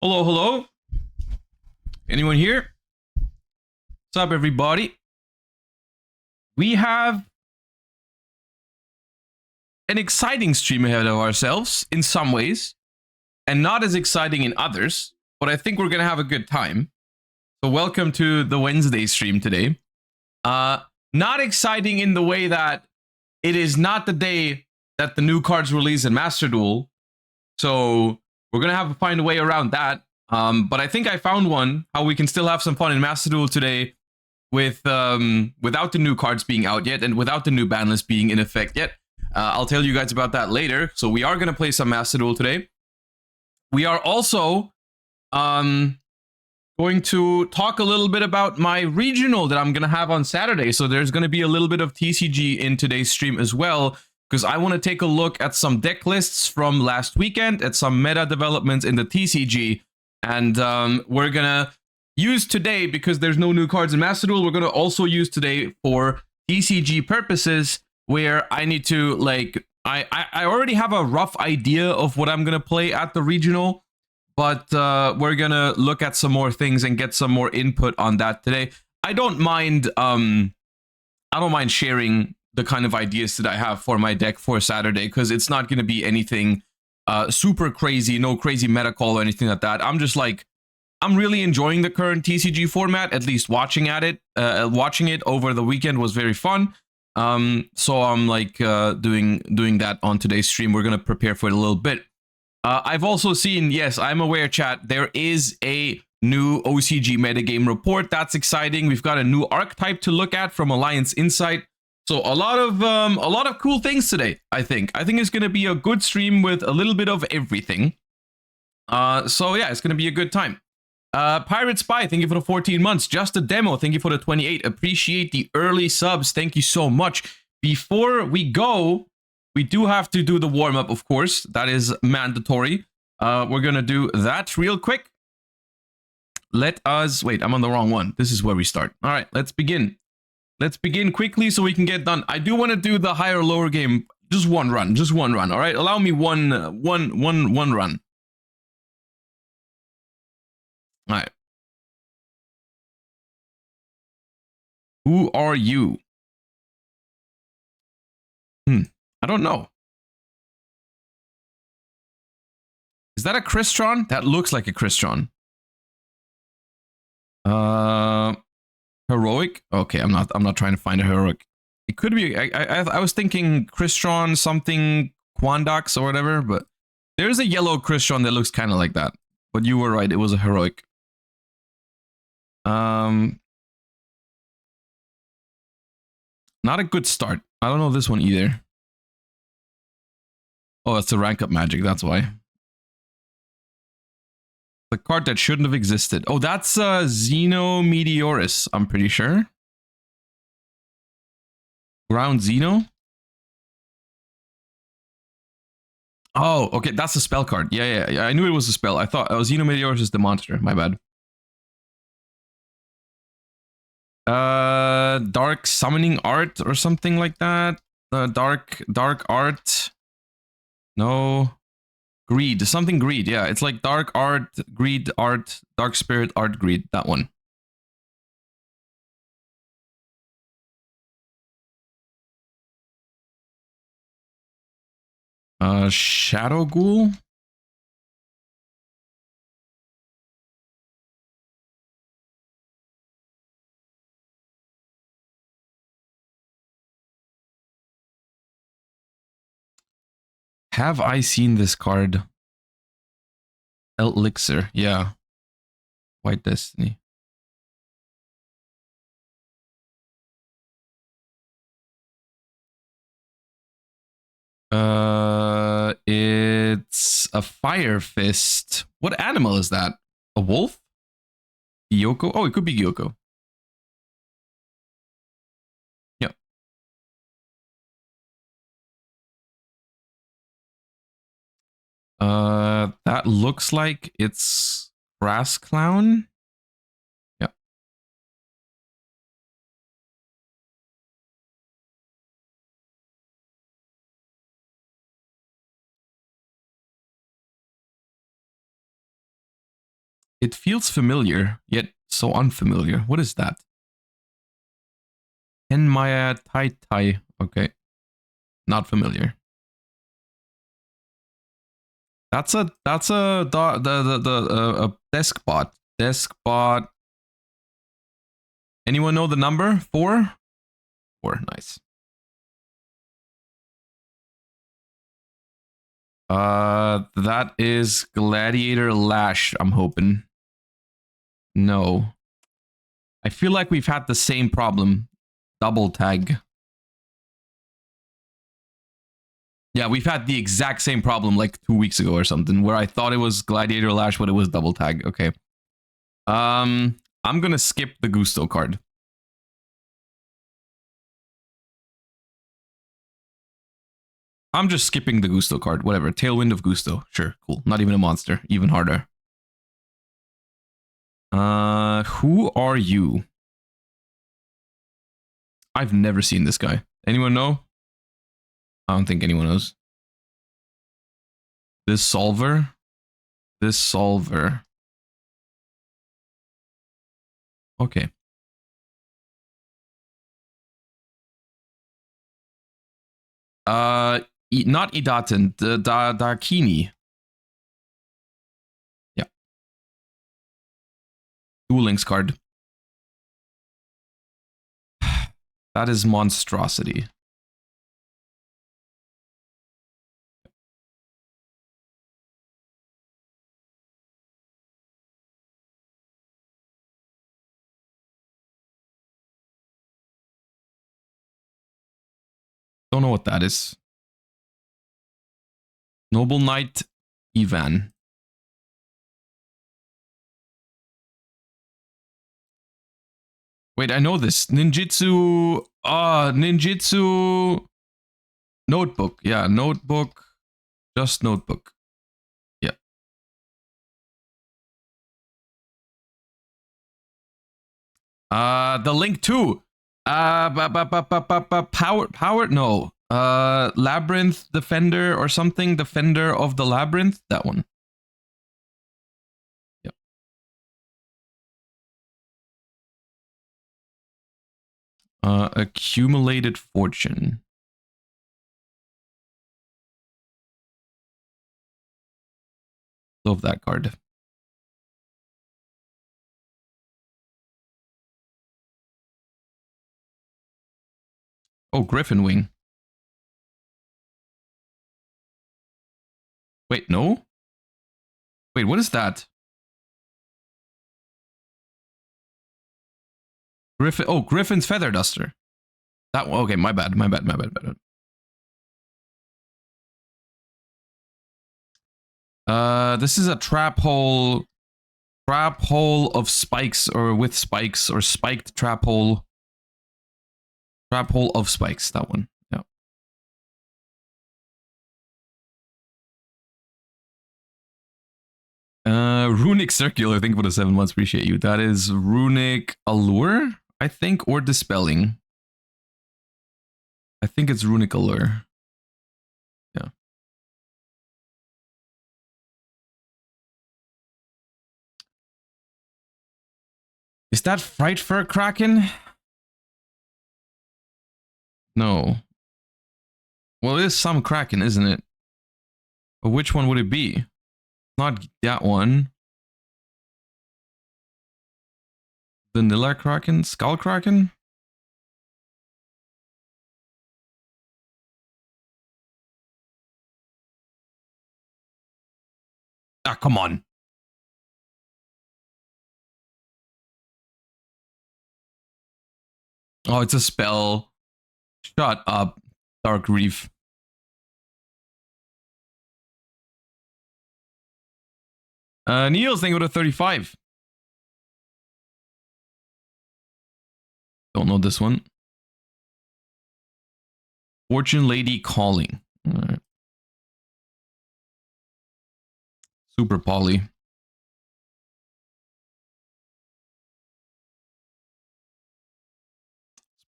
Hello, hello. Anyone here? What's up, everybody? We have an exciting stream ahead of ourselves in some ways, and not as exciting in others, but I think we're going to have a good time. So welcome to the Wednesday stream today. Not exciting in the way that it is not the day that the new cards release in Master Duel. So we're going to have to find a way around that. But I think I found one, how we can still have some fun in Master Duel today with without the new cards being out yet and without the new ban list being in effect yet. I'll tell you guys about that later. So we are going to play some Master Duel today. We are also going to talk a little bit about my regional that I'm going to have on Saturday. So there's going to be a little bit of TCG in today's stream as well, because I want to take a look at some deck lists from last weekend, at some meta developments in the TCG. And we're going to use today, because there's no new cards in Master Duel, we're going to also use today for TCG purposes, where I need to, like, I already have a rough idea of what I'm going to play at the regional, but we're going to look at some more things and get some more input on that today. I don't mind sharing the kind of ideas that I have for my deck for Saturday, because it's not going to be anything super crazy, no crazy meta call or anything like that. I'm just like, I'm really enjoying the current TCG format, at least watching it over the weekend was very fun. So I'm like doing that on today's stream. We're going to prepare for it a little bit. I've also seen, yes, I'm aware, chat, there is a new OCG Metagame Report. That's exciting. We've got a new archetype to look at from Alliance Insight. So a lot of cool things today, I think. I think it's going to be a good stream with a little bit of everything. So yeah, it's going to be a good time. Pirate Spy, thank you for the 14 months. Just a Demo, thank you for the 28. Appreciate the early subs. Thank you so much. Before we go, we do have to do the warm-up, of course. That is mandatory. We're going to do that real quick. Let us... Wait, I'm on the wrong one. This is where we start. All right, let's begin. Let's begin quickly so we can get done. I do want to do the higher lower game. Just one run. Just one run. All right, allow me one run. All right. Who are you? I don't know. Is that a Crystron? That looks like a Crystron. Heroic? Okay, I'm not trying to find a heroic. It could be. I was thinking Crystron something Quandax or whatever, but there's a yellow Crystron that looks kind of like that. But you were right. It was a heroic. Not a good start. I don't know this one either. Oh, it's a rank up magic. That's why. The card that shouldn't have existed. Oh, that's Xeno Meteorus, I'm pretty sure. Ground Xeno? Oh, okay, that's a spell card. Yeah. I knew it was a spell. I thought Xeno Meteorus is the monster. My bad. Dark Summoning Art or something like that. Dark Art. No. Greed. Something Greed. Yeah, it's like Dark Art, Greed Art, Dark Spirit Art, Greed. That one. Shadow Ghoul? Have I seen this card? Elixir, yeah. White Destiny. It's a Fire Fist. What animal is that? A wolf? Yugioh? Oh, it could be Yugioh. Yeah. That looks like it's Grass Clown. Yeah. It feels familiar, yet so unfamiliar. What is that? Henmaya Tai Tai. Okay. Not familiar. That's a desk bot. Desk bot. Anyone know the number? 4? 4, nice. That is Gladiator Lash, I'm hoping. No. I feel like we've had the same problem. Double tag. Yeah, we've had the exact same problem like 2 weeks ago or something, where I thought it was Gladiator Lash, but it was double tag. Okay. I'm gonna skip the Gusto card. I'm just skipping the Gusto card. Whatever. Tailwind of Gusto. Sure, cool. Not even a monster. Even harder. Who are you? I've never seen this guy. Anyone know? I don't think anyone knows. This solver? This solver. Okay. Not Idaten, the Dakini. Yeah. Duel Links card. That is monstrosity. Don't know what that is. Noble Knight Ivan. Wait, I know this. Ninjutsu. Ninjutsu. Notebook. Yeah, notebook. Just notebook. Yeah. The link too. Power. No. Labyrinth Defender or something. Defender of the Labyrinth. That one. Yep. Accumulated Fortune. Love that card. Oh, Griffin Wing. Wait, no? Wait, what is that? Griffin. Oh, Griffin's Feather Duster. That one. Okay, my bad. This is a trap hole of spikes, or with spikes, or spiked trap hole. Trap hole of spikes. That one. Yeah. Runic Circular. Thank you for the 7 months. Appreciate you. That is Runic Allure, I think, or Dispelling. I think it's Runic Allure. Yeah. Is that Fright Fur Kraken? No. Well, it is some Kraken, isn't it? But which one would it be? Not that one. Vanilla Kraken? Skull Kraken? Ah, come on. Oh, it's a spell. Shut up, Dark Reef. Neil's thing with a 35. Don't know this one. Fortune Lady Calling. All right. Super Poly.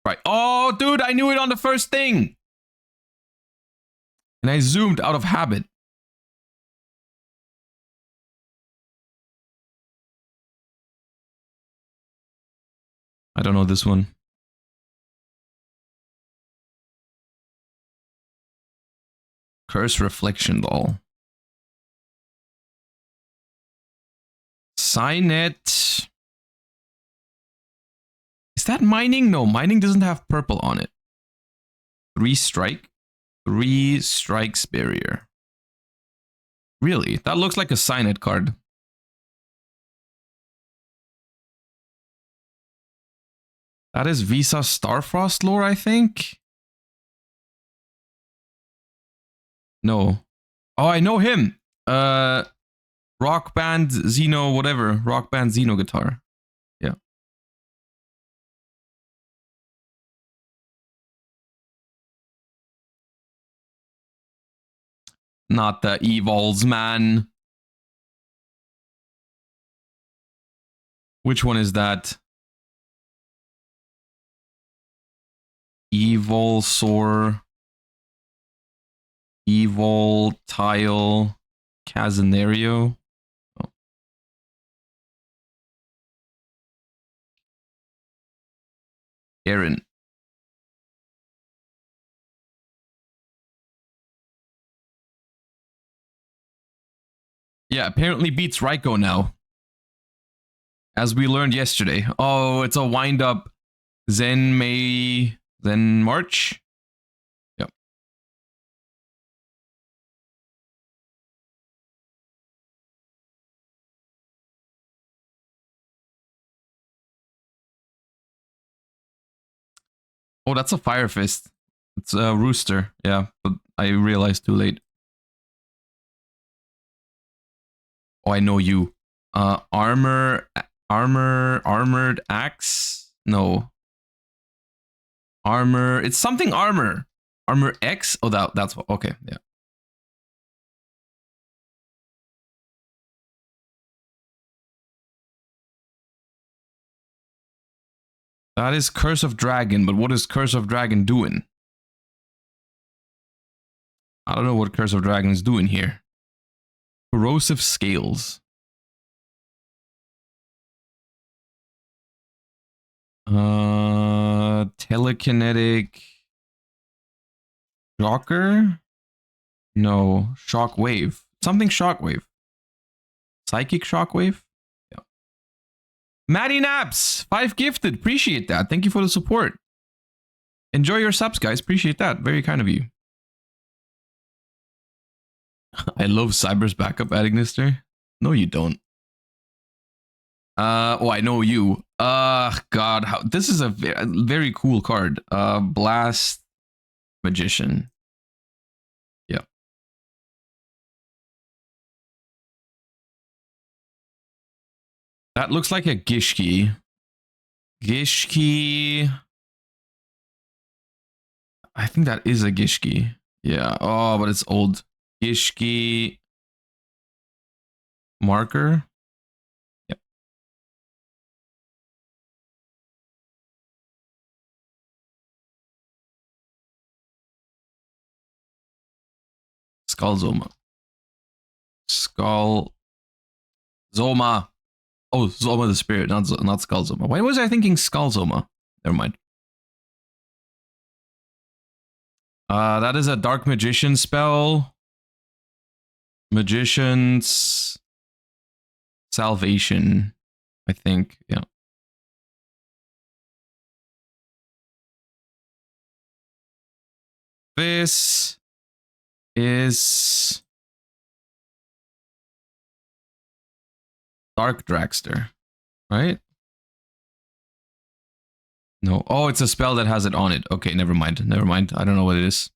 Right. Oh, dude, I knew it on the first thing. And I zoomed out of habit. I don't know this one. Curse Reflection Doll. Signet. Is that mining? No, mining doesn't have purple on it. 3 strike. 3 strikes barrier. Really? That looks like a Signet card. That is Visa Starfrost lore, I think. No. Oh, I know him. Rock Band Xeno, whatever. Rock Band Xeno guitar. Yeah. Not the Evols, man. Which one is that? Evil Sore. Evil Tile. Casenario. Oh. Aaron. Yeah, apparently beats Raiko now. As we learned yesterday. Oh, it's a wind-up Zen May... Then March? Yep. Oh, that's a Fire Fist. It's a Rooster. Yeah, but I realized too late. Oh, I know you. Armored Axe? No. Armor. It's something armor. Armor X? Oh, that's what. Okay, yeah. That is Curse of Dragon, but what is Curse of Dragon doing? I don't know what Curse of Dragon is doing here. Corrosive Scales. Telekinetic Shocker? No, Shockwave. Something Shockwave. Psychic Shockwave? Yeah. Maddie Naps, 5 gifted. Appreciate that. Thank you for the support. Enjoy your subs, guys. Appreciate that. Very kind of you. I love Cyber's backup at Ignister. No, you don't. Oh, I know you. God, this is a very cool card. Blast Magician. Yeah. That looks like a Gishki. Gishki. I think that is a Gishki. Yeah. Oh, but it's old. Gishki. Marker. Yep. Skull Zoma. Skull Zoma. Oh, Zoma the Spirit, not Skull Zoma. Why was I thinking Skull Zoma? Never mind. That is a Dark Magician spell. Magician's Salvation, I think. Yeah. This is Dark Dragster, right? No. Oh, it's a spell that has it on it. Okay, never mind. Never mind. I don't know what it is.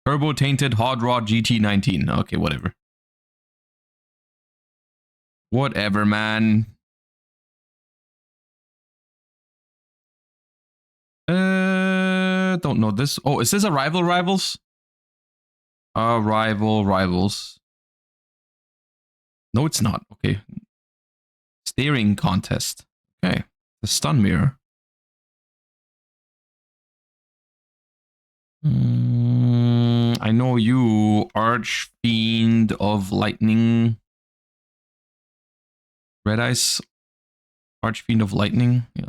Turbo Tainted Hot Rod GT19. Okay, whatever. Whatever, man. Don't know this. Oh, is this a Rivals? Rivals. No, it's not. Okay. Steering contest. Okay. The stun mirror. I know you, Archfiend of Lightning. Red Ice. Archfiend of Lightning. Yeah.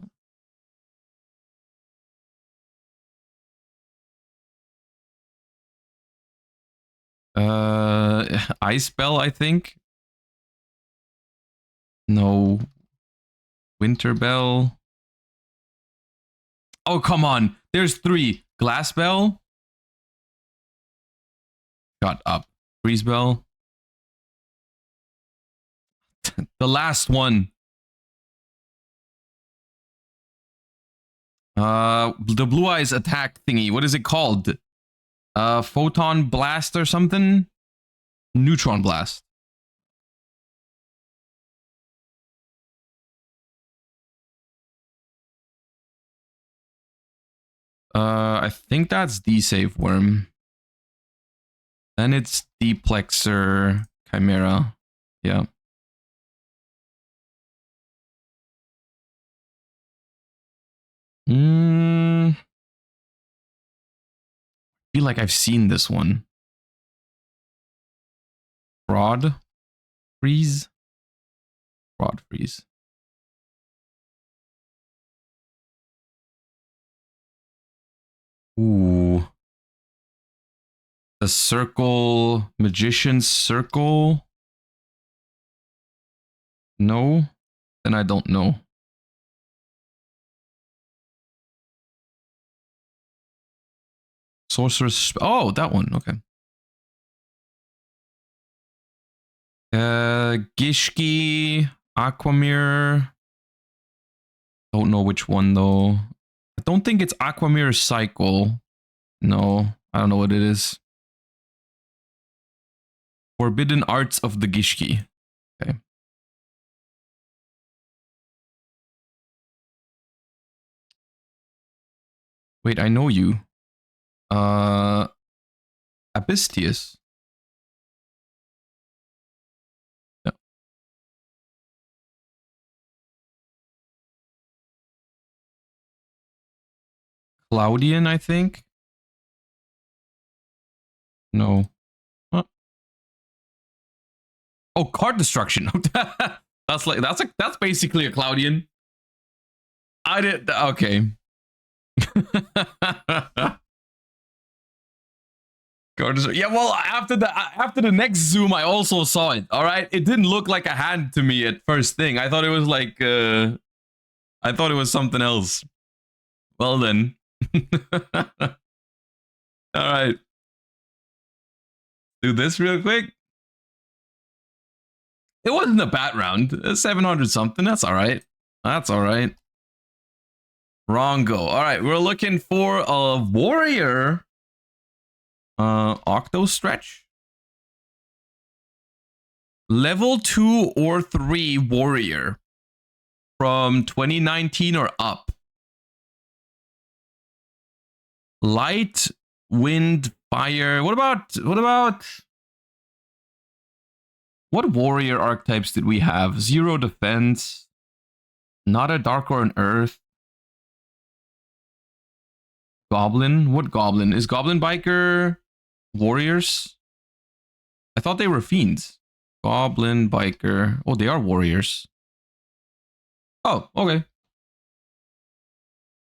Ice Bell, I think. No. Winter Bell. Oh, come on. There's 3. Glass Bell. Shut up. Freeze Bell. The last one. The Blue Eyes attack thingy. What is it called? Photon Blast or something? Neutron Blast. I think that's D-Save Worm. Then it's Deplexer Chimera. Yeah. I feel like I've seen this one. Rod Freeze. Rod Freeze. Ooh. The Circle. Magician's Circle. No? Then I don't know. Sorcerer's... Oh, that one. Okay. Gishki. Aquamirror. Don't know which one, though. I don't think it's Aquamirror Cycle. No, I don't know what it is. Forbidden Arts of the Gishki. Okay. Wait, I know you. Abistius. No. Claudian, I think. No. Huh. Oh, card destruction. That's basically a Claudian. I did okay. Yeah, well, after the next zoom, I also saw it. All right, it didn't look like a hand to me at first thing. I thought it was like, I thought it was something else. Well then, all right, do this real quick. It wasn't a bad round. 700 something. That's all right. That's all right. Wrong go. All right, we're looking for a warrior. Octo stretch. Level 2 or 3 warrior from 2019 or up. Light, wind, fire. What warrior archetypes did we have? 0 defense. Not a dark or an earth. Goblin. What goblin? Is Goblin Biker warriors? I thought they were fiends. Goblin Biker. Oh, they are warriors. Oh, okay.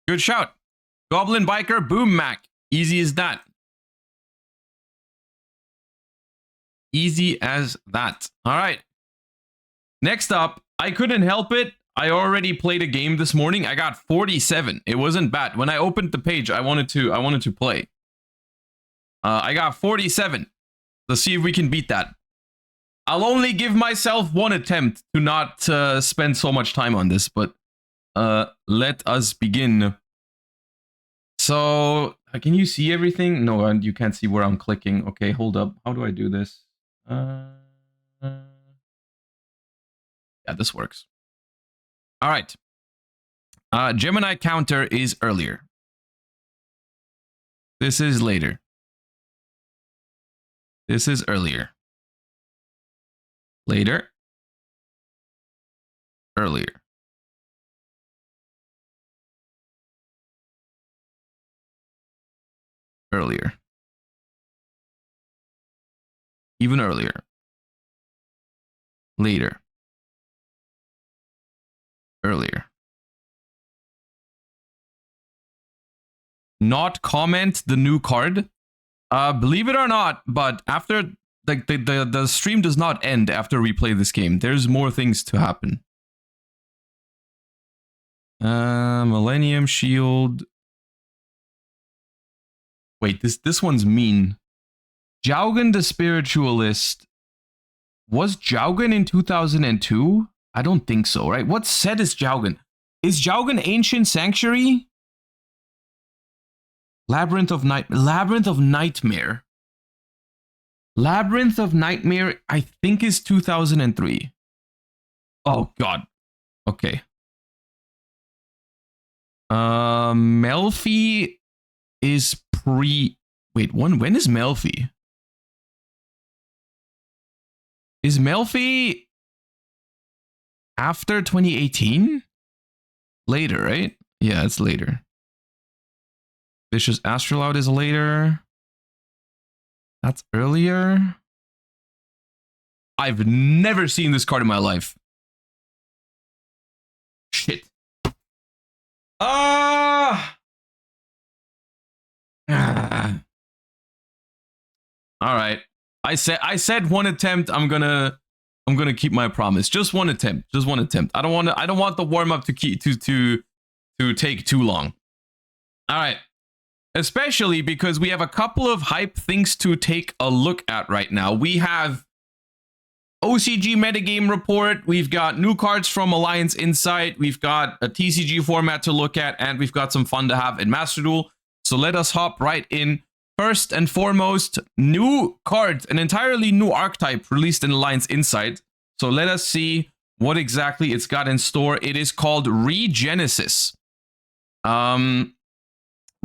Good shout. Goblin Biker, boom Mac. Easy as that. Easy as that. All right. Next up, I couldn't help it. I already played a game this morning. I got 47. It wasn't bad. When I opened the page, I wanted to play. I got 47. Let's see if we can beat that. I'll only give myself one attempt to not spend so much time on this, but let us begin. So, can you see everything? No, and you can't see where I'm clicking. Okay, hold up. How do I do this? Yeah, this works. All right. Gemini counter is earlier. This is later. This is earlier. Later. Earlier. Earlier. Even earlier. Later. Earlier. Not comment the new card. Believe it or not, but after like the stream does not end after we play this game. There's more things to happen. Millennium Shield. Wait, this one's mean. Jaugen the Spiritualist. Was Jaugen in 2002? I don't think so, right? What set is Jaugen? Is Jaugen Ancient Sanctuary? Labyrinth of Nightmare. Labyrinth of Nightmare, I think, is 2003. Oh, God. Okay. Melfi is pre... Wait, when is Melfi? Is Melfi after 2018? Later, right? Yeah, it's later. Vicious Astrolaud is later. That's earlier. I've never seen this card in my life. Shit. All right. I said one attempt. I'm gonna keep my promise. Just one attempt. Just one attempt. I don't want the warm up to take too long. All right. Especially because we have a couple of hype things to take a look at right now. We have OCG Metagame Report. We've got new cards from Alliance Insight. We've got a TCG format to look at, and we've got some fun to have in Master Duel. So let us hop right in. First and foremost, new cards, an entirely new archetype released in Alliance Insight. So let us see what exactly it's got in store. It is called Regenesis.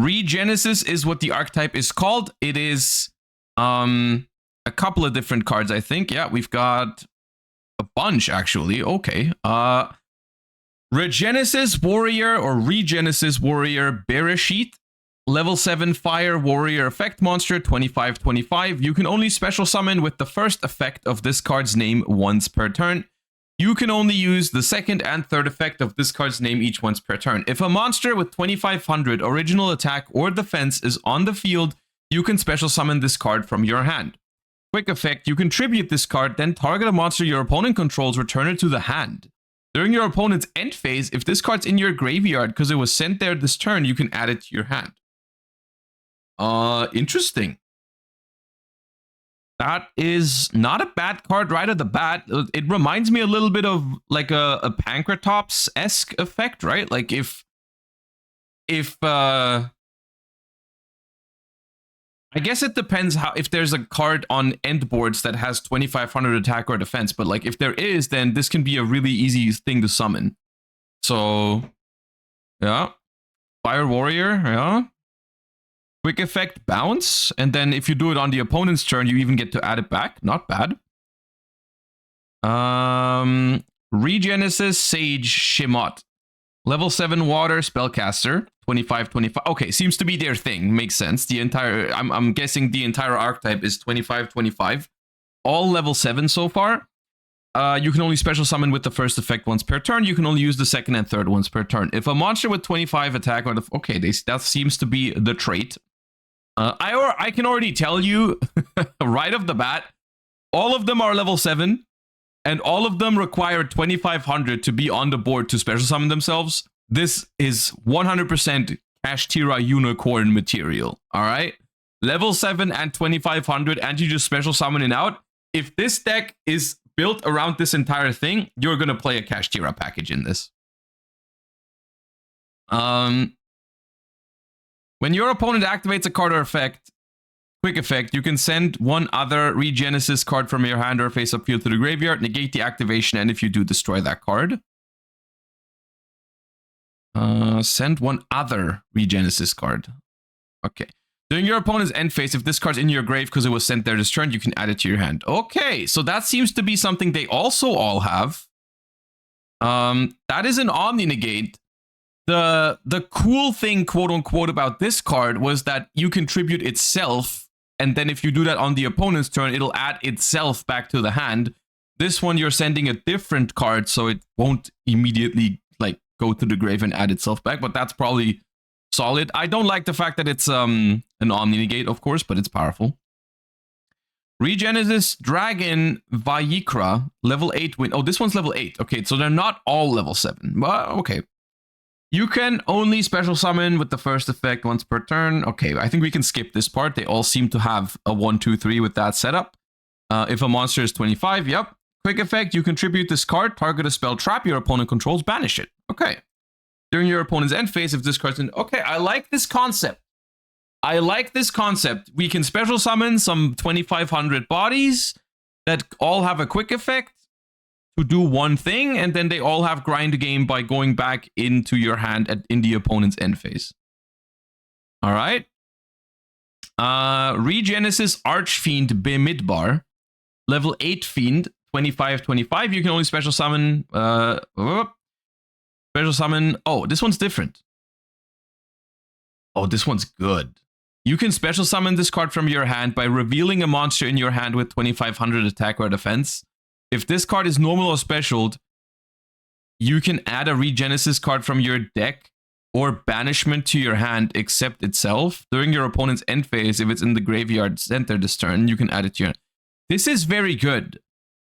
Regenesis is what the archetype is called. It is a couple of different cards, I think. Yeah, we've got a bunch, actually. Okay. Regenesis Warrior or Regenesis Warrior Bereshit. Level 7 Fire Warrior effect monster, 25/25. You can only special summon with the first effect of this card's name once per turn. You can only use the second and third effect of this card's name each once per turn. If a monster with 2500 original attack or defense is on the field, you can special summon this card from your hand. Quick effect, you can tribute this card, then target a monster your opponent controls, return it to the hand. During your opponent's end phase, if this card's in your graveyard because it was sent there this turn, you can add it to your hand. Interesting. That is not a bad card right at the bat. It reminds me a little bit of like a Pankratops-esque effect, right? Like if I guess it depends if there's a card on end boards that has 2500 attack or defense, but like if there is, then this can be a really easy thing to summon. So yeah. Fire Warrior, yeah. Quick effect, bounce, and then if you do it on the opponent's turn, you even get to add it back. Not bad. Regenesis Sage Schmidt. Level 7 Water Spellcaster, 25/25. Okay, seems to be their thing. Makes sense. The entire, I'm guessing the entire archetype is 25/25. All level 7 so far. You can only special summon with the first effect once per turn. You can only use the second and third once per turn. If a monster with 25 attack or okay, that seems to be the trait. I can already tell you right off the bat, all of them are level 7, and all of them require 2500 to be on the board to special summon themselves. This is 100% Kashtira Unicorn material, all right? Level 7 and 2500, and you just special summon it out. If this deck is built around this entire thing, you're going to play a Kashtira package in this. When your opponent activates a card or effect, quick effect, you can send one other Regenesis card from your hand or face-up field to the graveyard, negate the activation, and if you do, destroy that card. Send one other Regenesis card. Okay. During your opponent's end phase, if this card's in your grave because it was sent there this turn, you can add it to your hand. Okay, so that seems to be something they also all have. That is an Omni Negate. The cool thing, quote unquote, about this card was that you contribute itself, and then if you do that on the opponent's turn, it'll add itself back to the hand. This one, you're sending a different card, so it won't immediately like go to the grave and add itself back, but that's probably solid. I don't like the fact that it's an Omni Negate, of course, but it's powerful. Regenesis Dragon Vayikra, level 8 win. Oh, this one's level 8. Okay, so they're not all level 7. Well, okay. You can only special summon with the first effect once per turn. Okay, I think we can skip this part. They all seem to have a 1, 2, 3 with that setup. If a monster is 25, yep. Quick effect, you contribute this card, target a spell trap your opponent controls, banish it. Okay. During your opponent's end phase, if this card's in... Okay, I like this concept. I like this concept. We can special summon some 2,500 bodies that all have a quick effect to do one thing, and then they all have grind game by going back into your hand in the opponent's end phase. All right. Regenesis Archfiend Bemidbar, level 8 Fiend, 25/25. You can only special summon. Special summon. Oh, this one's different. Oh, this one's good. You can special summon this card from your hand by revealing a monster in your hand with 2,500 attack or defense. If this card is normal or specialed, you can add a Regenesis card from your deck or banishment to your hand except itself. During your opponent's end phase, if it's in the graveyard center this turn, you can add it to your hand. This is very good,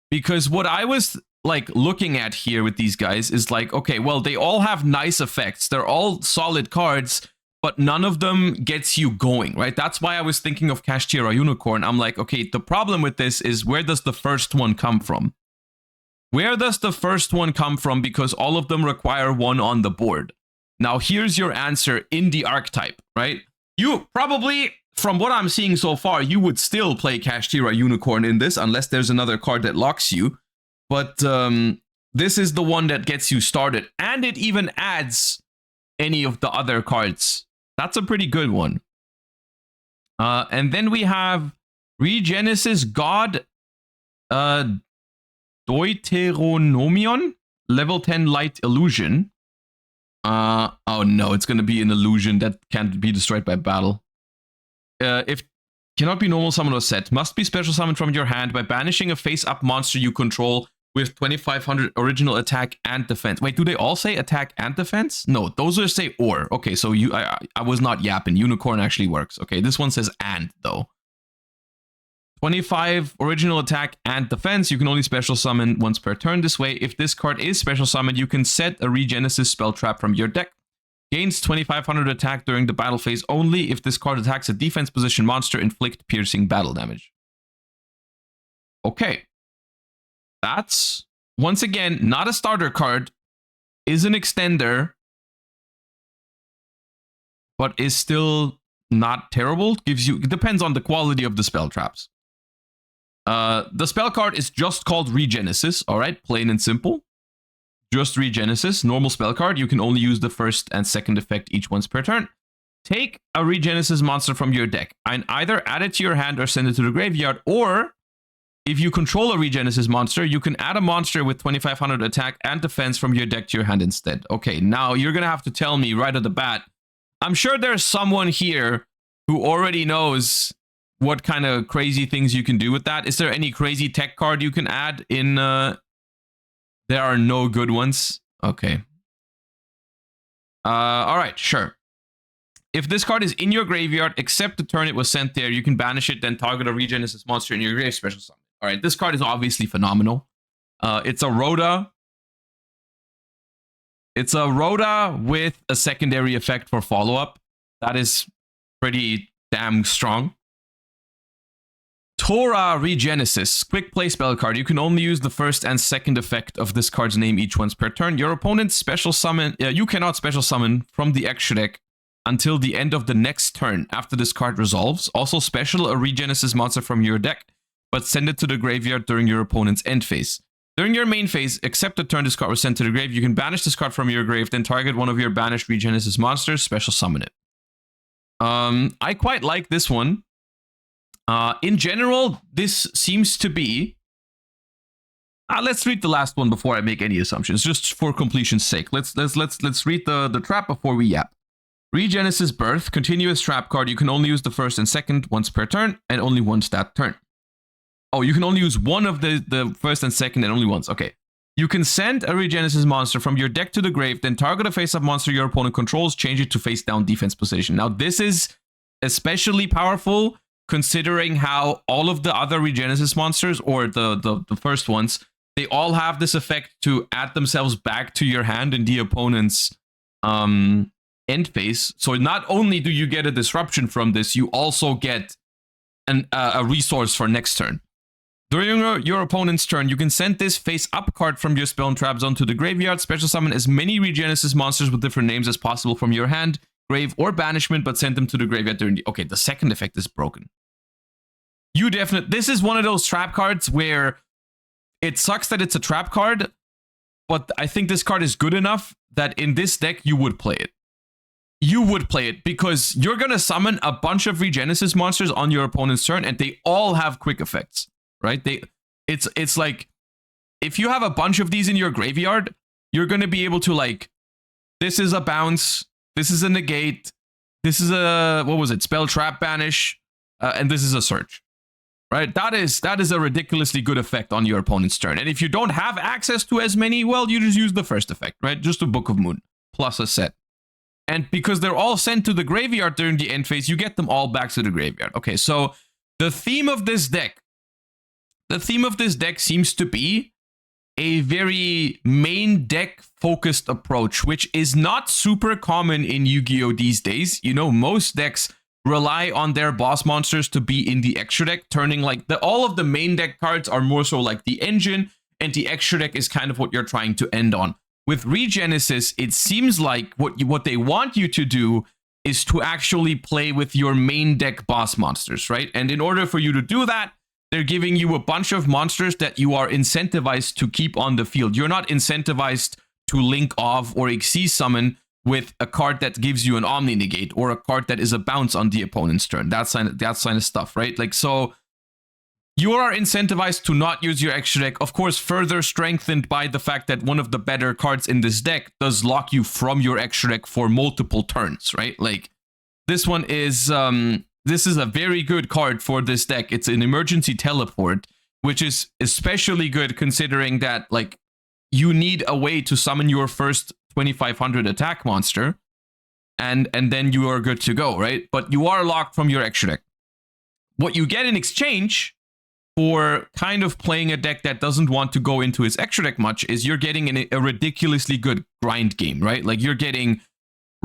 because what I was like looking at here with these guys is like, okay, well, they all have nice effects. They're all solid cards, but none of them gets you going, right? That's why I was thinking of Kashtira Unicorn. I'm like, okay, the problem with this is, where does the first one come from? Where does the first one come from? Because all of them require one on the board. Now, here's your answer in the archetype, right? You probably, from what I'm seeing so far, you would still play Kashtira Unicorn in this, unless there's another card that locks you. But this is the one that gets you started, and it even adds any of the other cards. That's a pretty good one. And then we have Regenesis God Deuteronomion, level 10 Light Illusion. Oh no, it's going to be an illusion that can't be destroyed by battle. If cannot be normal summon or set, must be special summoned from your hand by banishing a face-up monster you control with 2,500 original attack and defense. Wait, do they all say attack and defense? No, those are say or. Okay, so I was not yapping. Unicorn actually works. Okay, this one says and though. 25 original attack and defense. You can only special summon once per turn this way. If this card is special summoned, you can set a Regenesis spell trap from your deck. Gains 2,500 attack during the battle phase only. If this card attacks a defense position monster, inflict piercing battle damage. Okay. That's, once again, not a starter card, is an extender, but is still not terrible. Gives you, it depends on the quality of the spell traps. The spell card is just called Regenesis, all right? Plain and simple. Just Regenesis, normal spell card. You can only use the first and second effect each once per turn. Take a Regenesis monster from your deck and either add it to your hand or send it to the graveyard, or if you control a Regenesis monster, you can add a monster with 2,500 attack and defense from your deck to your hand instead. Okay, now you're going to have to tell me right at the bat. I'm sure there's someone here who already knows what kind of crazy things you can do with that. Is there any crazy tech card you can add in? There are no good ones. Okay. All right, sure. If this card is in your graveyard, except the turn it was sent there, you can banish it, then target a Regenesis monster in your grave, special summon. All right, this card is obviously phenomenal. It's a Rhoda. It's a Rhoda with a secondary effect for follow-up. That is pretty damn strong. Torah Regenesis, quick play spell card. You can only use the first and second effect of this card's name each once per turn. Your opponent's special summon, you cannot special summon from the extra deck until the end of the next turn after this card resolves. Also special a Regenesis monster from your deck, but send it to the graveyard during your opponent's end phase. During your main phase, except the turn this card was sent to the grave, you can banish this card from your grave, then target one of your banished Regenesis monsters, special summon it. I quite like this one. In general, this seems to be... let's read the last one before I make any assumptions, just for completion's sake. Let's read the trap before we yap. Regenesis Birth, continuous trap card. You can only use the first and second once per turn, and only once that turn. Oh, you can only use one of the first and second and only once. Okay. You can send a Regenesis monster from your deck to the grave, then target a face-up monster your opponent controls, change it to face-down defense position. Now, this is especially powerful considering how all of the other Regenesis monsters, or the first ones, they all have this effect to add themselves back to your hand in the opponent's end phase. So not only do you get a disruption from this, you also get a resource for next turn. During your opponent's turn, you can send this face-up card from your spell and trap zone to the graveyard, special summon as many Regenesis monsters with different names as possible from your hand, grave, or banishment, but send them to the graveyard during the... Okay, the second effect is broken. You definitely... This is one of those trap cards where it sucks that it's a trap card, but I think this card is good enough that in this deck, you would play it. You would play it because you're going to summon a bunch of Regenesis monsters on your opponent's turn, and they all have quick effects. Right? It's like, if you have a bunch of these in your graveyard, you're going to be able to, like, this is a bounce, this is a negate, this is a, what was it, spell trap banish, and this is a search. Right? That is a ridiculously good effect on your opponent's turn. And if you don't have access to as many, well, you just use the first effect, right? Just a Book of Moon plus a set. And because they're all sent to the graveyard during the end phase, you get them all back to the graveyard. Okay, so the theme of this deck seems to be a very main deck focused approach, which is not super common in Yu-Gi-Oh! These days. You know, most decks rely on their boss monsters to be in the extra deck, turning like all of the main deck cards are more so like the engine, and the extra deck is kind of what you're trying to end on. With Regenesis, it seems like what they want you to do is to actually play with your main deck boss monsters, right? And in order for you to do that, they're giving you a bunch of monsters that you are incentivized to keep on the field. You're not incentivized to link off or Xyz summon with a card that gives you an Omni Negate or a card that is a bounce on the opponent's turn. That kind of stuff, right? Like, so you are incentivized to not use your extra deck, of course, further strengthened by the fact that one of the better cards in this deck does lock you from your extra deck for multiple turns, right? Like, this one is... This is a very good card for this deck. It's an emergency teleport, which is especially good considering that, like, you need a way to summon your first 2500 attack monster, and then you are good to go, right? But you are locked from your extra deck. What you get in exchange for kind of playing a deck that doesn't want to go into its extra deck much is you're getting a ridiculously good grind game, right? Like, you're getting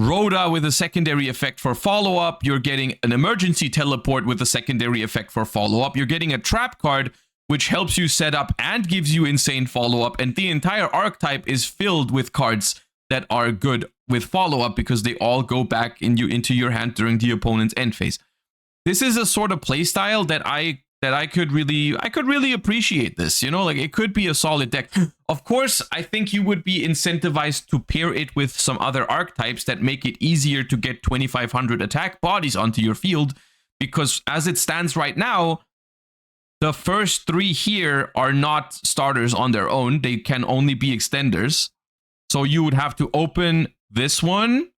Rhoda with a secondary effect for follow-up. You're getting an emergency teleport with a secondary effect for follow-up. You're getting a trap card, which helps you set up and gives you insane follow-up. And the entire archetype is filled with cards that are good with follow-up because they all go back into your hand during the opponent's end phase. This is a sort of playstyle that I could really appreciate this, you know, like it could be a solid deck. Of course, I think you would be incentivized to pair it with some other archetypes that make it easier to get 2500 attack bodies onto your field, because as it stands right now, the first three here are not starters on their own. They can only be extenders. So you would have to open this one,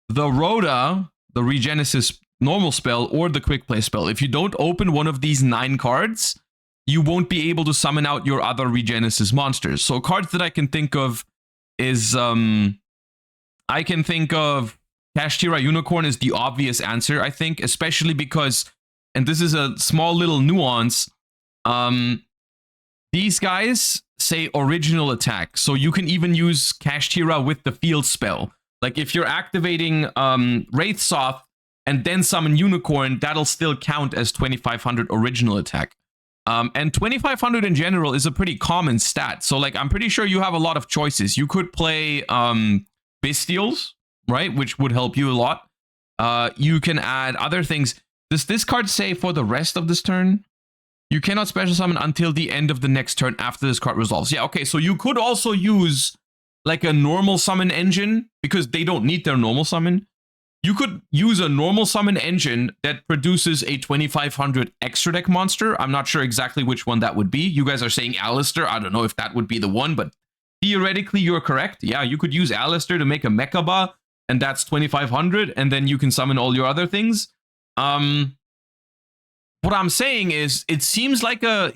the Rhoda, the Regenesis normal spell, or the quick play spell. If you don't open one of these 9 cards, you won't be able to summon out your other Regenesis monsters. So cards that I can think of is, I can think of Kashtira Unicorn is the obvious answer, I think, especially because, and this is a small little nuance, these guys say original attack. So you can even use Kashtira with the field spell. Like if you're activating Wraith Soth and then summon Unicorn, that'll still count as 2500 original attack. And 2500 in general is a pretty common stat. So like, I'm pretty sure you have a lot of choices. You could play Bestials, right? Which would help you a lot. You can add other things. Does this card say for the rest of this turn? You cannot special summon until the end of the next turn after this card resolves. Yeah, okay, so you could also use like a normal summon engine because they don't need their normal summon. You could use a normal summon engine that produces a 2500 extra deck monster. I'm not sure exactly which one that would be. You guys are saying Alistair. I don't know if that would be the one, but theoretically you're correct. Yeah, you could use Alistair to make a Mechaba, and that's 2500, and then you can summon all your other things. What I'm saying is it seems like a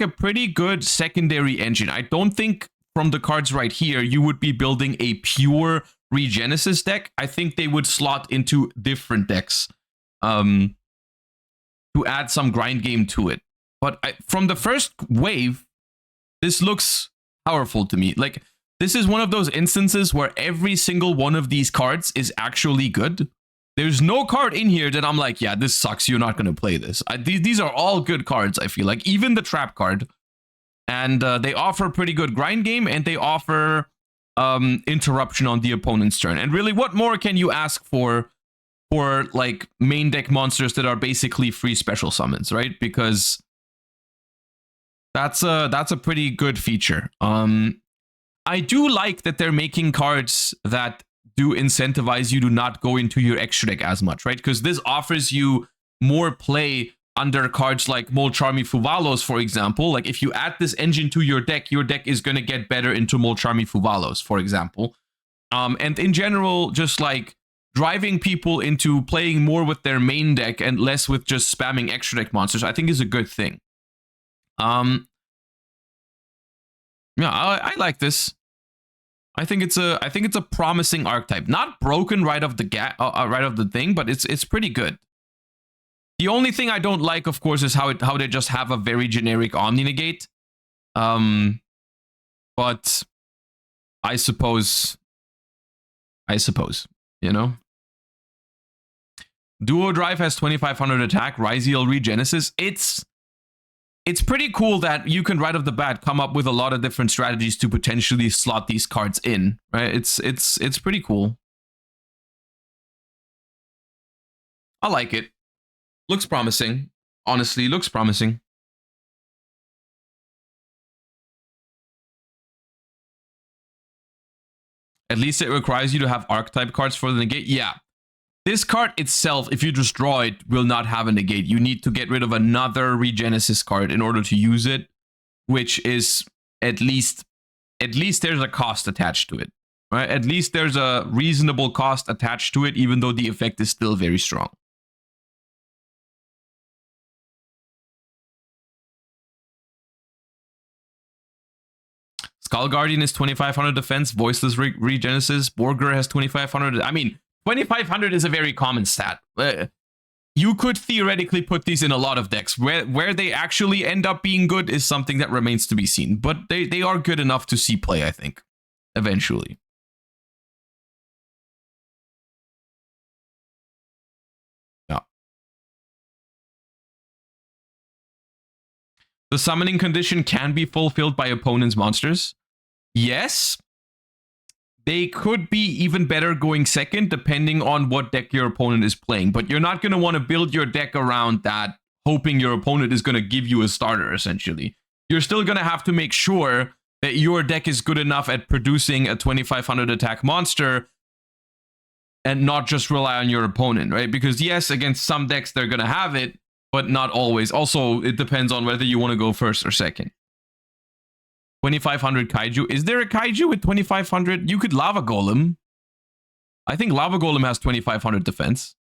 pretty good secondary engine. I don't think from the cards right here you would be building a pure Regenesis deck. I think they would slot into different decks. to add some grind game to it. But from the first wave, this looks powerful to me. Like, this is one of those instances where every single one of these cards is actually good. There's no card in here that I'm like, yeah, this sucks, you're not going to play this. These are all good cards, I feel like. Even the trap card. And they offer pretty good grind game, and they offer interruption on the opponent's turn. And really, what more can you ask for like main deck monsters that are basically free special summons, right? Because that's a pretty good feature. I do like that they're making cards that do incentivize you to not go into your extra deck as much, right? Because this offers you more play under cards like Molcharmi Fuvalos, for example. Like, if you add this engine to your deck is going to get better into Molcharmi Fuvalos, for example. And in general, just like driving people into playing more with their main deck and less with just spamming extra deck monsters, I think is a good thing. Yeah, I like this. I think it's a promising archetype. Not broken right off the thing, but it's pretty good. The only thing I don't like, of course, is how they just have a very generic Omni Negate. But I suppose, you know. Duo Drive has 2500 attack, Ryziel Regenesis. It's pretty cool that you can right off the bat come up with a lot of different strategies to potentially slot these cards in, right? It's pretty cool. I like it. Looks promising. Honestly, looks promising. At least it requires you to have archetype cards for the negate. Yeah. This card itself, if you just draw it, will not have a negate. You need to get rid of another Regenesis card in order to use it, which is at least there's a cost attached to it, right? At least there's a reasonable cost attached to it, even though the effect is still very strong. Skull Guardian is 2500 defense, Voiceless Regenesis. Borger has 2500. I mean, 2500 is a very common stat. You could theoretically put these in a lot of decks. Where they actually end up being good is something that remains to be seen. But they are good enough to see play, I think, eventually. Yeah. The summoning condition can be fulfilled by opponent's monsters. Yes. They could be even better going second, depending on what deck your opponent is playing. But you're not going to want to build your deck around that, hoping your opponent is going to give you a starter, essentially. You're still going to have to make sure that your deck is good enough at producing a 2500 attack monster and not just rely on your opponent, right? Because yes, against some decks, they're going to have it, but not always. Also, it depends on whether you want to go first or second. 2500 Kaiju. Is there a Kaiju with 2500? You could Lava Golem. I think Lava Golem has 2500 defense.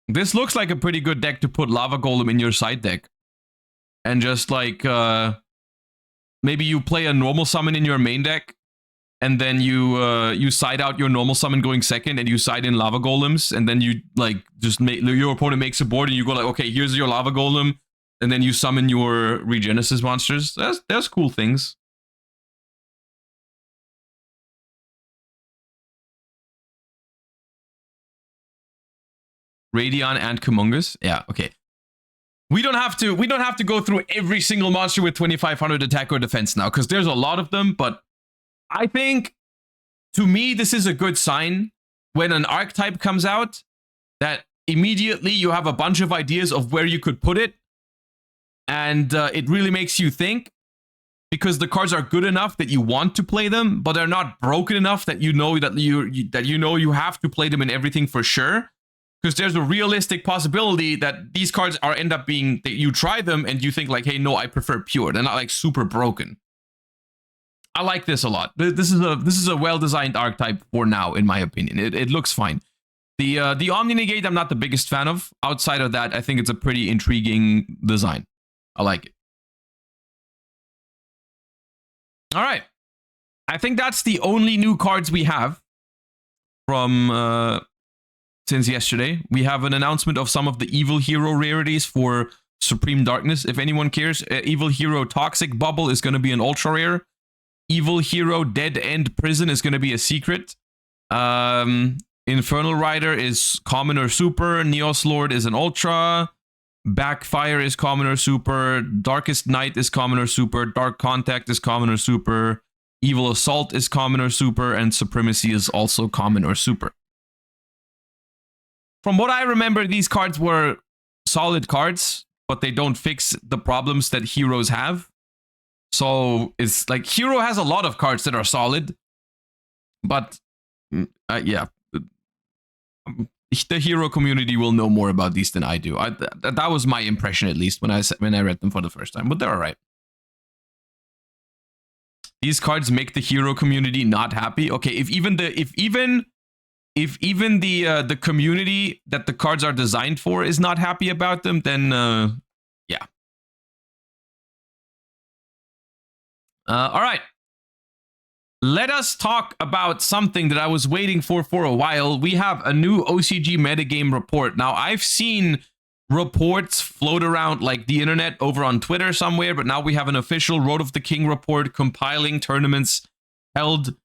This looks like a pretty good deck to put Lava Golem in your side deck. And just like, maybe you play a normal summon in your main deck, and then you side out your normal summon going second, and you side in Lava Golems, and then you like just make your opponent makes a board, and you go like, okay, here's your Lava Golem. And then you summon your Regenesis monsters. That's cool things. Radion and Kumungus. Yeah, okay. We don't have to go through every single monster with 2500 attack or defense now, because there's a lot of them, but I think, to me, this is a good sign when an archetype comes out that immediately you have a bunch of ideas of where you could put it. And it really makes you think, because the cards are good enough that you want to play them, but they're not broken enough that you know you have to play them in everything for sure. Because there's a realistic possibility that these cards end up being that you try them and you think like, hey, no, I prefer pure. They're not like super broken. I like this a lot. This is a well-designed archetype for now, in my opinion. It looks fine. The Omni Negate I'm not the biggest fan of. Outside of that, I think it's a pretty intriguing design. I like it. All right. I think that's the only new cards we have from since yesterday. We have an announcement of some of the Evil Hero rarities for Supreme Darkness. If anyone cares, Evil Hero Toxic Bubble is going to be an ultra rare. Evil Hero Dead End Prison is going to be a secret. Infernal Rider is common or super. Neos Lord is an ultra. Backfire is common or super. Darkest Night is common or super. Dark Contact is common or super. Evil Assault is common or super. And Supremacy is also common or super. From what I remember, these cards were solid cards, but they don't fix the problems that heroes have. So it's like Hero has a lot of cards that are solid, but yeah, the Hero community will know more about these than I do. That was my impression, at least when I read them for the first time. But they're all right. These cards make the Hero community not happy. Okay, if even the community that the cards are designed for is not happy about them, then yeah. All right. Let us talk about something that I was waiting for a while. We have a new OCG Metagame Report. Now, I've seen reports float around like the internet over on Twitter somewhere, but now we have an official Road of the King report compiling tournaments held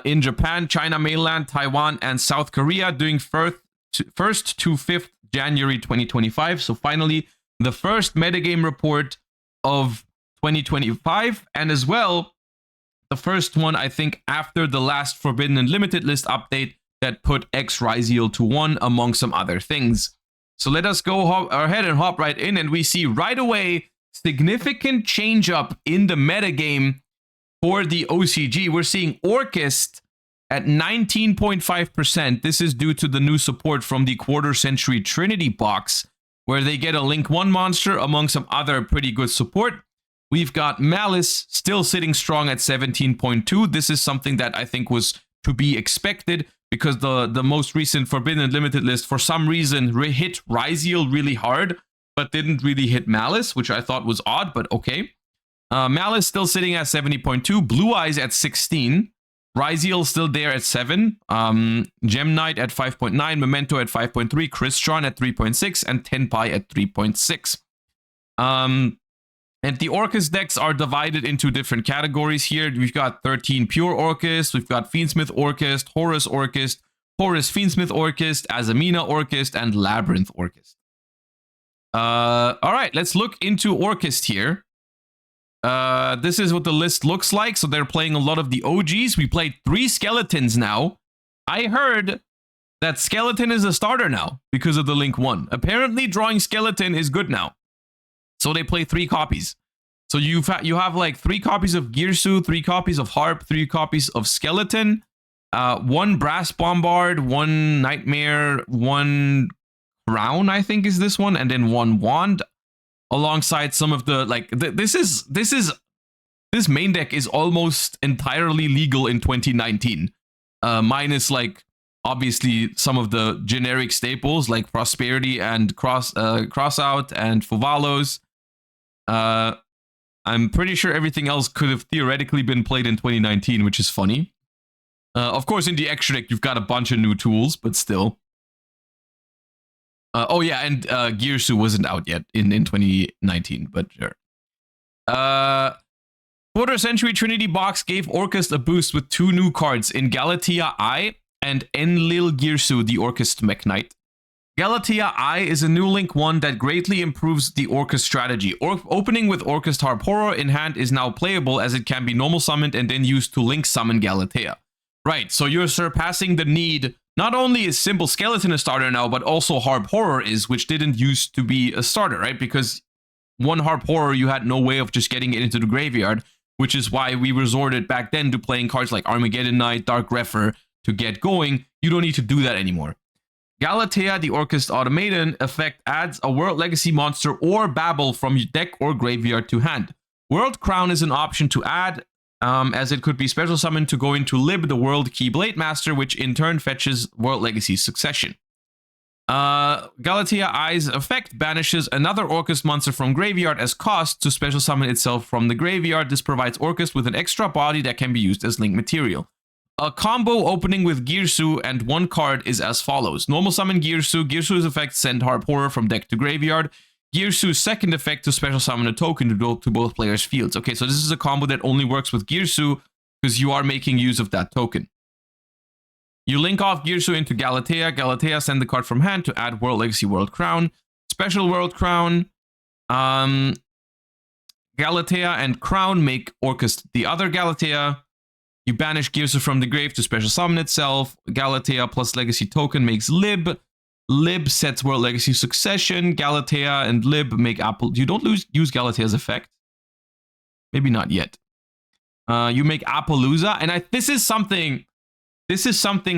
in Japan, China mainland, Taiwan, and South Korea during 1st to 5th January 2025. So finally, the first metagame report of 2025, and as well, the first one, I think, after the last Forbidden and Limited list update that put X Ryziel to 1, among some other things. So let us go ahead and hop right in, and we see right away significant change up in the metagame for the OCG. We're seeing Orchest at 19.5%. This is due to the new support from the Quarter Century Trinity box, where they get a Link 1 monster among some other pretty good support. We've got Malice still sitting strong at 17.2. This is something that I think was to be expected because the most recent Forbidden and Limited list, for some reason, hit Ryziel really hard, but didn't really hit Malice, which I thought was odd, but okay. Malice still sitting at 70.2. Blue Eyes at 16. Ryziel still there at 7. Gem Knight at 5.9. Memento at 5.3. Crystron at 3.6. And Tenpai at 3.6. And the Orcust decks are divided into different categories here. We've got 13 Pure Orcust, we've got Fiendsmith Orcust, Horus Orcust, Horus Fiendsmith Orcust, Azamina Orcust, and Labyrinth Orcust. All right, let's look into Orcust here. This is what the list looks like. So they're playing a lot of the OGs. We played 3 Skeletons now. I heard that Skeleton is a starter now because of the Link 1. Apparently, drawing Skeleton is good now. So they play 3 copies. So you have like 3 copies of Girsu, 3 copies of Harp, 3 copies of Skeleton, 1 Brass Bombard, 1 Nightmare, 1 Crown, I think is this one, and then 1 Wand, alongside some of the like. This main deck is almost entirely legal in 2019, minus like obviously some of the generic staples like Prosperity and Crossout and Fuvalos. I'm pretty sure everything else could have theoretically been played in 2019, which is funny. Of course, in the extra deck, you've got a bunch of new tools, but still. Oh yeah, and Girsu wasn't out yet in 2019, but sure. Quarter Century Trinity box gave Orcust a boost with 2 new cards in Galatea I and Enlil Girsu, the Orcust Mech Knight. Galatea I is a new Link 1 that greatly improves the Orcust strategy. Opening with Orcust Harp Horror in hand is now playable, as it can be normal summoned and then used to Link summon Galatea. Right, so you're surpassing the need. Not only is Simple Skeleton a starter now, but also Harp Horror is, which didn't used to be a starter, right? Because 1 Harp Horror, you had no way of just getting it into the graveyard, which is why we resorted back then to playing cards like Armageddon Knight, Dark Refer to get going. You don't need to do that anymore. Galatea, the Orcust Automaton effect, adds a World Legacy monster or Babel from your deck or graveyard to hand. World Crown is an option to add, as it could be special summoned to go into Lib, the World Keyblade Master, which in turn fetches World Legacy Succession. Galatea I's effect banishes another Orcust monster from graveyard as cost to special summon itself from the graveyard. This provides Orcust with an extra body that can be used as link material. A combo opening with Girsu and one card is as follows. Normal summon Girsu. Girsu's effect send Harp Horror from deck to graveyard. Girsu's second effect to special summon a token to both players' fields. Okay, so this is a combo that only works with Girsu because you are making use of that token. You link off Girsu into Galatea. Galatea send the card from hand to add World Legacy World Crown. Special World Crown. Galatea and Crown make Orcust the other Galatea. You banish Girsu from the grave to special summon itself. Galatea plus Legacy token makes Lib. Lib sets World Legacy Succession. Galatea and Lib make Apple. You don't use Galatea's effect. Maybe not yet. You make Appaloosa, and this is something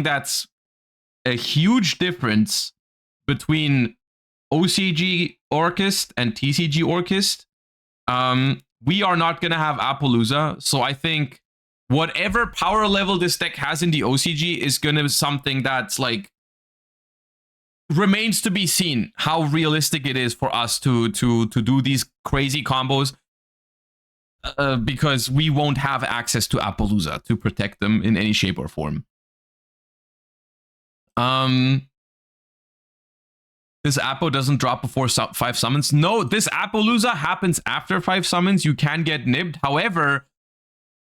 that's a huge difference between OCG Orcust and TCG Orcust. We are not gonna have Appaloosa, so I think whatever power level this deck has in the OCG is gonna be something that's like remains to be seen how realistic it is for us to do these crazy combos, because we won't have access to Appaloosa to protect them in any shape or form. This Appo doesn't drop before 5 summons. No, this Appaloosa happens after 5 summons. You can get nibbed. However,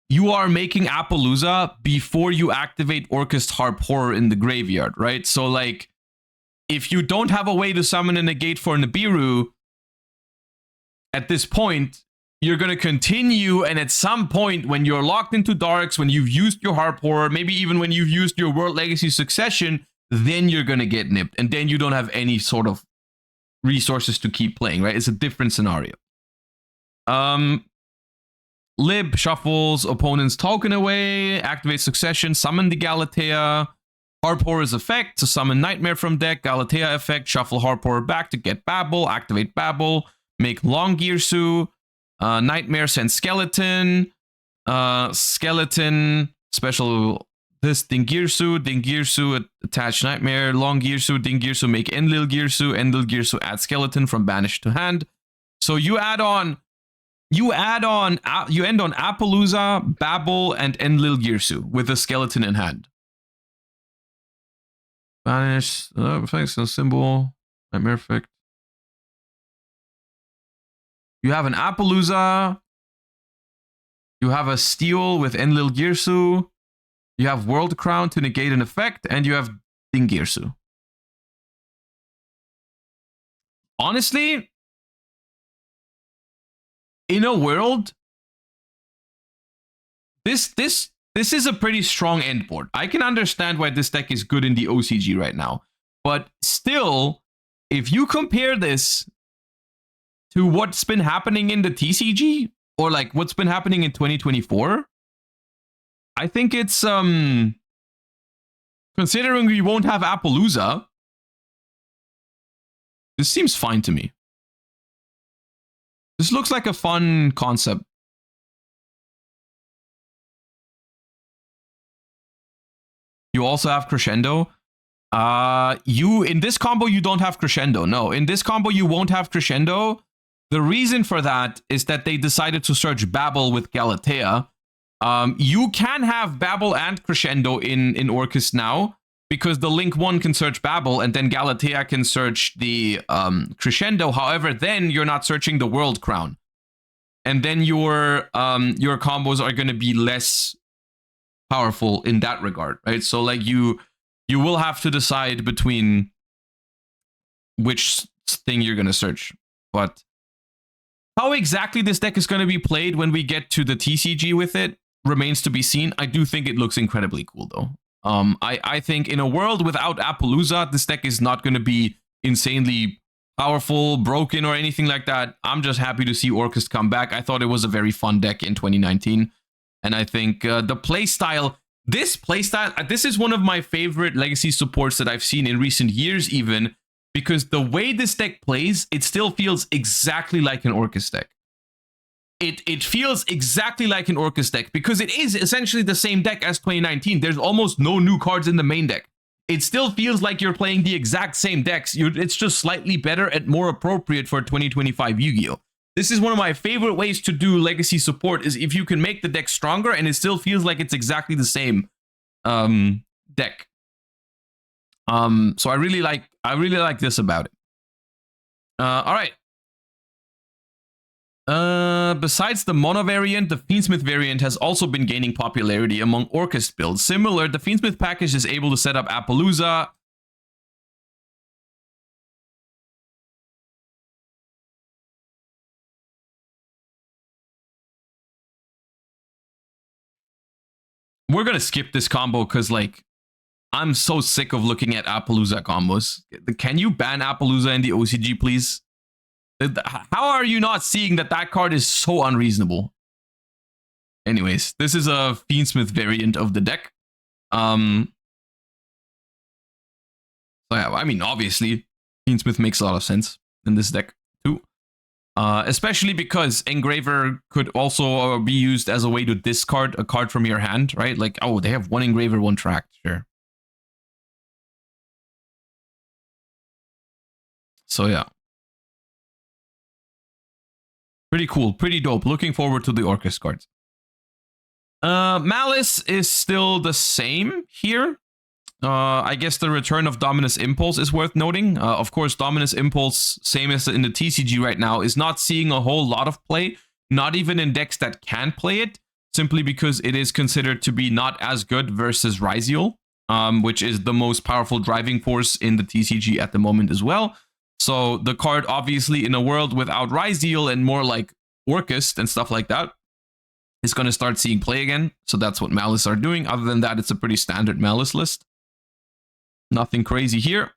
you are making Appaloosa before you activate Orcust Harp Horror in the graveyard, right? So like, if you don't have a way to summon a negate for Nibiru, at this point, you're going to continue, and at some point, when you're locked into Darks, when you've used your Harp Horror, maybe even when you've used your World Legacy Succession, then you're going to get nipped, and then you don't have any sort of resources to keep playing, right? It's a different scenario. Lib shuffles opponent's token away, activate Succession, summon the Galatea, Harp Horror's effect to summon Nightmare from deck, Galatea effect, shuffle Harp Horror back to get Babel, activate Babel, make Long Girsu, Nightmare sends Skeleton, Skeleton, special this Dingirsu, attach Nightmare, Long Girsu, Dingirsu, make Enlil Girsu, add Skeleton from banished to hand. So you end on Appaloosa, Babel, and Enlil Girsu with a Skeleton in hand. Banish, effects, no symbol, Nightmare effect. You have an Appaloosa. You have a Steel with Enlil Girsu. You have World Crown to negate an effect, and you have Dingirsu. Honestly, in a world, this is a pretty strong end board. I can understand why this deck is good in the OCG right now, but still, if you compare this to what's been happening in the TCG, or like what's been happening in 2024, I think it's, considering we won't have Appaloosa, this seems fine to me. This looks like a fun concept. You also have Crescendo. In this combo, you don't have Crescendo. No, in this combo, you won't have Crescendo. The reason for that is that they decided to search Babel with Galatea. You can have Babel and Crescendo in Orcust now, because the Link 1 can search Babel, and then Galatea can search the Crescendo. However, then you're not searching the World Crown. And then your combos are going to be less powerful in that regard, right? So like you will have to decide between which thing you're going to search. But how exactly this deck is going to be played when we get to the TCG with it remains to be seen. I do think it looks incredibly cool, though. I think in a world without Appaloosa, this deck is not going to be insanely powerful, broken, or anything like that. I'm just happy to see Orcust come back. I thought it was a very fun deck in 2019. And I think the playstyle, this is one of my favorite Legacy supports that I've seen in recent years, even, because the way this deck plays, it still feels exactly like an Orcust deck. It feels exactly like an Orcust deck because it is essentially the same deck as 2019. There's almost no new cards in the main deck. It still feels like you're playing the exact same decks. It's just slightly better and more appropriate for 2025 Yu-Gi-Oh! This is one of my favorite ways to do Legacy support, is if you can make the deck stronger and it still feels like it's exactly the same deck. So I really like this about it. All right. Besides the mono variant, the Fiendsmith variant has also been gaining popularity among Orcust builds. Similar, the Fiendsmith package is able to set up Appaloosa. We're gonna skip this combo because, like, I'm so sick of looking at Appaloosa combos. Can you ban Appaloosa in the OCG, please? How are you not seeing that that card is so unreasonable? Anyways, this is a Fiendsmith variant of the deck. So yeah, I mean, obviously, Fiendsmith makes a lot of sense in this deck too. Especially because Engraver could also be used as a way to discard a card from your hand, right? Like, oh, they have one Engraver, one Tract, sure. So yeah. Pretty cool, pretty dope. Looking forward to the Orcust cards. Malice is still the same here. I guess the return of Dominus Impulse is worth noting. Of course, Dominus Impulse, same as in the TCG right now, is not seeing a whole lot of play, not even in decks that can play it, simply because it is considered to be not as good versus Ryziel, which is the most powerful driving force in the TCG at the moment as well. So the card, obviously, in a world without Ryziel and more like Orcust and stuff like that, is going to start seeing play again. So that's what Malice are doing. Other than that, it's a pretty standard Malice list. Nothing crazy here.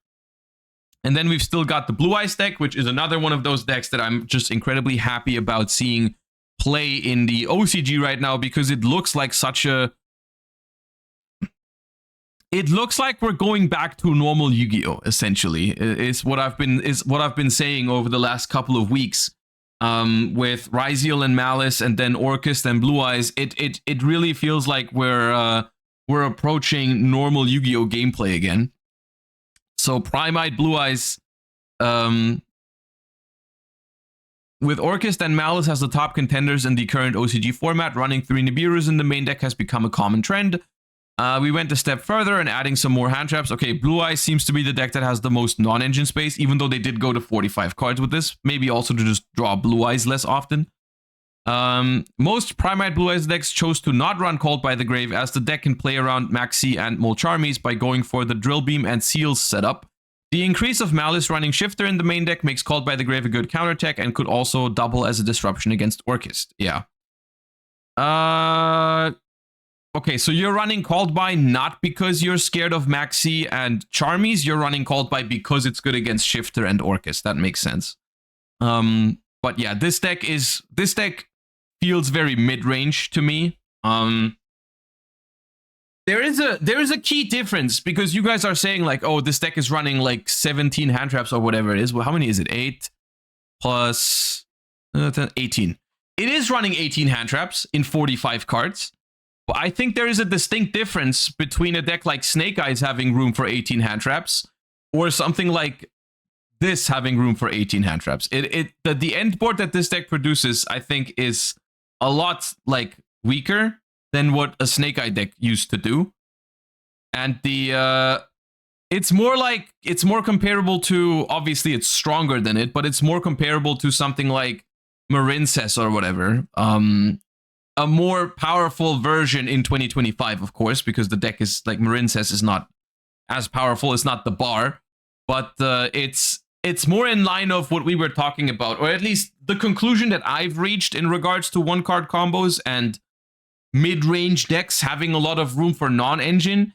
And then we've still got the Blue Eyes deck, which is another one of those decks that I'm just incredibly happy about seeing play in the OCG right now, because it looks like such a... It looks like we're going back to normal Yu-Gi-Oh! Essentially, is what I've been saying over the last couple of weeks. With Ryziel and Malice, and then Orcust and Blue Eyes, it really feels like we're approaching normal Yu-Gi-Oh! Gameplay again. So Prime-Eyed Blue Eyes, with Orcust and Malice as the top contenders in the current OCG format, running 3 Nibiru's in the main deck has become a common trend. We went a step further and adding some more hand traps. Okay, Blue Eyes seems to be the deck that has the most non-engine space, even though they did go to 45 cards with this. Maybe also to just draw Blue Eyes less often. Most Prime-Eyed Blue Eyes decks chose to not run Called by the Grave, as the deck can play around Maxi and Molcharmies by going for the Drill Beam and Seals setup. The increase of Malice running Shifter in the main deck makes Called by the Grave a good counter tech and could also double as a disruption against Orcust. Yeah. Okay, so you're running Called by not because you're scared of Maxi and Charmies. You're running Called by because it's good against Shifter and Orcust. That makes sense. But yeah, this deck feels very mid-range to me. There is a key difference, because you guys are saying like, oh, this deck is running like 17 hand traps or whatever it is. Well, how many is it? 8 plus 18. It is running 18 hand traps in 45 cards. But I think there is a distinct difference between a deck like Snake Eyes having room for 18 hand traps, or something like this having room for 18 hand traps. The end board that this deck produces, I think, is a lot like weaker than what a Snake Eye deck used to do. And it's more comparable to, obviously it's stronger than it, but it's more comparable to something like Marincess or whatever. A more powerful version in 2025, of course, because the deck is like Marincess is not as powerful. It's not the bar, but it's more in line of what we were talking about, or at least the conclusion that I've reached in regards to one card combos and mid-range decks having a lot of room for non-engine.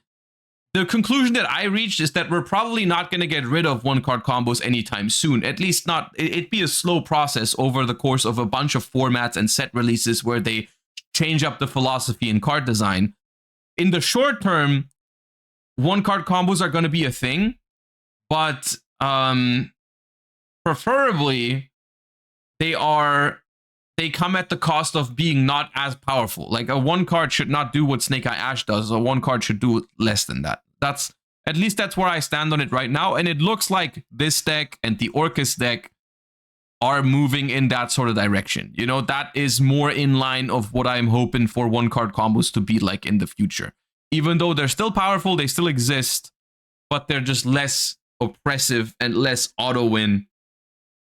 The conclusion that I reached is that we're probably not going to get rid of one card combos anytime soon. At least not. It'd be a slow process over the course of a bunch of formats and set releases where they change up the philosophy and card design. In the short term, one card combos are going to be a thing, but preferably they come at the cost of being not as powerful. Like a one card should not do what Snake Eye Ash does, or one card should do less than that. At least that's where I stand on it right now, and it looks like this deck and the Orcust deck are moving in that sort of direction. You know, that is more in line of what I'm hoping for one card combos to be like in the future. Even though they're still powerful, they still exist, but they're just less oppressive and less auto win,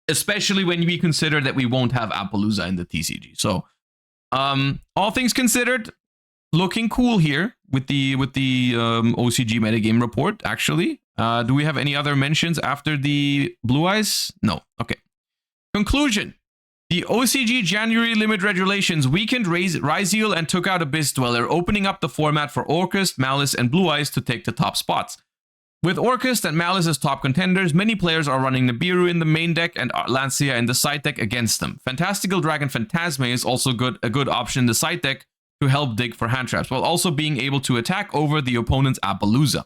especially when we consider that we won't have Appaloosa in the TCG. So, all things considered, looking cool here with the OCG Metagame Report. Actually, do we have any other mentions after the Blue Eyes? No. Okay. Conclusion. The OCG January limit regulations weakened Ryzeal and took out Abyss Dweller, opening up the format for Orcust, Malice, and Blue Eyes to take the top spots. With Orcust and Malice as top contenders, many players are running Nibiru in the main deck and Lancia in the side deck against them. Fantastical Dragon Phantasme is also a good option in the side deck to help dig for hand traps, while also being able to attack over the opponent's Appaloosa.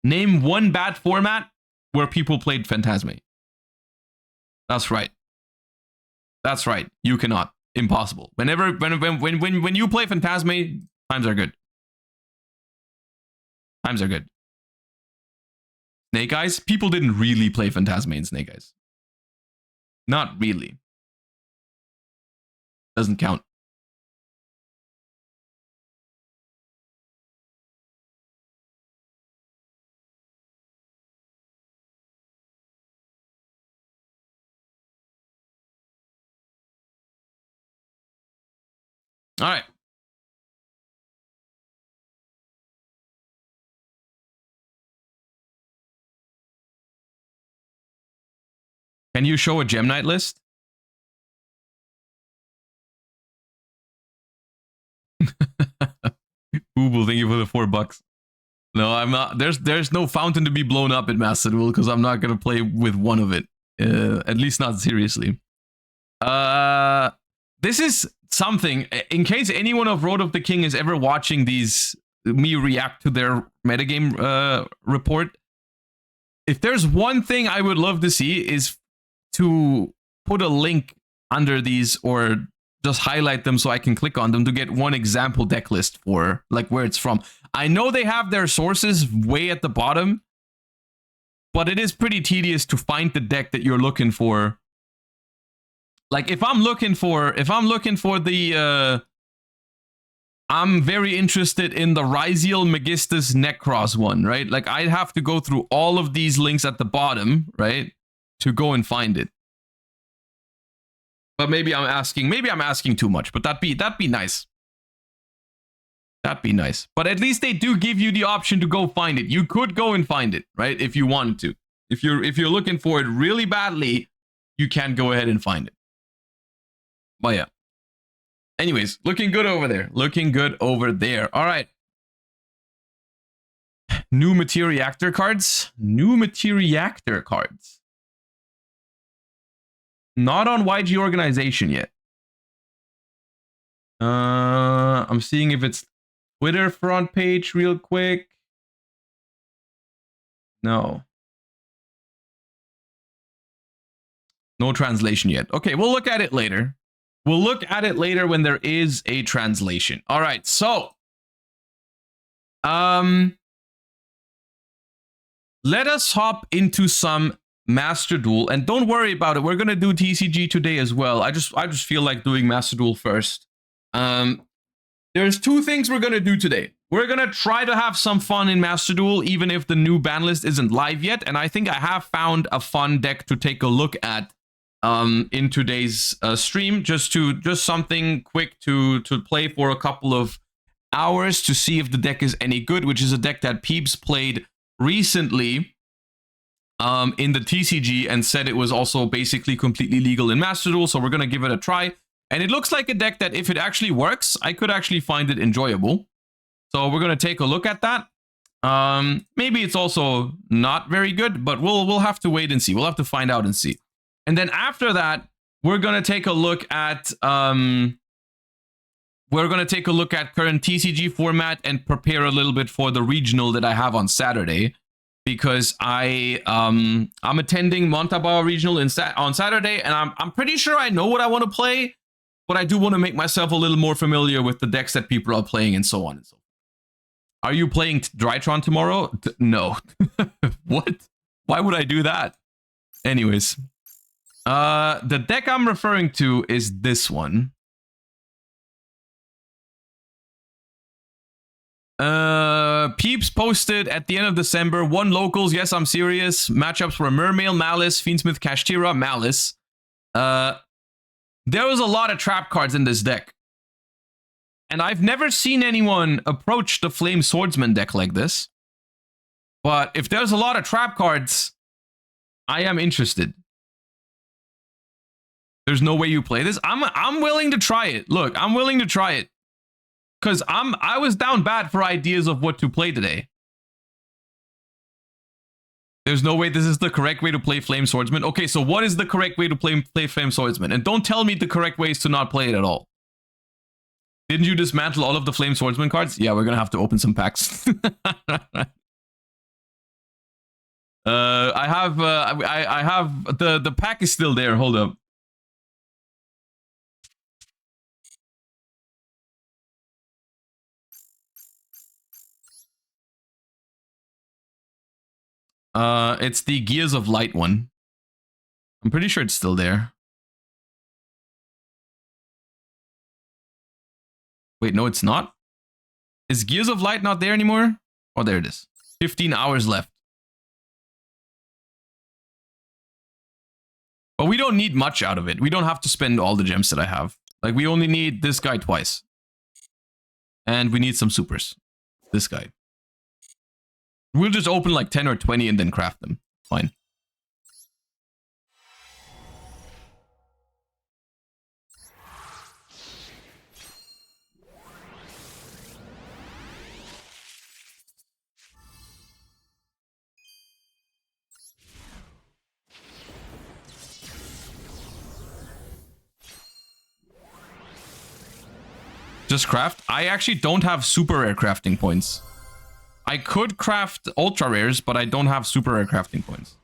Name one bad format where people played Phantasme. That's right. That's right. You cannot. Impossible. When you play Phantasme, times are good. Times are good. Snake Eyes? People didn't really play Phantasme in Snake Eyes. Not really. Doesn't count. All right. Can you show a Gem Knight list? Booble, thank you for the $4. No, I'm not. There's no fountain to be blown up in Master Duel because I'm not gonna play with one of it. At least not seriously. This is something. In case anyone of Road of the King is ever watching me react to their metagame report, if there's one thing I would love to see is to put a link under these or just highlight them so I can click on them to get one example deck list for like where it's from. I know they have their sources way at the bottom, but it is pretty tedious to find the deck that you're looking for. Like if I'm looking for the I'm very interested in the Ryzeal Megistus Necros one, right? Like I'd have to go through all of these links at the bottom, right, to go and find it. But maybe I'm asking too much, but that'd be nice. That'd be nice. But at least they do give you the option to go find it. You could go and find it, right? If you wanted to. If you're looking for it really badly, you can go ahead and find it. But yeah. Anyways, looking good over there. Looking good over there. All right. New Materiactor cards. New Materiactor cards. Not on YG organization yet. I'm seeing if it's Twitter front page real quick. No. No translation yet. Okay, we'll look at it later. We'll look at it later when there is a translation. All right, so let us hop into some Master Duel, and don't worry about it. We're gonna do TCG today as well. I just feel like doing Master Duel first. There's two things we're gonna do today. We're gonna try to have some fun in Master Duel, even if the new ban list isn't live yet. And I think I have found a fun deck to take a look at in today's stream, just something quick to play for a couple of hours to see if the deck is any good, which is a deck that Peeps played recently in the TCG and said it was also basically completely legal in Master Duel. So we're gonna give it a try, and it looks like a deck that if it actually works, I could actually find it enjoyable. So we're gonna take a look at that. Maybe it's also not very good, but we'll have to wait and see. We'll have to find out and see. And then after that, we're gonna take a look at current TCG format and prepare a little bit for the regional that I have on Saturday, because I'm attending Montabaur Regional on Saturday, and I'm pretty sure I know what I want to play, but I do want to make myself a little more familiar with the decks that people are playing and so on and so forth. Are you playing Drytron tomorrow? No. What? Why would I do that? Anyways. The deck I'm referring to is this one. Peeps posted at the end of December. 1 locals. Yes, I'm serious. Matchups were Mermail, Malice, Fiendsmith, Kashtira, Malice. There was a lot of trap cards in this deck. And I've never seen anyone approach the Flame Swordsman deck like this. But if there's a lot of trap cards, I am interested. There's no way you play this. I'm willing to try it. Look, I'm willing to try it. Because I was down bad for ideas of what to play today. There's no way this is the correct way to play Flame Swordsman. Okay, so what is the correct way to play Flame Swordsman? And don't tell me the correct way is to not play it at all. Didn't you dismantle all of the Flame Swordsman cards? Yeah, we're gonna have to open some packs. I have the pack is still there. Hold up. It's the Gears of Light one. I'm pretty sure it's still there. Wait, no, it's not. Is Gears of Light not there anymore? Oh, there it is. 15 hours left. But we don't need much out of it. We don't have to spend all the gems that I have. Like, we only need this guy twice. And we need some supers. This guy. We'll just open like 10 or 20 and then craft them. Fine. Just craft. I actually don't have super rare crafting points. I could craft ultra rares, but I don't have super rare crafting points.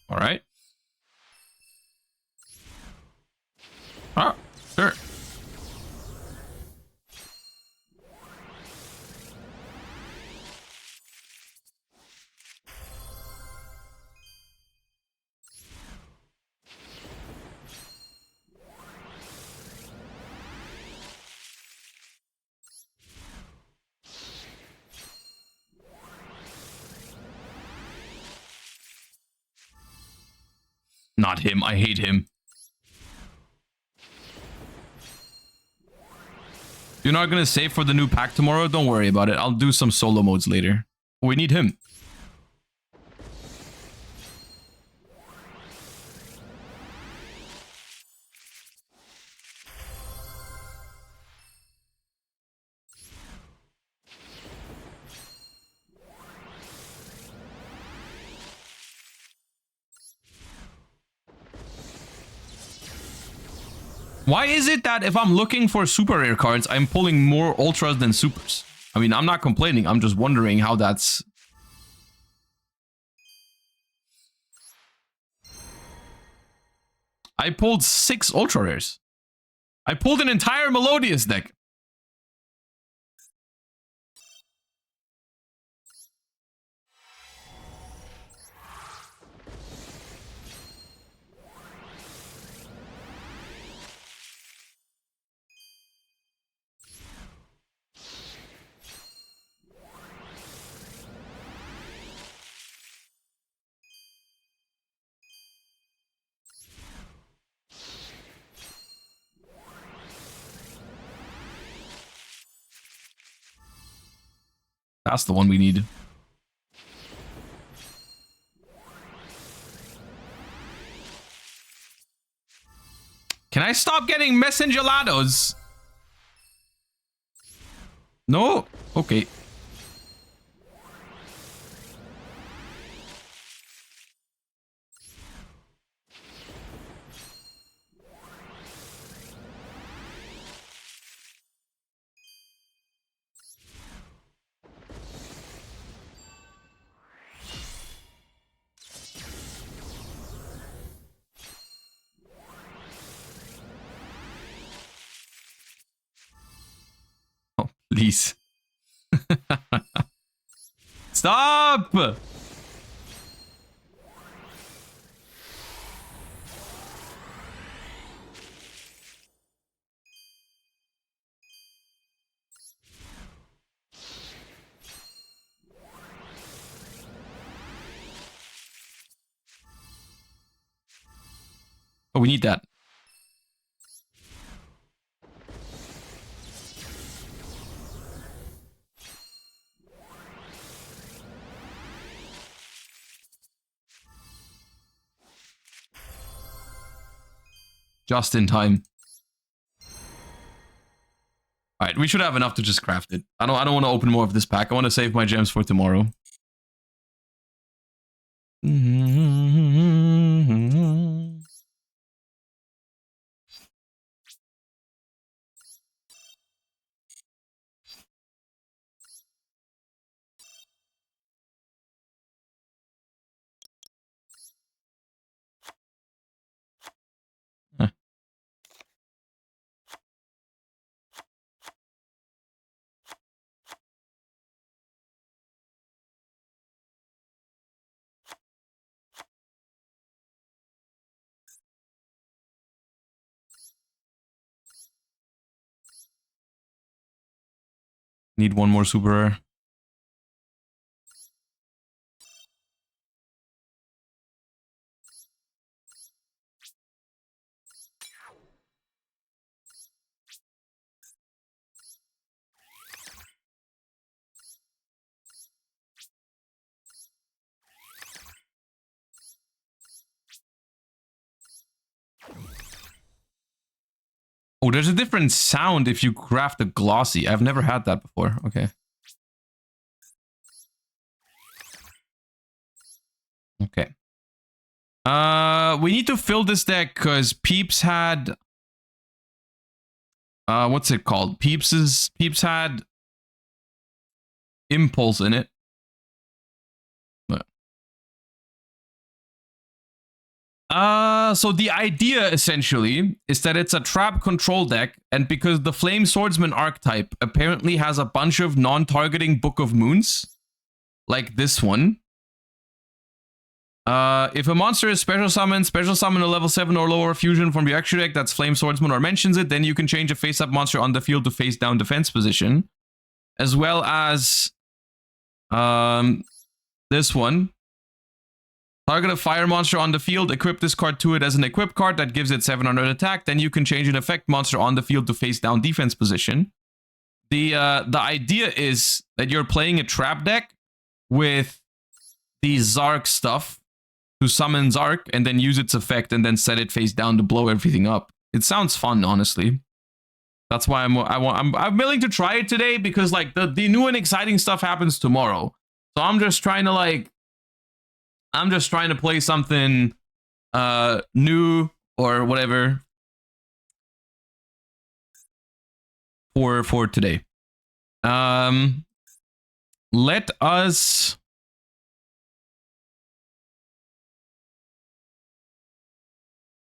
All right. Ah, sure. Not him. I hate him. You're not going to save for the new pack tomorrow? Don't worry about it. I'll do some solo modes later. We need him. Why is it that if I'm looking for super rare cards, I'm pulling more ultras than supers? I mean, I'm not complaining. I'm just wondering how that's... I pulled 6 ultra rares. I pulled an entire Melodious deck. That's the one we need. Can I stop getting messengelados? No? Okay. Please. Stop! Oh, we need that. Just in time. All right, we should have enough to just craft it. I don't want to open more of this pack. I want to save my gems for tomorrow. Need one more super rare. Oh, there's a different sound if you craft a glossy. I've never had that before. Okay. Okay. We need to fill this deck because Peeps had... what's it called? Peeps had Impulse in it. So the idea essentially is that it's a trap control deck, and because the Flame Swordsman archetype apparently has a bunch of non-targeting Book of Moons, like this one. If a monster is special summon a level 7 or lower fusion from your extra deck that's Flame Swordsman or mentions it, then you can change a face-up monster on the field to face-down defense position. As well as this one. Target a fire monster on the field, equip this card to it as an equip card that gives it 700 attack, then you can change an effect monster on the field to face-down defense position. The idea is that you're playing a trap deck with the Zark stuff to summon Zark and then use its effect and then set it face down to blow everything up. It sounds fun, honestly. That's why I'm willing to try it today because like the new and exciting stuff happens tomorrow. So I'm just trying to play something new or whatever for today. Let us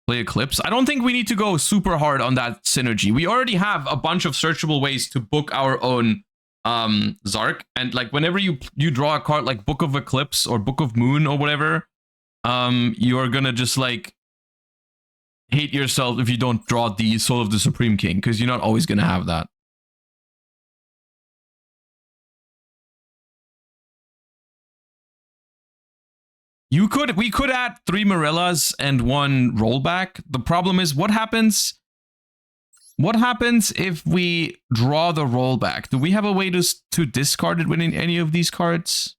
play Eclipse. I don't think we need to go super hard on that synergy. We already have a bunch of searchable ways to book our own Zark, and like whenever you draw a card like Book of Eclipse or Book of Moon or whatever, you're gonna just like hate yourself if you don't draw the Soul of the Supreme King, because you're not always gonna have that. We could add 3 Morellas and 1 rollback. The problem is what happens if we draw the rollback? Do we have a way to discard it within any of these cards?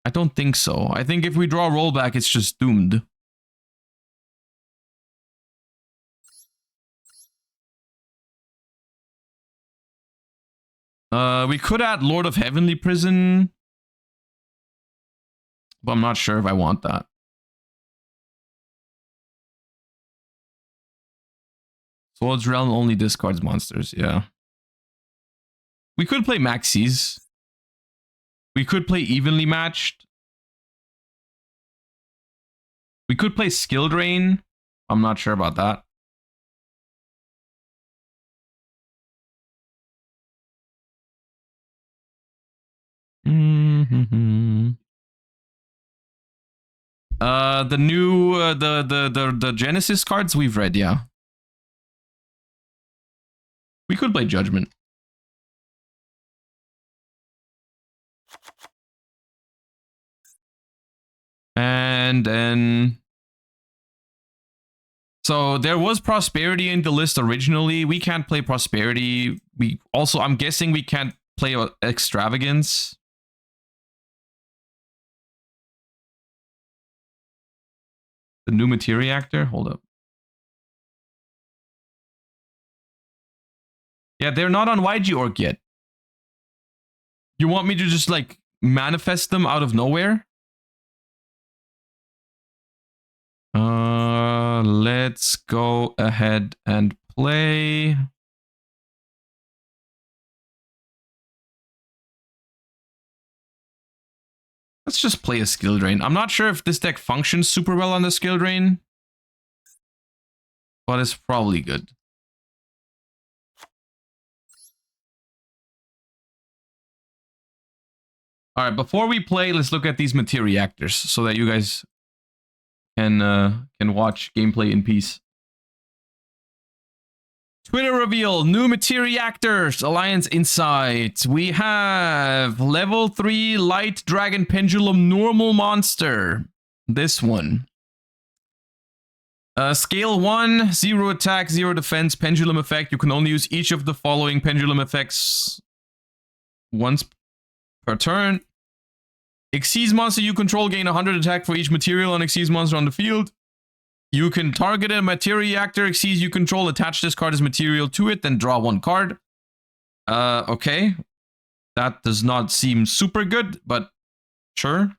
I don't think so. I think if we draw rollback, it's just doomed. We could add Lord of Heavenly Prison, but I'm not sure if I want that. Swords Realm only discards monsters, yeah. We could play Maxis. We could play Evenly Matched. We could play Skill Drain. I'm not sure about that. The new the Genesis cards we've read, yeah. We could play Judgment. And then so there was Prosperity in the list originally. We can't play Prosperity. We also, I'm guessing we can't play Extravagance. The new Materia Actor? Hold up. Yeah, they're not on yugioh yet. You want me to just like manifest them out of nowhere? Let's go ahead and play. Let's just play a skill drain. I'm not sure if this deck functions super well on the skill drain, but it's probably good. All right, before we play, let's look at these Materia Actors so that you guys can watch gameplay in peace. Twitter reveal, new Materia Actors, Alliance Insight. We have level 3 Light Dragon Pendulum Normal Monster. This one. Scale 1, 0 attack, 0 defense, pendulum effect. You can only use each of the following pendulum effects once per turn. Xyz monster you control gain 100 attack for each material on Xyz monster on the field. You can target a Materia Actor Xyz you control, attach this card as material to it, then draw 1 card. Okay. That does not seem super good, but sure.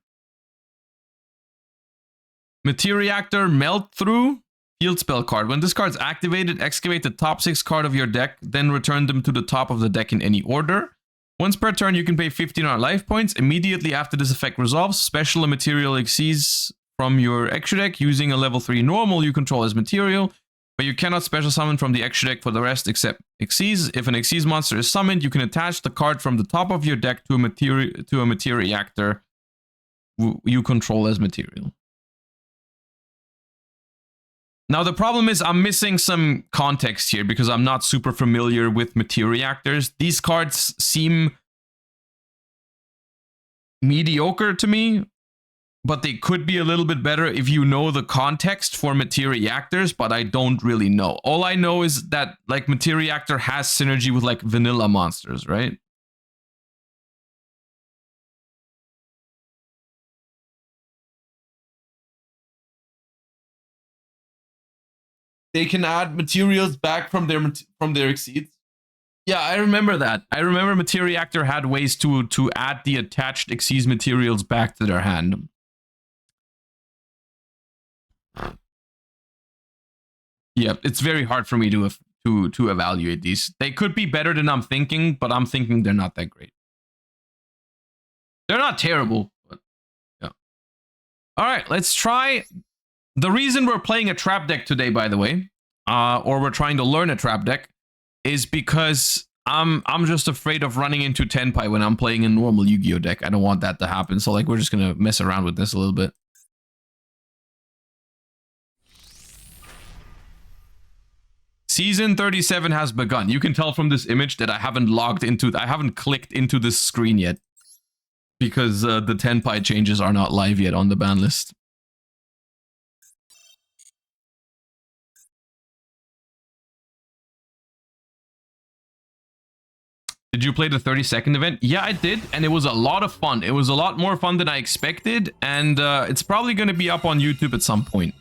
Materia Actor Melt Through. Field spell card. When this card's activated, excavate the top 6 card of your deck, then return them to the top of the deck in any order. Once per turn, you can pay 15 life points. Immediately after this effect resolves, special a material Xyz from your extra deck using a level 3 normal you control as material, but you cannot special summon from the extra deck for the rest except Xyz. If an Xyz monster is summoned, you can attach the card from the top of your deck to a Materia Actor you control as material. Now, the problem is I'm missing some context here because I'm not super familiar with Materia Actors. These cards seem mediocre to me, but they could be a little bit better if you know the context for Materia Actors, but I don't really know. All I know is that, like, Materia Actor has synergy with, like, vanilla monsters, right? They can add materials back from their Xyz. Yeah, I remember that. I remember Materia Actor had ways to add the attached Xyz materials back to their hand. Yeah, it's very hard for me to evaluate these. They could be better than I'm thinking, but I'm thinking they're not that great. They're not terrible, but yeah. All right, let's try. The reason we're playing a trap deck today, by the way, or we're trying to learn a trap deck, is because I'm just afraid of running into Tenpai when I'm playing a normal Yu-Gi-Oh deck. I don't want that to happen, so like we're just gonna mess around with this a little bit. Season 37 has begun. You can tell from this image that I haven't clicked into this screen yet because the Tenpai changes are not live yet on the ban list. Did you play the 30-second event? Yeah, I did, and it was a lot of fun. It was a lot more fun than I expected, and it's probably going to be up on YouTube at some point.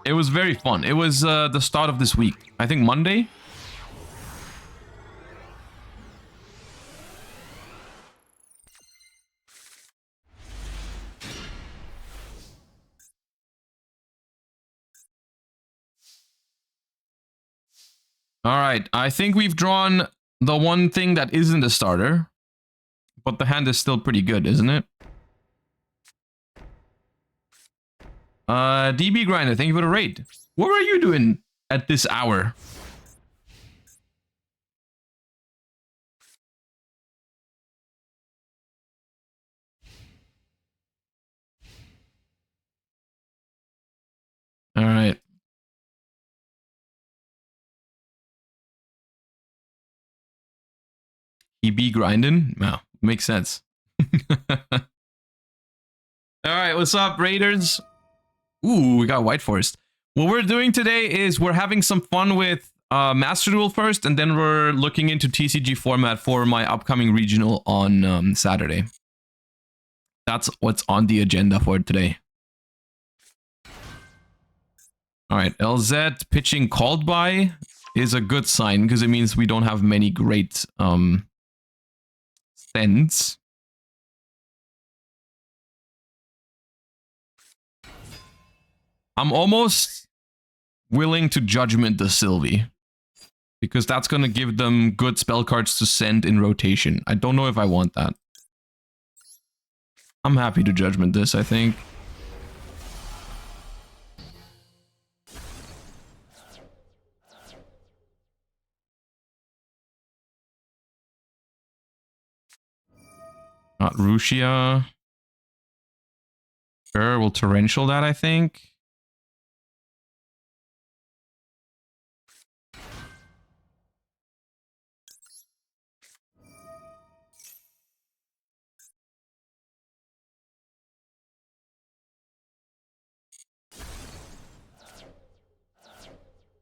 It was very fun. It was the start of this week. I think Monday. All right, I think we've drawn the one thing that isn't a starter, but the hand is still pretty good, isn't it? DB Grinder, thank you for the raid. What were you doing at this hour? He be grinding? No, makes sense. Alright, what's up, Raiders? Ooh, we got White Forest. What we're doing today is we're having some fun with Master Duel first, and then we're looking into TCG format for my upcoming regional on Saturday. That's what's on the agenda for today. Alright, LZ pitching called by is a good sign, because it means we don't have many great sends. I'm almost willing to Judgment the Sylvie, because that's going to give them good spell cards to send in rotation. I don't know if I want that. I'm happy to Judgment this, I think. Not Rushia. Sure, we'll Torrential that, I think.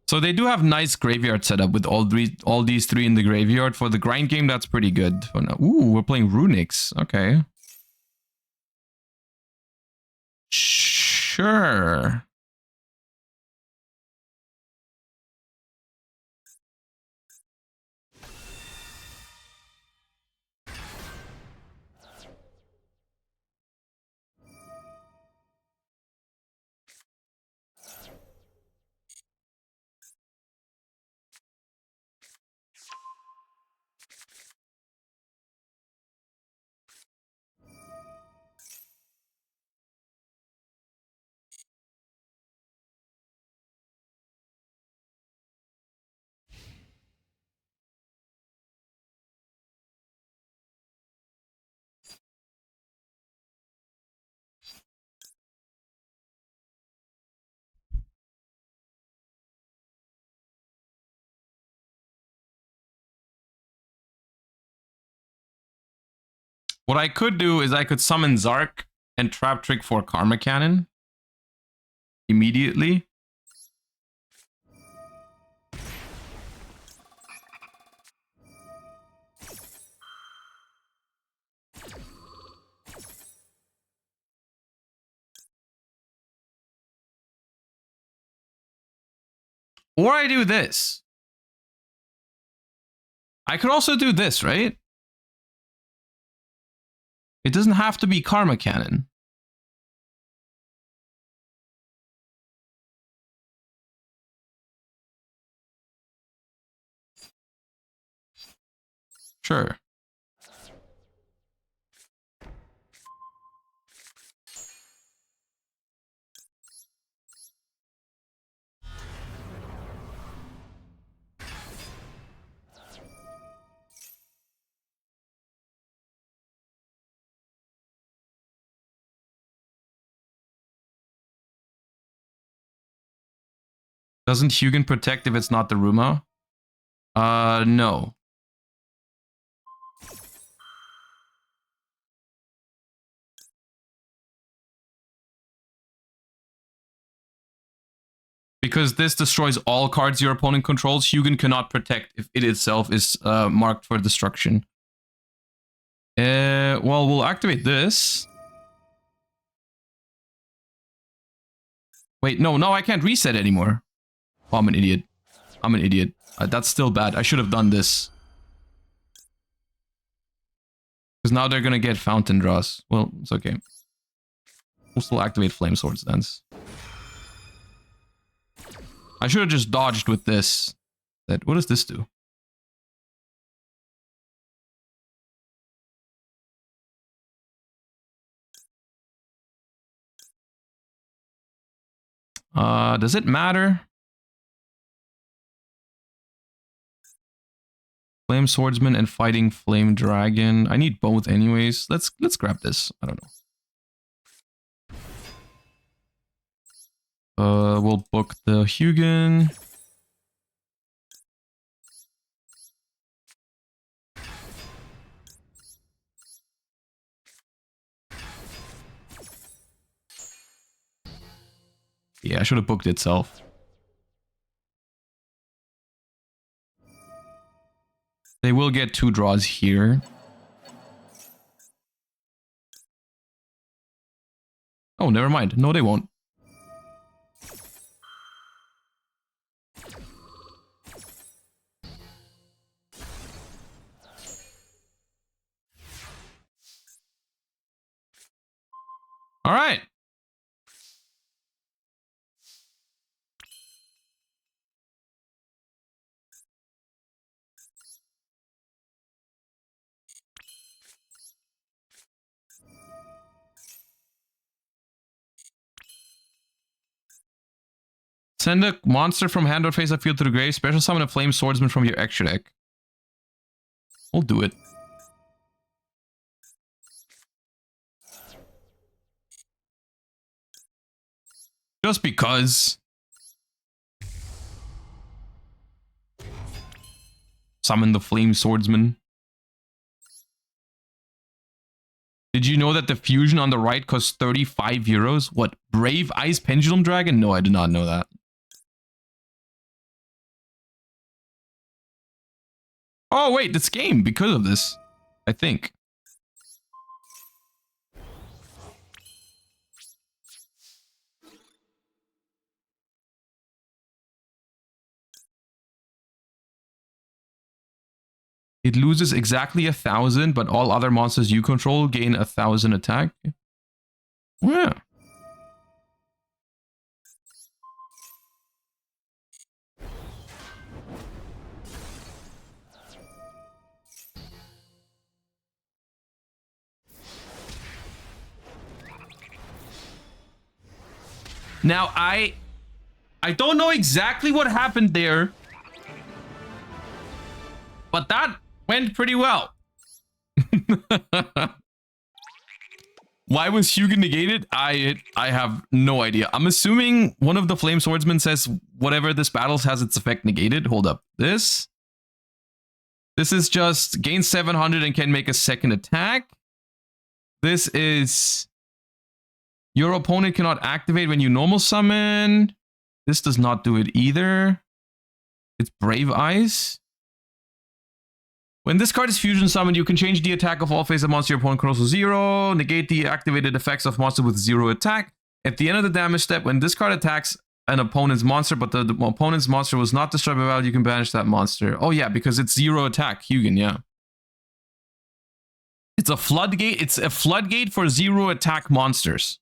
So they do have nice graveyard setup with all these three in the graveyard. For the grind game, that's pretty good. For now. Ooh, we're playing Runics. Okay. Sure. What I could do is I could summon Zark and Trap Trick for Karma Cannon immediately. Or I do this. I could also do this, right? It doesn't have to be Karma Cannon. Sure. Doesn't Hugin protect if it's not the Ruma? No. Because this destroys all cards your opponent controls, Hugin cannot protect if it itself is marked for destruction. Well, we'll activate this. Wait, no, I can't reset anymore. Oh, I'm an idiot. I'm an idiot. That's still bad. I should have done this. Because now they're gonna get Fountain Draws. Well, it's okay. We'll still activate Flame Swordsman. I should have just dodged with this. What does this do? Does it matter? Flame Swordsman and fighting Flame Dragon. I need both anyways. Let's grab this. I don't know. We'll book the Hugin. Yeah, I should have booked itself. They will get 2 draws here. Oh, never mind. No, they won't. All right. Send a monster from hand or face of field to the grave. Special summon a Flame Swordsman from your extra deck. We'll do it. Just because. Summon the Flame Swordsman. Did you know that the fusion on the right costs 35 euros? What? Brave Ice Pendulum Dragon? No, I did not know that. Oh, wait, this game because of this, I think. It loses exactly 1,000, but all other monsters you control gain 1,000 attack. Yeah. Now, I don't know exactly what happened there, but that went pretty well. Why was Hugin negated? I have no idea. I'm assuming one of the Flame Swordsmen says whatever this battles has its effect negated. Hold up. This is just gain 700 and can make a second attack. This is your opponent cannot activate when you normal summon. This does not do it either. It's Brave Eyes. When this card is fusion summoned, you can change the attack of all face-up monster your opponent controls to 0. Negate the activated effects of monster with 0 attack. At the end of the damage step, when this card attacks an opponent's monster, but the opponent's monster was not destroyed by battle, you can banish that monster. Oh yeah, because it's 0 attack, Hugin, yeah. It's a floodgate. It's a floodgate for 0 attack monsters.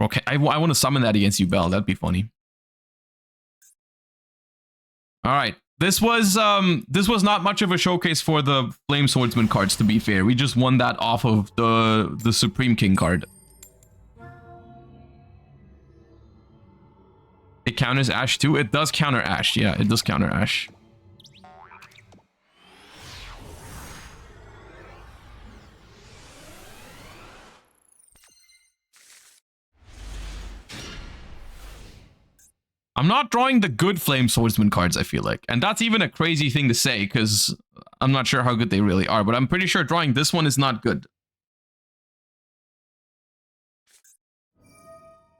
Okay, I want to summon that against you, Bell. That'd be funny. All right. This was not much of a showcase for the Flame Swordsman cards, to be fair. We just won that off of the Supreme King card. It counters Ash too? It does counter Ash. Yeah, it does counter Ash. I'm not drawing the good Flame Swordsman cards, I feel like. And that's even a crazy thing to say, because I'm not sure how good they really are. But I'm pretty sure drawing this one is not good.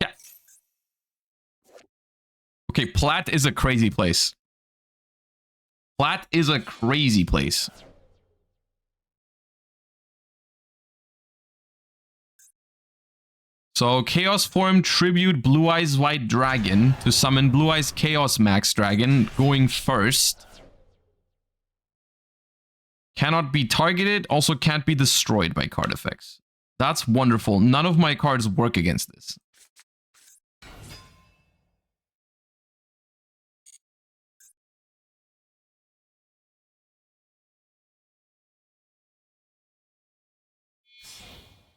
Yeah. Okay, Platt is a crazy place. Platt is a crazy place. So, Chaos Form Tribute Blue Eyes White Dragon to summon Blue Eyes Chaos Max Dragon, going first. Cannot be targeted, also can't be destroyed by card effects. That's wonderful. None of my cards work against this.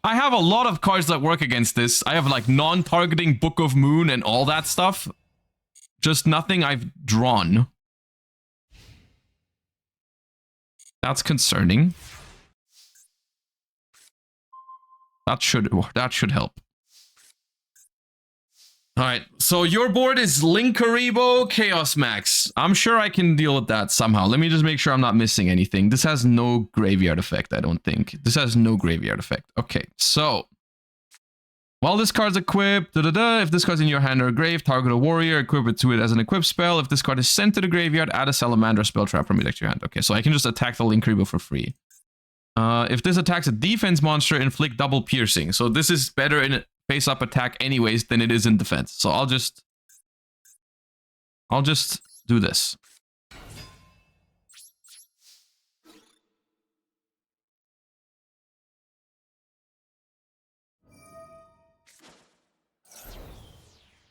I have a lot of cards that work against this. I have like non-targeting Book of Moon and all that stuff. Just nothing I've drawn. That's concerning. That should help. Alright, so your board is Linkaribo Chaos Max. I'm sure I can deal with that somehow. Let me just make sure I'm not missing anything. This has no graveyard effect, I don't think. This has no graveyard effect. Okay, so While this card's equipped, if this card's in your hand or grave, target a warrior, equip it to it as an equipped spell. If this card is sent to the graveyard, add a salamander spell trap from your deck to your hand. Okay, so I can just attack the Linkuriboh for free. If this attacks a defense monster, inflict double piercing. So this is better in face-up attack anyways than it is in defense. So I'll just do this.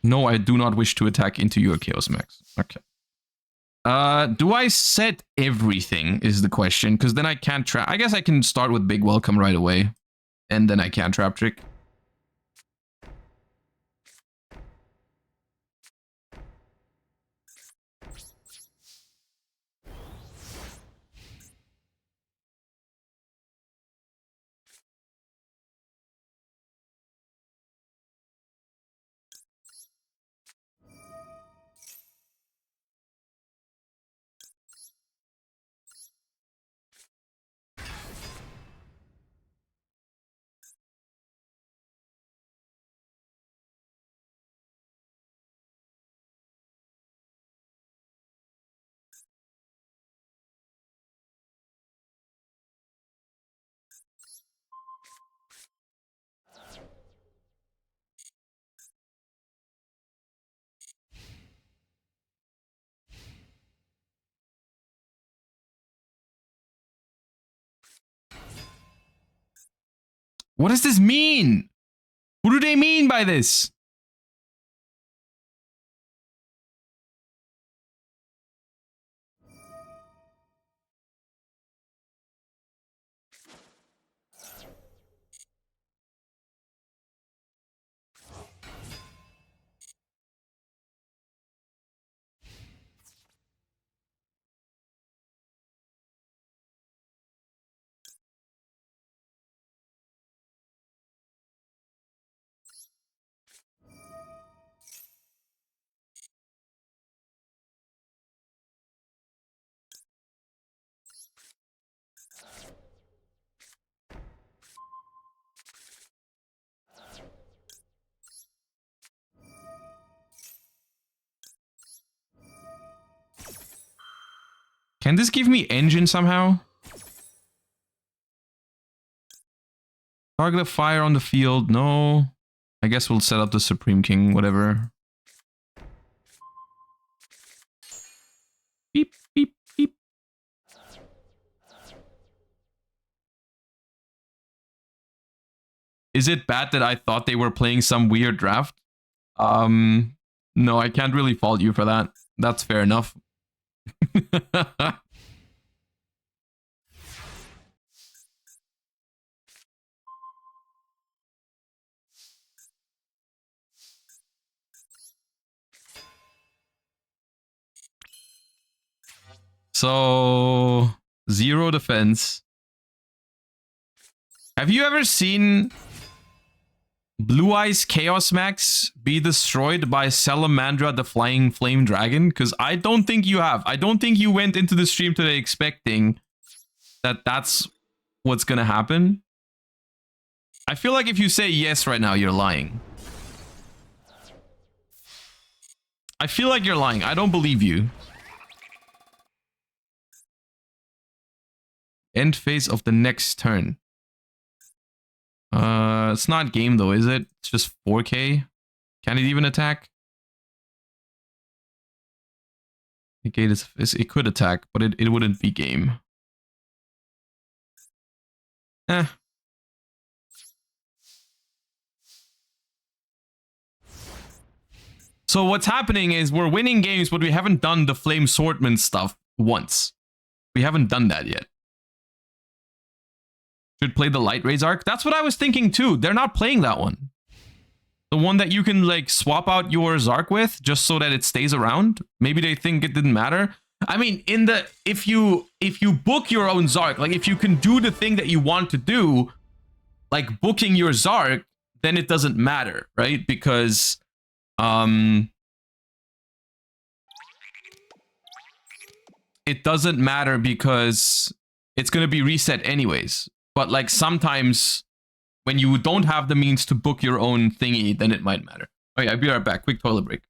No, I do not wish to attack into your Chaos Max. Okay. Do I set everything is the question, because then I can't trap. I guess I can start with Big Welcome right away, and then I can't trap trick. What does this mean? What do they mean by this? Can this give me engine somehow? Target a fire on the field. No. I guess we'll set up the Supreme King, whatever. Beep, beep, beep. Is it bad that I thought they were playing some weird draft? No, I can't really fault you for that. That's fair enough. So, 0 defense. Have you ever seen Blue Eyes Chaos Max be destroyed by Salamandra the Flying Flame Dragon? Because I don't think you have. I don't think you went into the stream today expecting that that's what's gonna happen. I feel like if you say yes right now, you're lying. I feel like you're lying. I don't believe you. End phase of the next turn. It's not game though, is it? It's just 4K. Can it even attack? It could attack, but it wouldn't be game. Eh. So what's happening is we're winning games, but we haven't done the Flame Swordsman stuff once. We haven't done that yet. Should play the Light Rays arc. That's what I was thinking too. They're not playing that one. The one that you can like swap out your Zark with just so that it stays around. Maybe they think it didn't matter. I mean, if you book your own Zark, like if you can do the thing that you want to do, like booking your Zark, then it doesn't matter, right? Because it doesn't matter because it's going to be reset anyways. But like sometimes when you don't have the means to book your own thingy, then it might matter. Oh yeah, I'll be right back. Quick toilet break.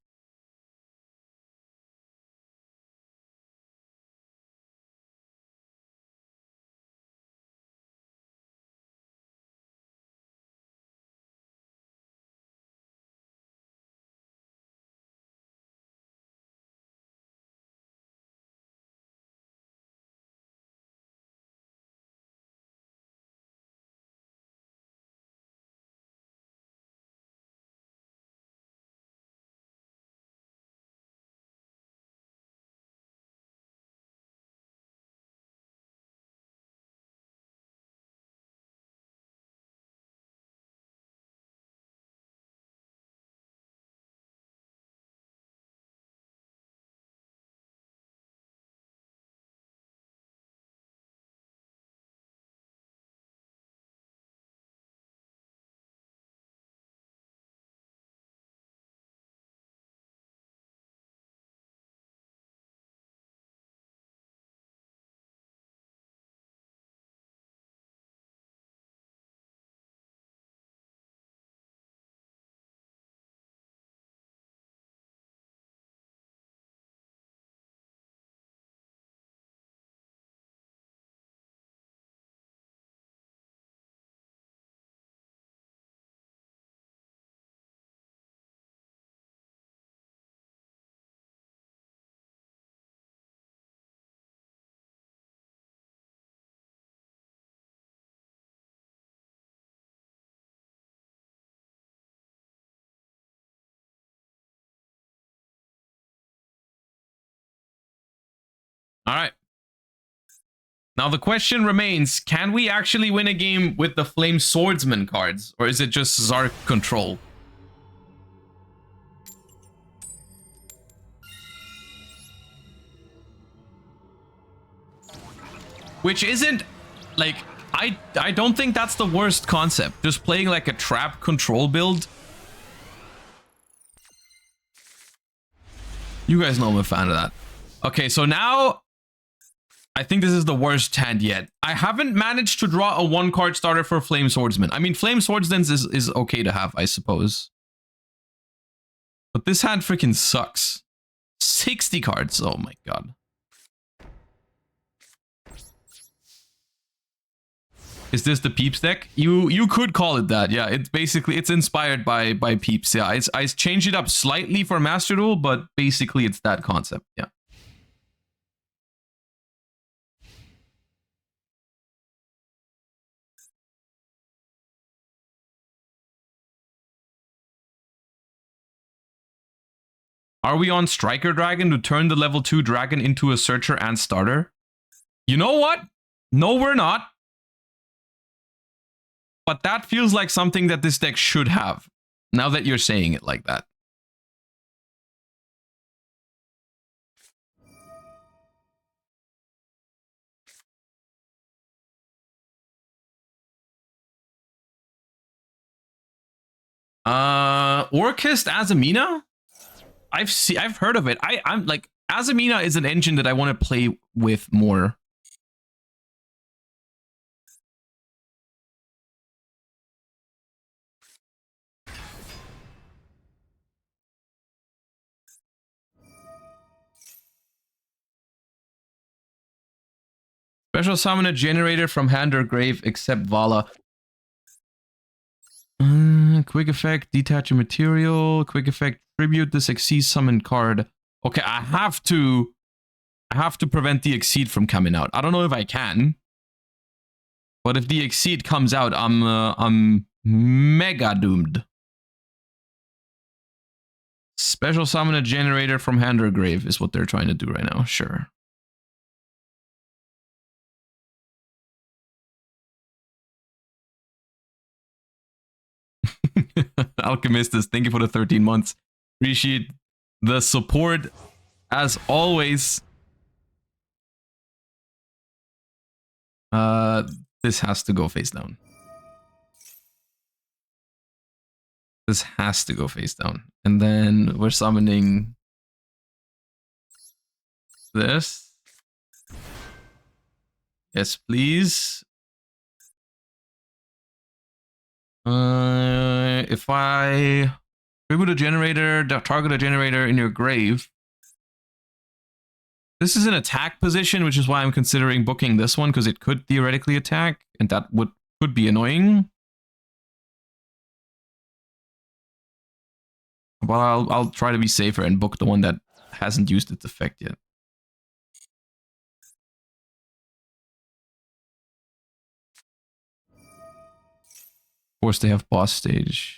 All right. Now the question remains, can we actually win a game with the Flame Swordsman cards? Or is it just Zark control? Which isn't, like, I don't think that's the worst concept. Just playing like a trap control build. You guys know I'm a fan of that. Okay, so now I think this is the worst hand yet. I haven't managed to draw a 1-card starter for Flame Swordsman. I mean, Flame Swordsman is okay to have, I suppose. But this hand freaking sucks. 60 cards. Oh my god. Is this the Peeps deck? You could call it that. Yeah, it's basically, it's inspired by Peeps. Yeah, I changed it up slightly for Master Duel, but basically it's that concept. Yeah. Are we on Striker Dragon to turn the level 2 dragon into a searcher and starter? You know what? No, we're not. But that feels like something that this deck should have, now that you're saying it like that. Orchest Azamina? I've heard of it. I'm like, Azamina is an engine that I want to play with more. Special summon a generator from hand or grave except Vala. Quick effect, detach a material. Quick effect, tribute this Exceed summon card. Okay, I have to prevent the Exceed from coming out. I don't know if I can. But if the Exceed comes out, I'm mega doomed. Special summon a generator from hand or grave is what they're trying to do right now. Sure. Alchemistus, thank you for the 13 months. Appreciate the support as always. This has to go face down. This has to go face down. And then we're summoning this. Yes, please. If I reboot a generator, target a generator in your grave. This is an attack position, which is why I'm considering booking this one, because it could theoretically attack, and that could be annoying. But I'll try to be safer and book the one that hasn't used its effect yet. Of course, they have boss stage.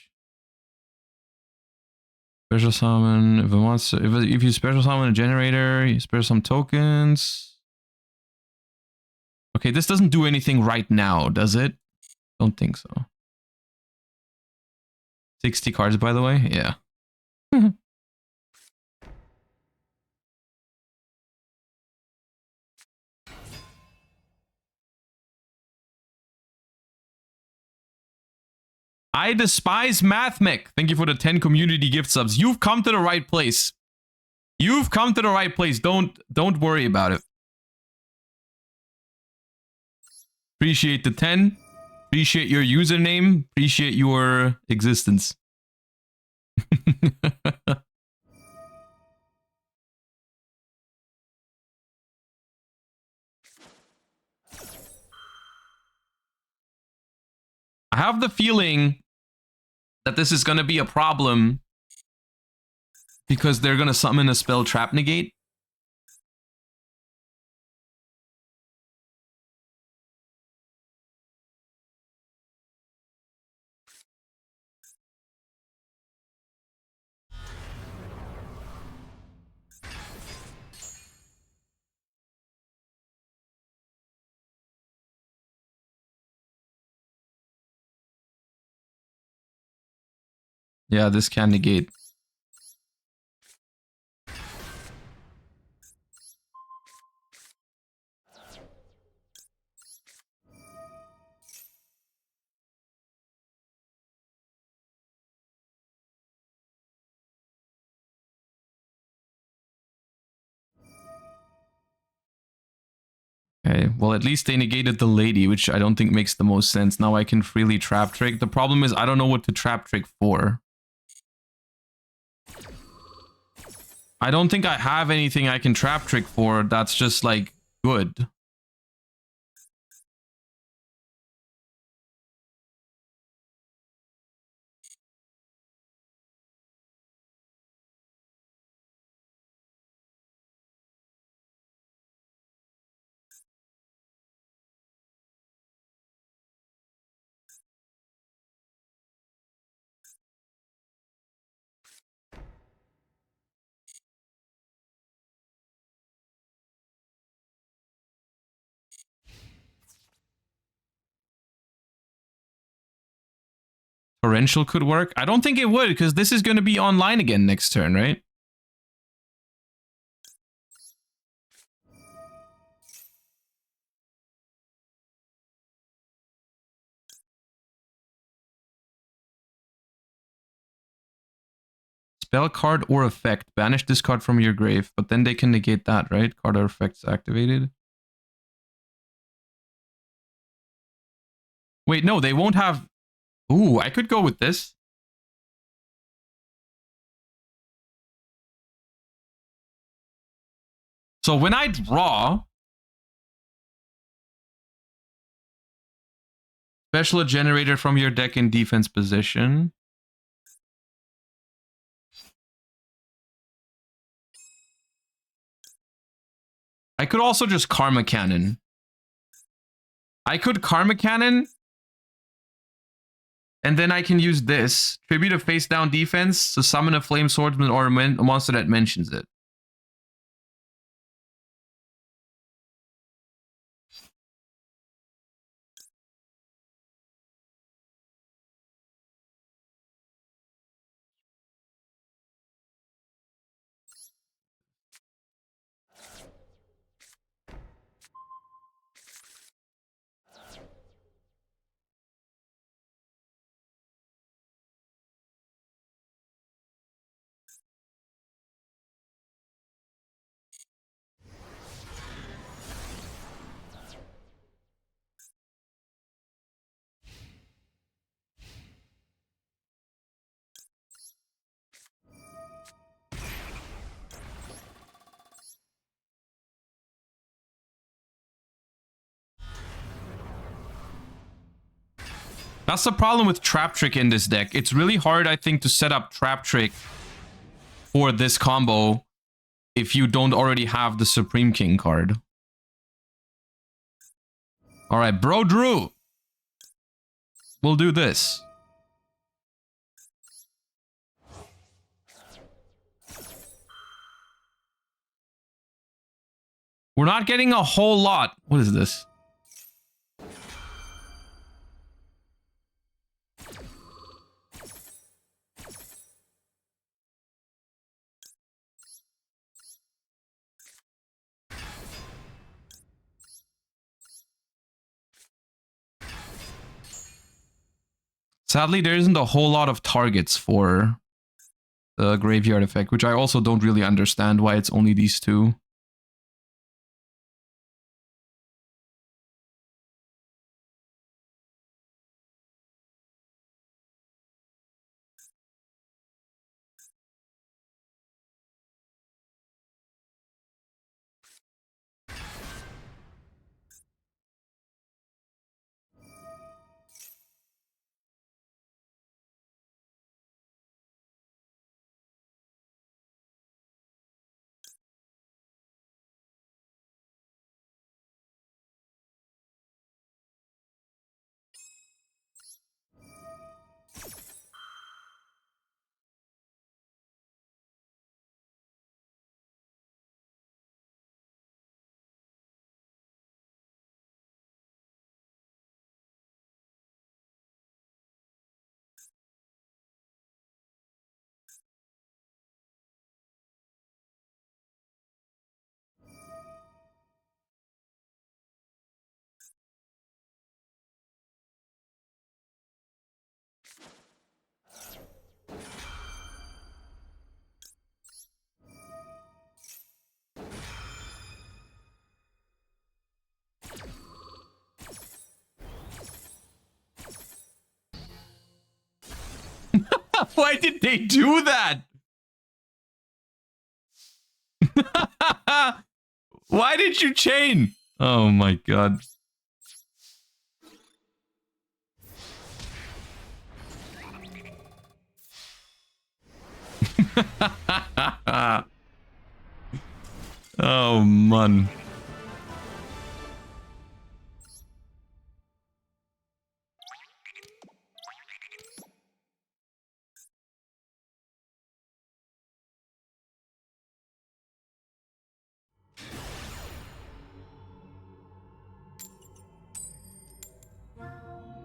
Special summon if it wants to, if you special summon a generator, you special some tokens. Okay, this doesn't do anything right now, does it? Don't think so. 60 cards, by the way. Yeah. I despise MathMech. Thank you for the 10 community gift subs. You've come to the right place. You've come to the right place. Don't worry about it. Appreciate the 10. Appreciate your username. Appreciate your existence. I have the feeling that this is going to be a problem because they're going to summon a spell Trap Negate. Yeah, this can negate. Okay, well, at least they negated the lady, which I don't think makes the most sense. Now I can freely trap trick. The problem is I don't know what to trap trick for. I don't think I have anything I can trap trick for that's just, like, good. Torrential could work. I don't think it would, because this is going to be online again next turn, right? Spell card or effect. Banish this card from your grave, but then they can negate that, right? Card or effects activated. Wait, no, they won't have... Ooh, I could go with this. So when I draw... Special a generator from your deck in defense position. I could also just Karma Cannon. I could Karma Cannon. And then I can use this. Tribute a face down defense to summon a Flame Swordsman or a monster that mentions it. That's the problem with Trap Trick in this deck. It's really hard, I think, to set up Trap Trick for this combo if you don't already have the Supreme King card. All right, Bro Drew. We'll do this. We're not getting a whole lot. What is this? Sadly, there isn't a whole lot of targets for the graveyard effect, which I also don't really understand why it's only these two. Why did they do that? Why did you chain? Oh my god. Oh man.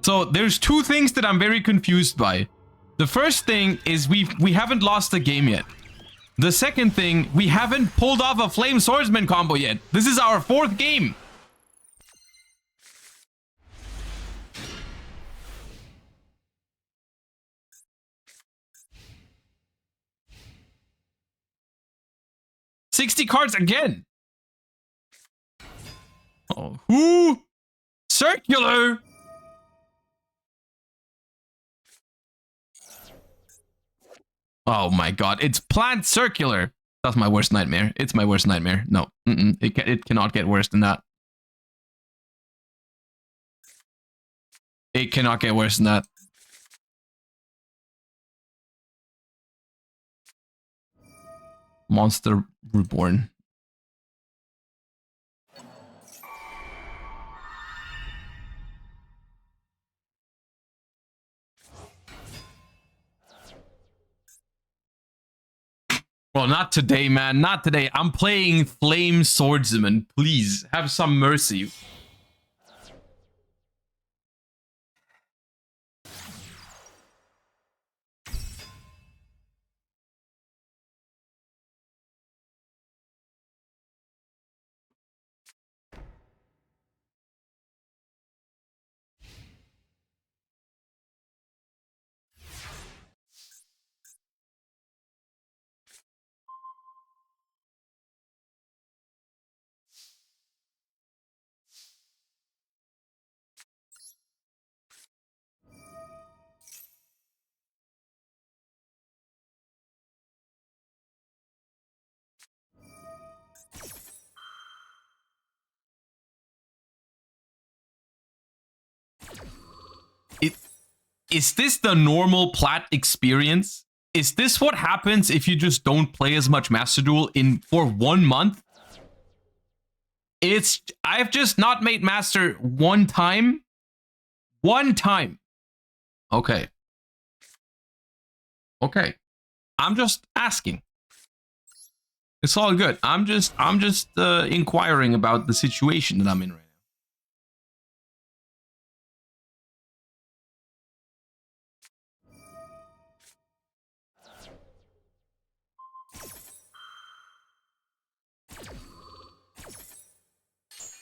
So there's two things that I'm very confused by. The first thing is we haven't lost a game yet. The second thing, we haven't pulled off a Flame Swordsman combo yet. This is our 4th game. $60 cards again. Oh, who? Circular. Oh my god, it's plant circular. That's my worst nightmare. It's my worst nightmare. No, it cannot get worse than that. It cannot get worse than that. Monster Reborn. Well, not today, man. Not today. I'm playing Flame Swordsman. Please, have some mercy. Is this the normal plat experience? Is this what happens if you just don't play as much Master Duel for 1 month? I've just not made Master one time. One time. Okay. Okay. I'm just asking. It's all good. I'm just inquiring about the situation that I'm in right now.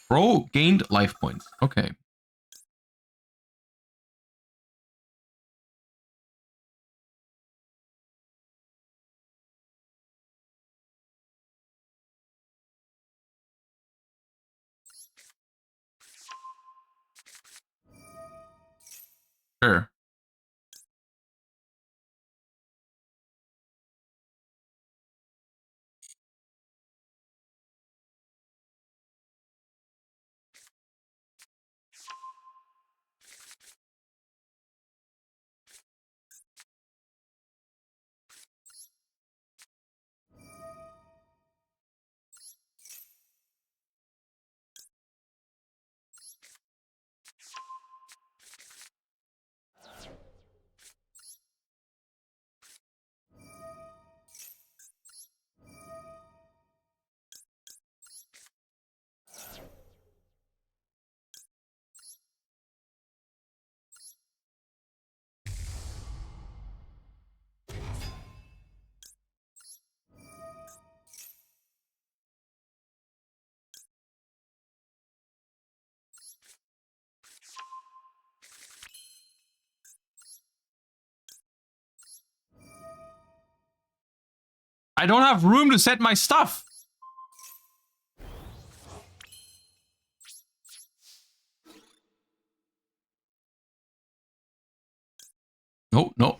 Bro gained life points. Okay. Sure. I don't have room to set my stuff. No, no,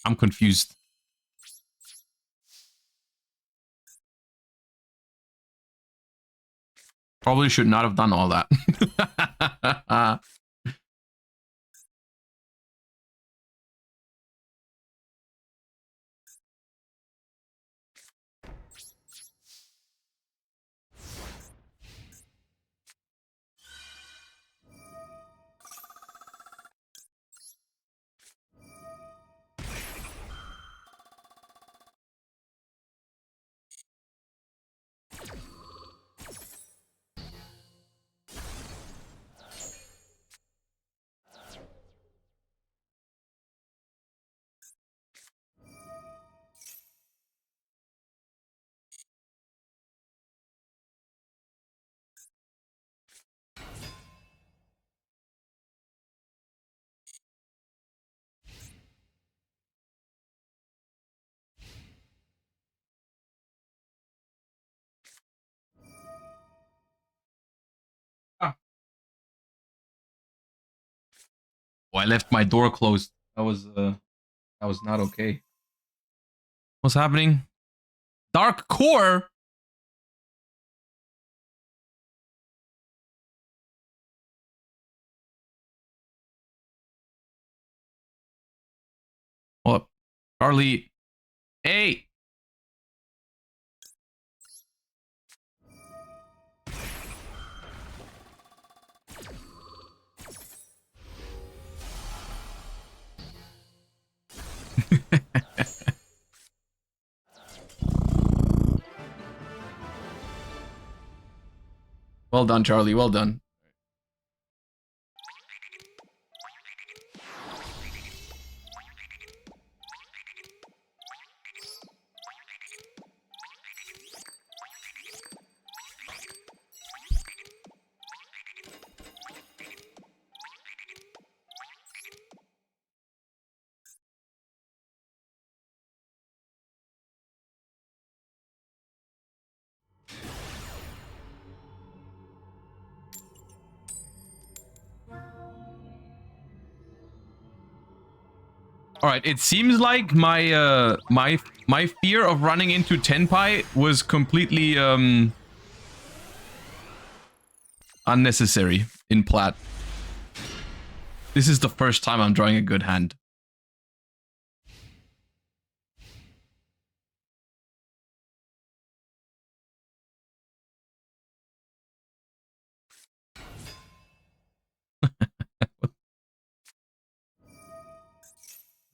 I'm confused. Probably should not have done all that. Oh, I left my door closed. That was not okay. What's happening? Dark Core? Hold up. Charlie. Hey! Well done, Charlie. Well done. All right, it seems like my my fear of running into Tenpai was completely unnecessary in plat. This is the first time I'm drawing a good hand.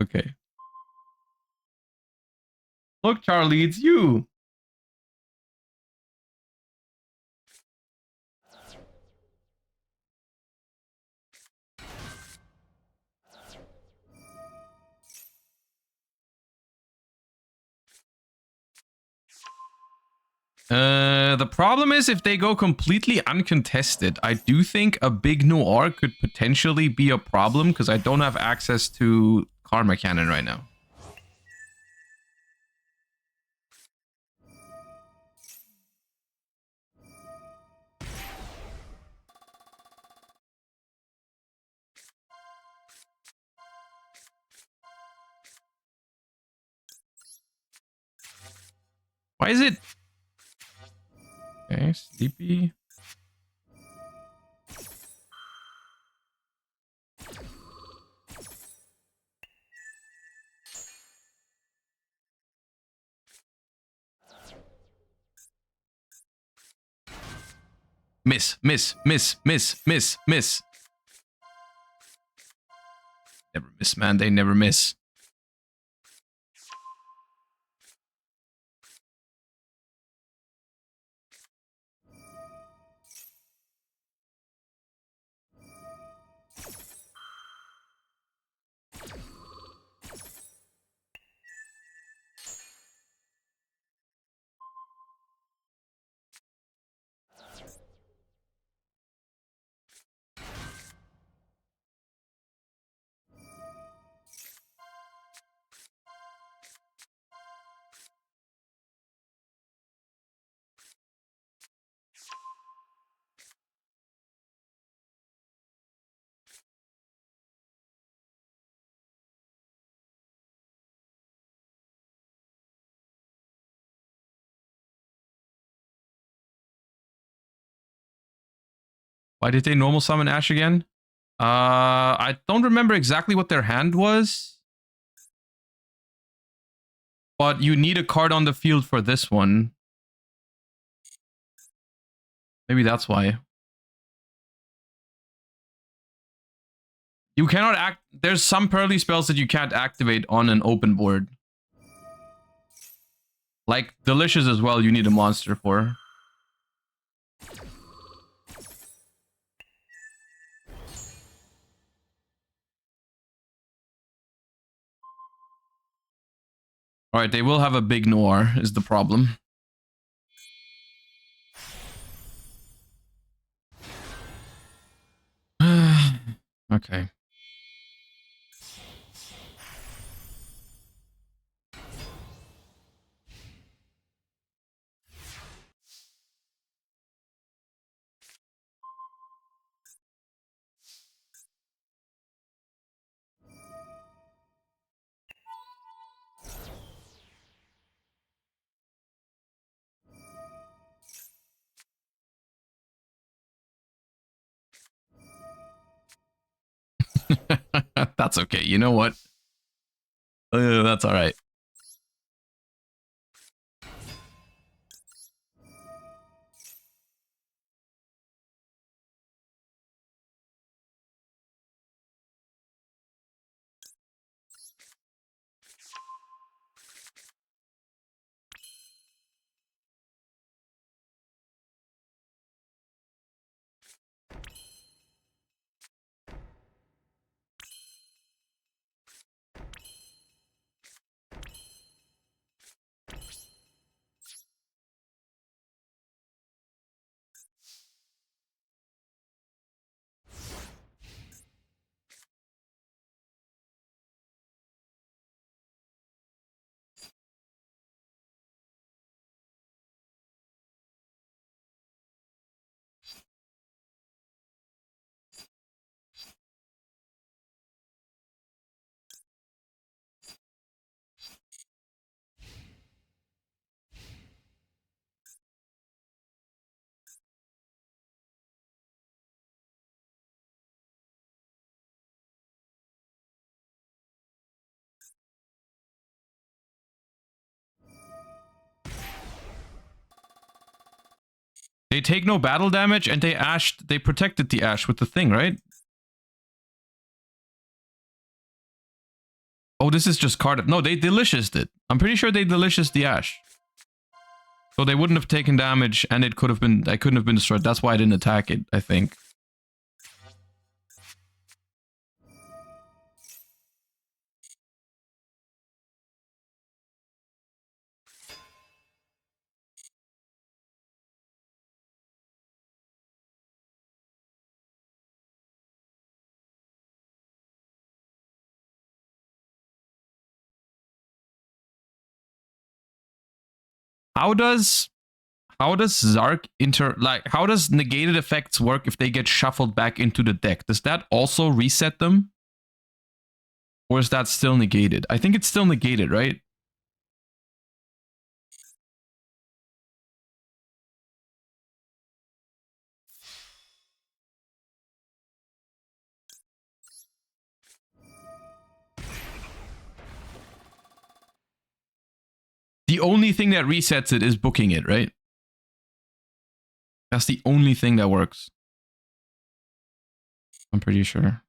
Okay. Look, Charlie, it's you. The problem is if they go completely uncontested, I do think a big noir could potentially be a problem because I don't have access to Karma Cannon right now. Why is it? Okay, sleepy. Miss, miss, miss, miss, miss, miss. Never miss, man. They never miss. Why did they normal summon Ash again? I don't remember exactly what their hand was. But you need a card on the field for this one. Maybe that's why. You cannot act... There's some Pearly spells that you can't activate on an open board. Like Delicious as well, you need a monster for. Alright, they will have a big Noir, is the problem. Okay. That's okay. You know what? That's all right. They take no battle damage and they protected the Ash with the thing, right? Oh, this is just carded. No, they delicioused it. I'm pretty sure they delicioused the Ash. So they wouldn't have taken damage and it could have been, I couldn't have been destroyed. That's why I didn't attack it, I think. How does Zark how does negated effects work if they get shuffled back into the deck? Does that also reset them? Or is that still negated? I think it's still negated, right? The only thing that resets it is booking it, right? That's the only thing that works. I'm pretty sure.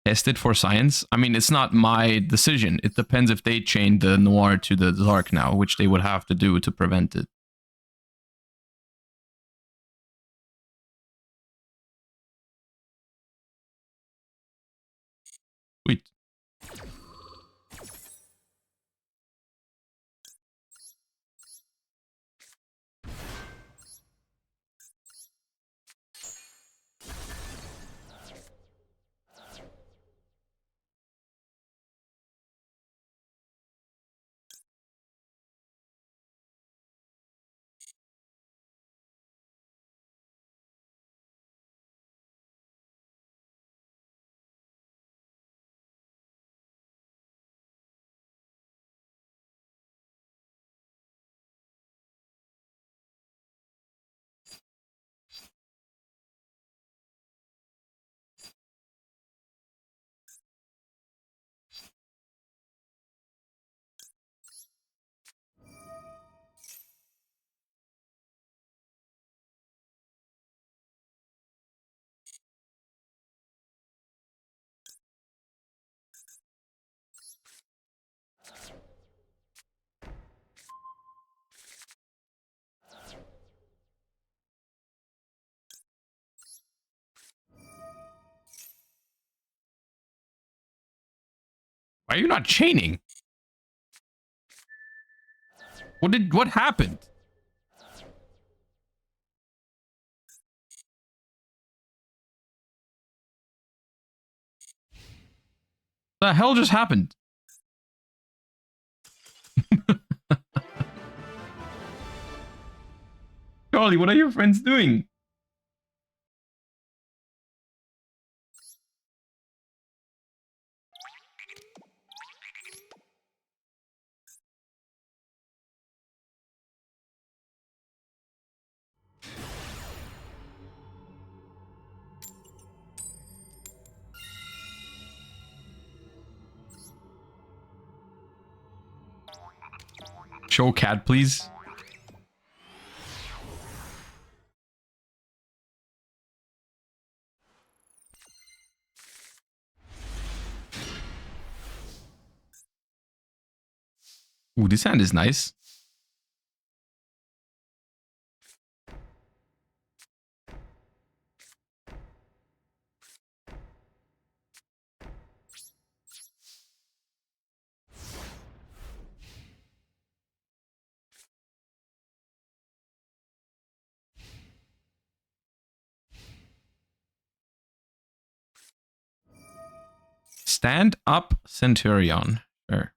Test it for science? I mean, it's not my decision. It depends if they chain the Noir to the Zark now, which they would have to do to prevent it. Sweet. Why are you not chaining? What happened? The hell just happened? Charlie, what are your friends doing? Show cat, please. Ooh, this hand is nice. Stand up, Centurion. Sure.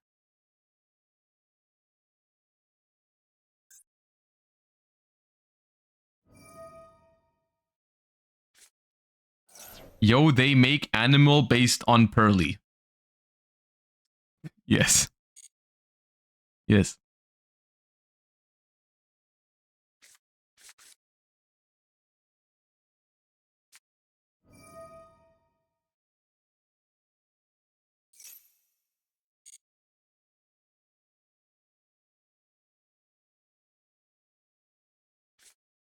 Yo, they make animal based on Pearly. Yes. Yes.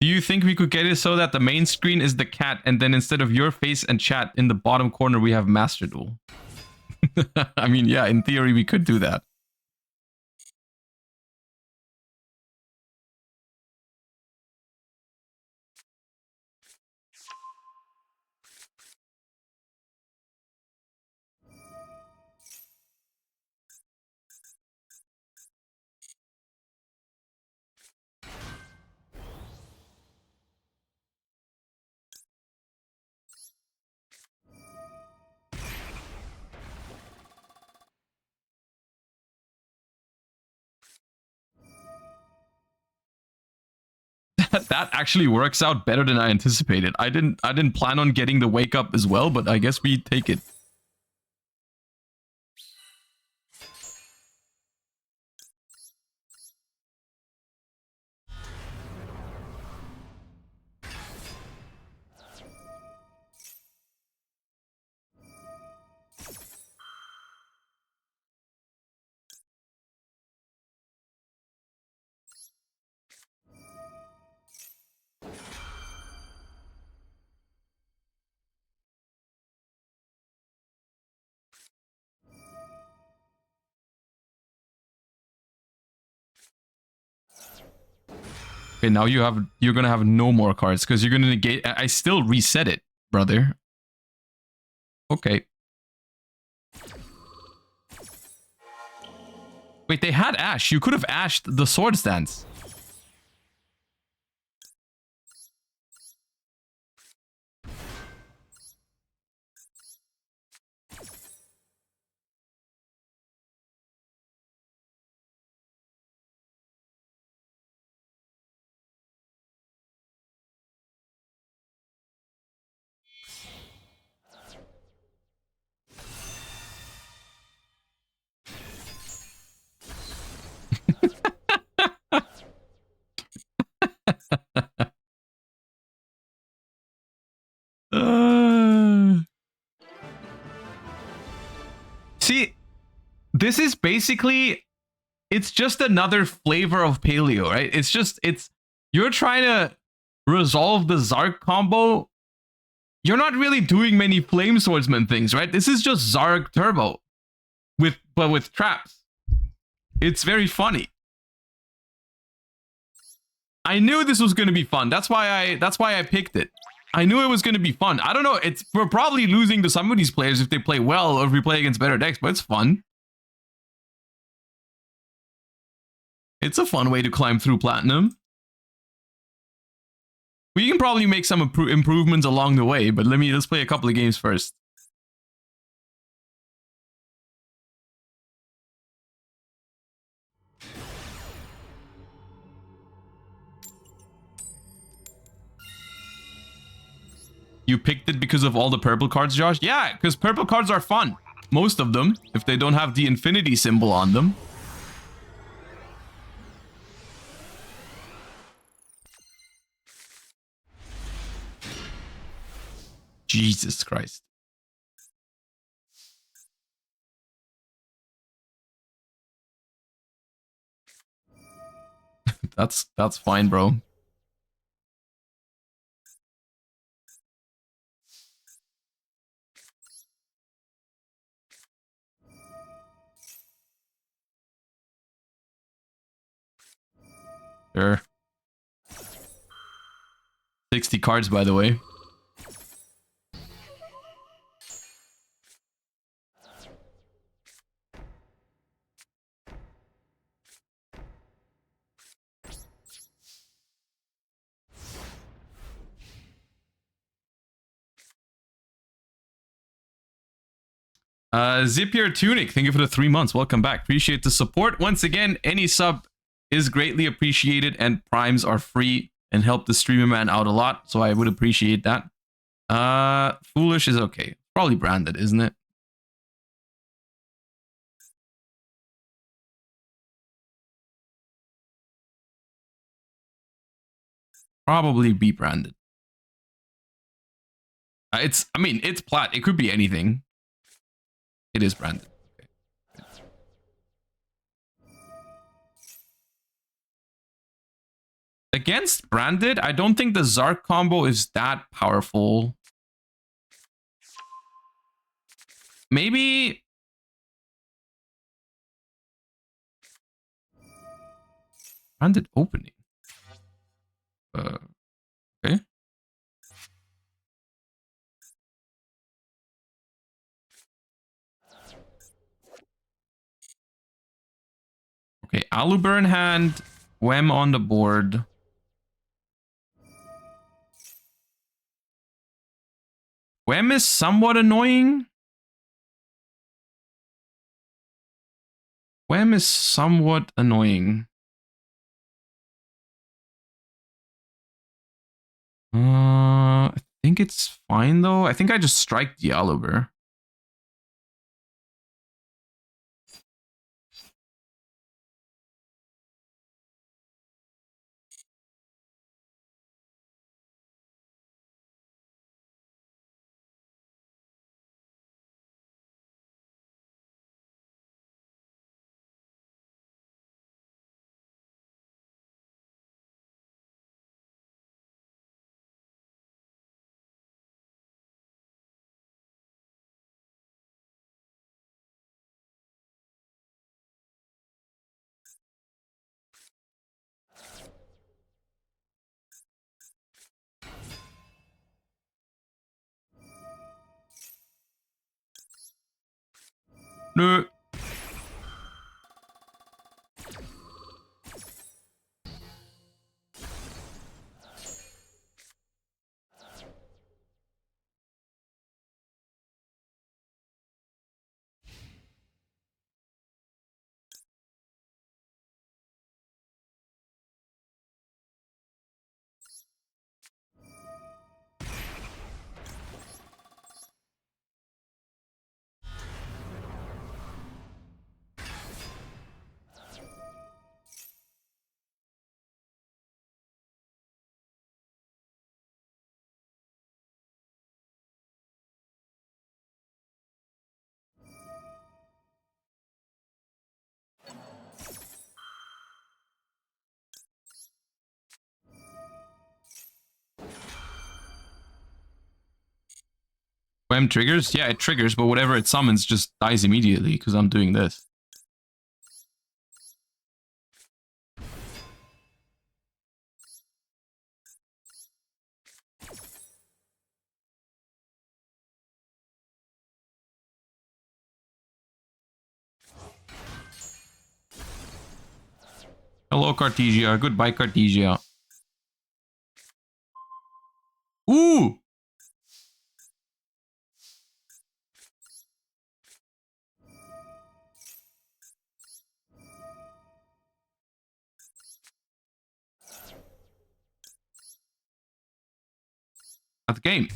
Do you think we could get it so that the main screen is the cat, and then instead of your face and chat in the bottom corner, we have Master Duel? I mean, yeah, in theory, we could do that. That actually works out better than I anticipated. I didn't plan on getting the wake up as well, but I guess we take it. Okay, now you're gonna have no more cards because you're gonna negate. I still reset it, brother. Okay. Wait, they had Ash. You could have ashed the Swords Dance. See, this is basically, it's just another flavor of paleo, right? You're trying to resolve the Zark combo. You're not really doing many Flame Swordsman things, right? This is just Zark Turbo but with traps. It's very funny. I knew this was going to be fun. That's why I picked it. I knew it was going to be fun. I don't know. We're probably losing to some of these players if they play well or if we play against better decks, but it's fun. It's a fun way to climb through Platinum. We can probably make some improvements along the way, but let's play a couple of games first. You picked it because of all the purple cards, Josh? Yeah, because purple cards are fun. Most of them, if they don't have the infinity symbol on them. Jesus Christ. That's fine, bro. Sure. 60 cards, by the way. Zip your tunic. Thank you for the 3 months. Welcome back. Appreciate the support. Once again, any sub is greatly appreciated, and primes are free and help the streamer man out a lot. So I would appreciate that. Foolish is okay. Probably branded, isn't it? Probably be branded. I mean, it's plat. It could be anything. It is branded. Okay. Against Branded, I don't think the Zark combo is that powerful. Maybe... Branded opening. Okay. Okay, Aluber in hand, Wem on the board. Wem is somewhat annoying. Wem is somewhat annoying. I think it's fine though. I think I just strike the Aluber. No. Wem triggers? Yeah, it triggers, but whatever it summons just dies immediately because I'm doing this. Hello, Cartesia. Goodbye, Cartesia. Ooh! At the game.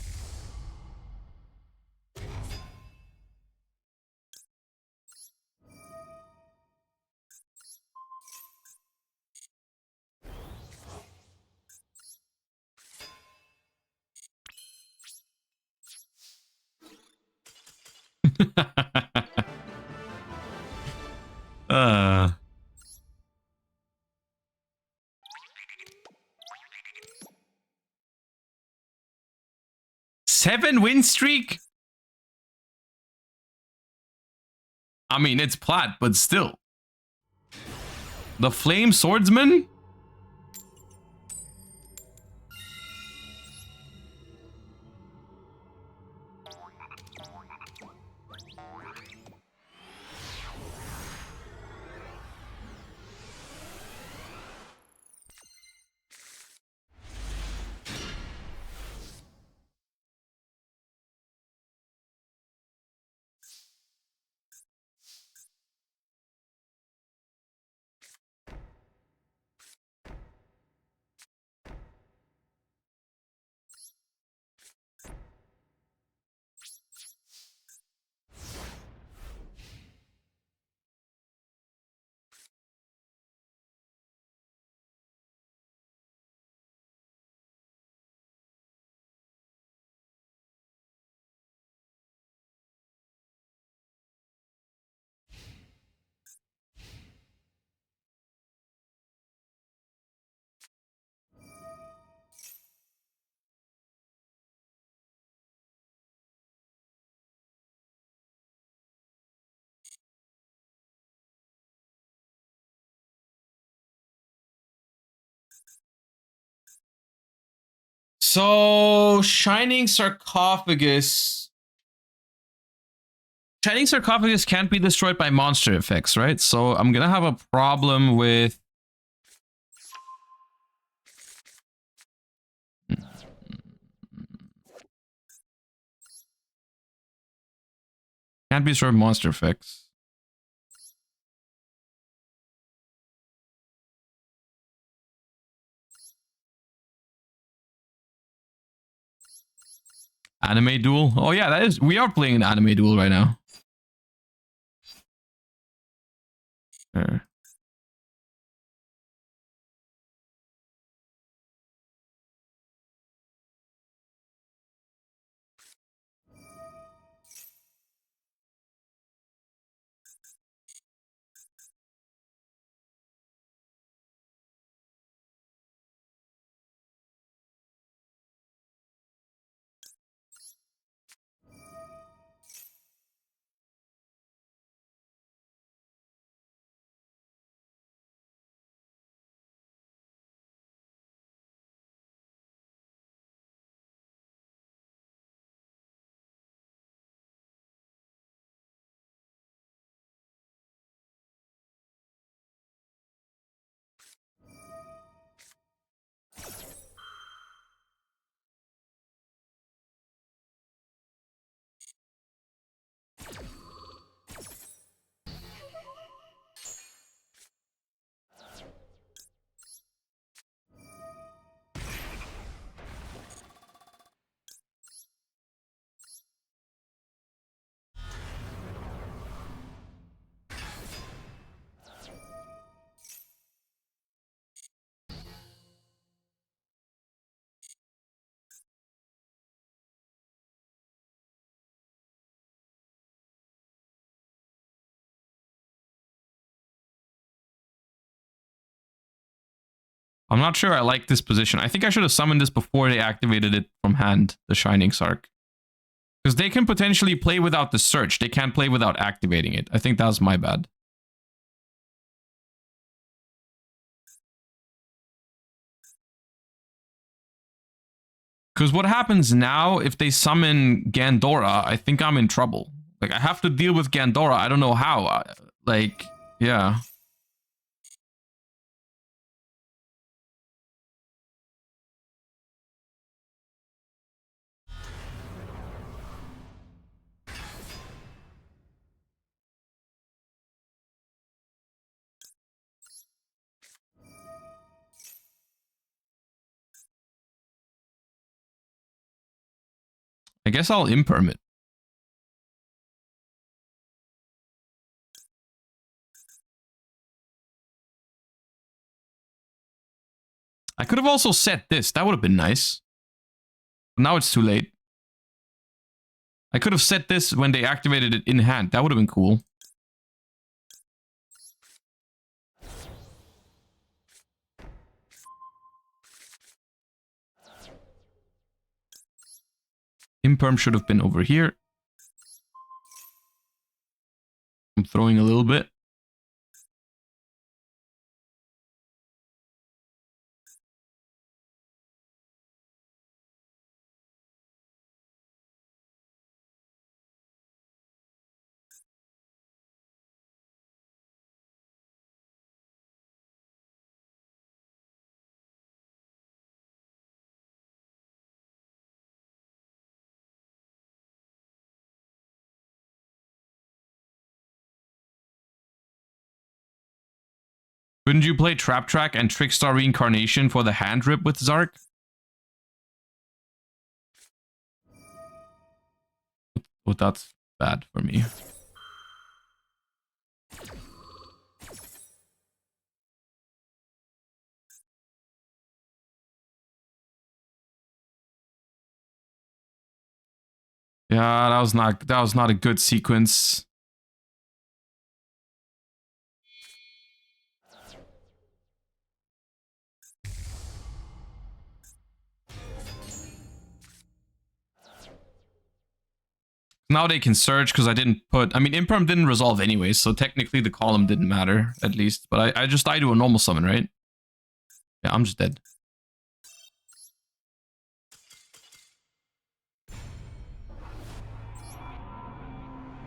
uh... 7-win streak? I mean, it's plat, but still. The Flame Swordsman? So Shining Sarcophagus. Shining Sarcophagus can't be destroyed by monster effects, right? So I'm gonna have a problem with... Can't be destroyed by monster effects. Anime Duel? Oh yeah, that is... We are playing an Anime Duel right now. I'm not sure I like this position. I think I should have summoned this before they activated it from hand, the Shining Sark. Because they can potentially play without the search. They can't play without activating it. I think that was my bad. Because what happens now, if they summon Gandora, I think I'm in trouble. Like, I have to deal with Gandora. I don't know how. Like, yeah. I guess I'll imperm it. I could have also set this. That would have been nice. But now it's too late. I could have set this when they activated it in hand. That would have been cool. Imperm should have been over here. I'm throwing a little bit. Couldn't you play Trap Track and Trickstar Reincarnation for the hand rip with Zark? Well, that's bad for me. Yeah, that was not a good sequence. Now they can search because I didn't put... I mean, Imperm didn't resolve anyway, so technically the column didn't matter, at least. But I just died to a normal summon, right? Yeah, I'm just dead.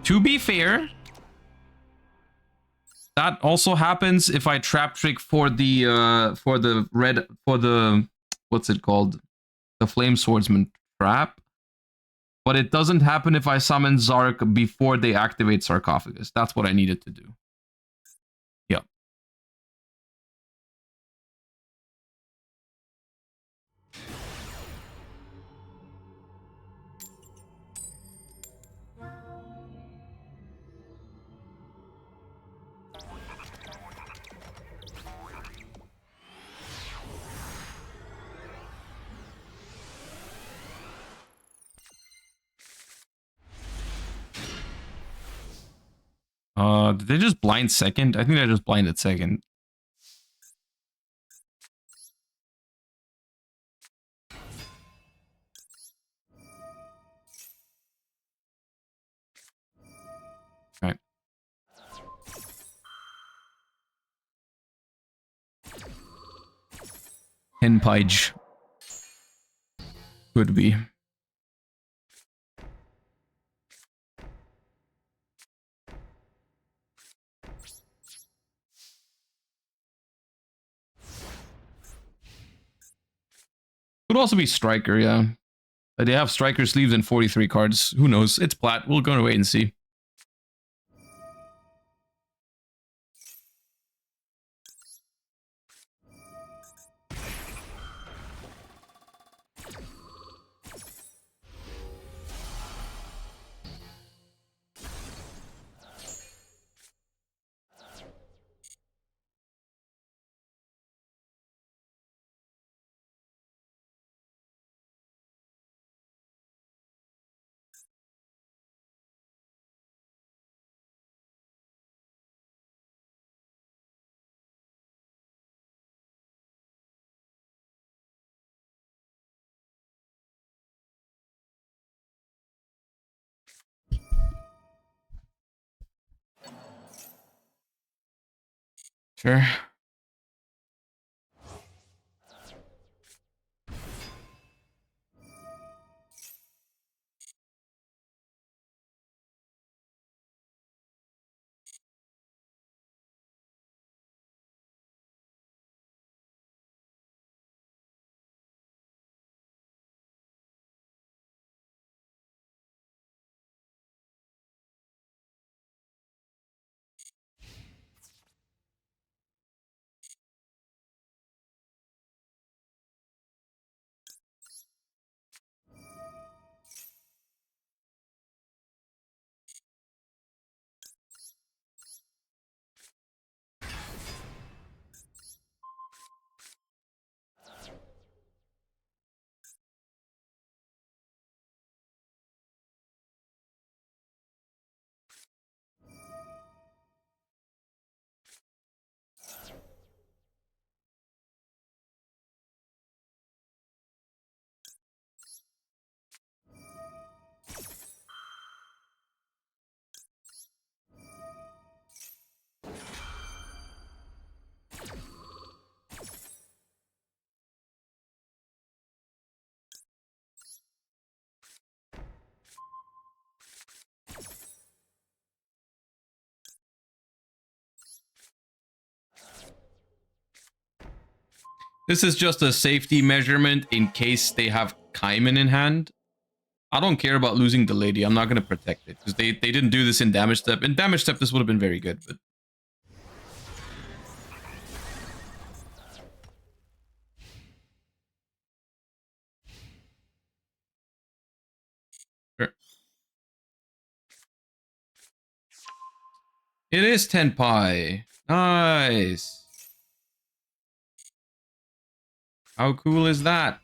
To be fair, that also happens if I trap trick for the what's it called? The Flame Swordsman trap. But it doesn't happen if I summon Zark before they activate Sarcophagus. That's what I needed to do. Yeah. Did they just blind second? I think they just blinded second. All right. Henpage. Could be. Could also be Striker, yeah. They have Striker sleeves and 43 cards. Who knows? It's plat. We'll go and wait and see. Sure. This is just a safety measurement in case they have Kaiman in hand. I don't care about losing the lady. I'm not going to protect it because they didn't do this in damage step. In damage step, this would have been very good, but sure. It is 10 pi. Nice. How cool is that?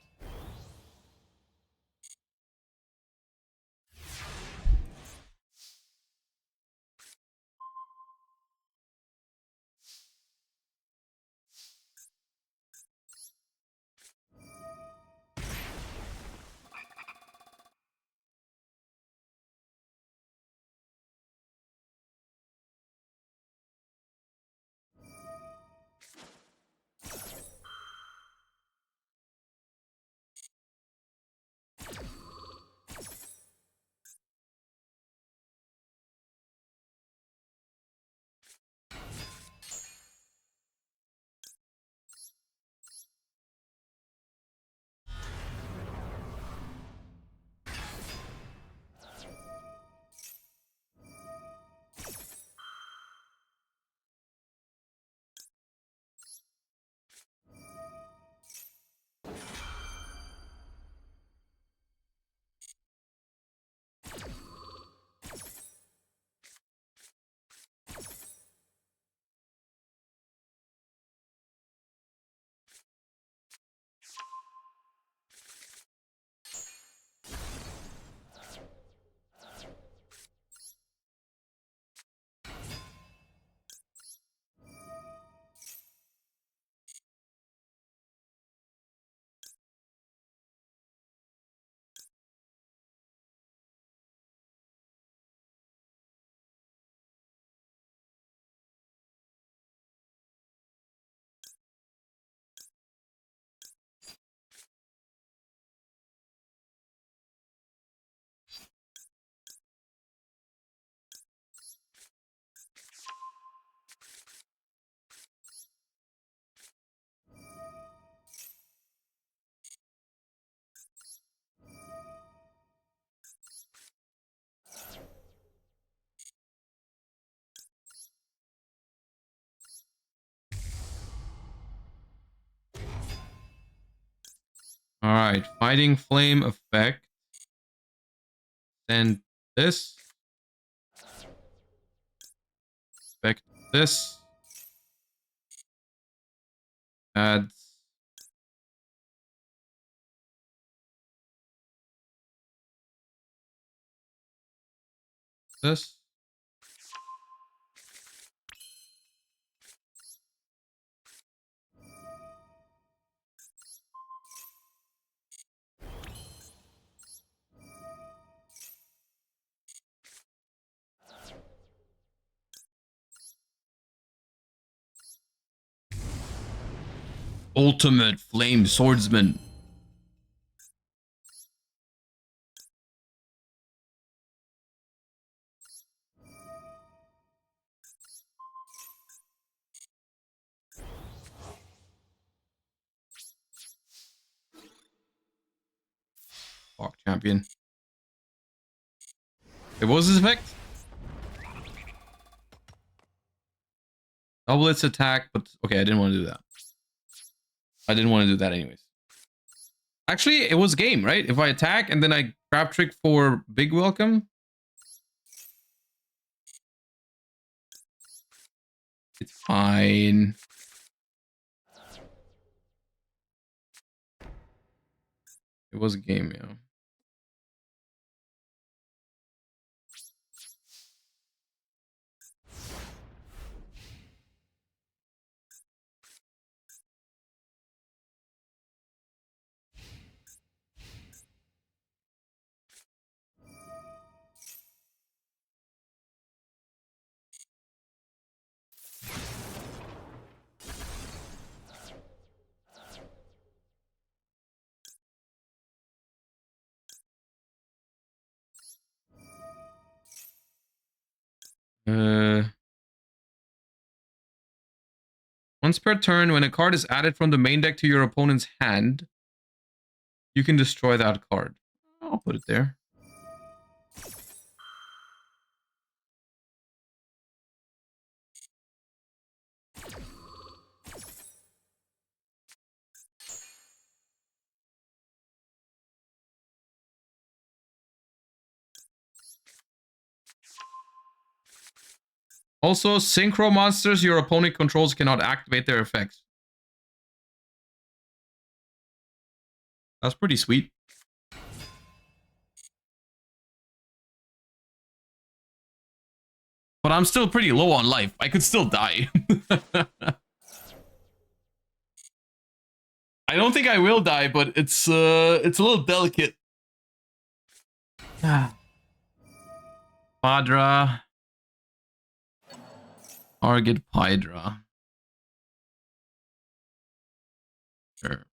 All right, fighting flame effect. Then this. Effect this. Adds this. Ultimate Flame Swordsman. Fuck, champion. It was his effect? Double its attack, but okay, I didn't want to do that. I didn't want to do that anyways. Actually, it was game, right? If I attack and then I grab trick for big welcome. It's fine. It was a game, yeah. Once per turn, when a card is added from the main deck to your opponent's hand, you can destroy that card. I'll put it there. Also, synchro monsters your opponent controls cannot activate their effects. That's pretty sweet. But I'm still pretty low on life. I could still die. I don't think I will die, but it's a little delicate. Padra. Target Pydra. Sure.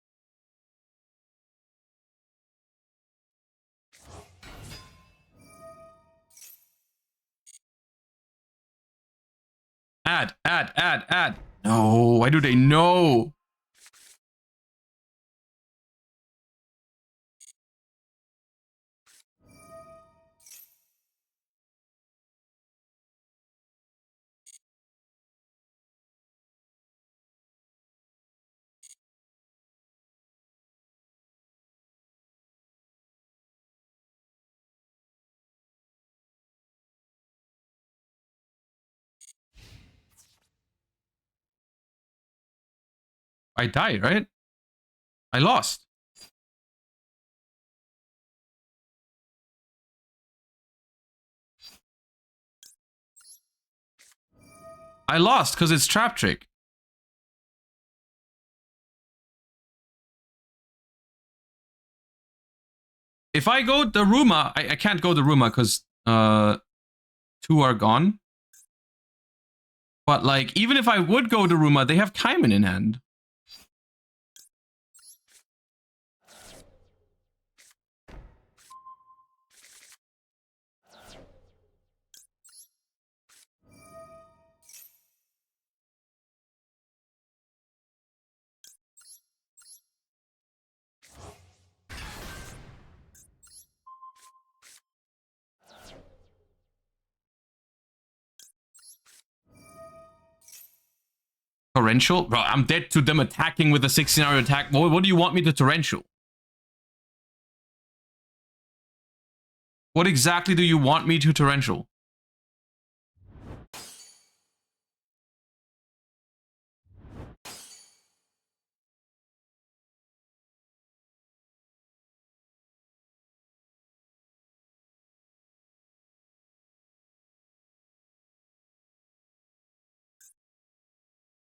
Add. No, why do they know? I died, right? I lost. I lost because it's trap trick. If I go Daruma, I can't go Daruma because 2 are gone. But like, even if I would go Daruma, they have Kaiman in hand. Torrential? Bro, I'm dead to them attacking with a 16-hour attack. What do you want me to torrential? What exactly do you want me to torrential?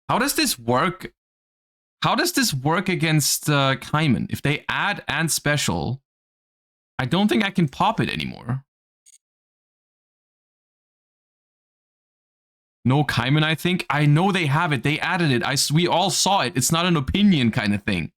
How does this work? How does this work against Kaiman? If they add and special, I don't think I can pop it anymore. No Kaiman, I think. I know they have it. They added it. We all saw it. It's not an opinion kind of thing.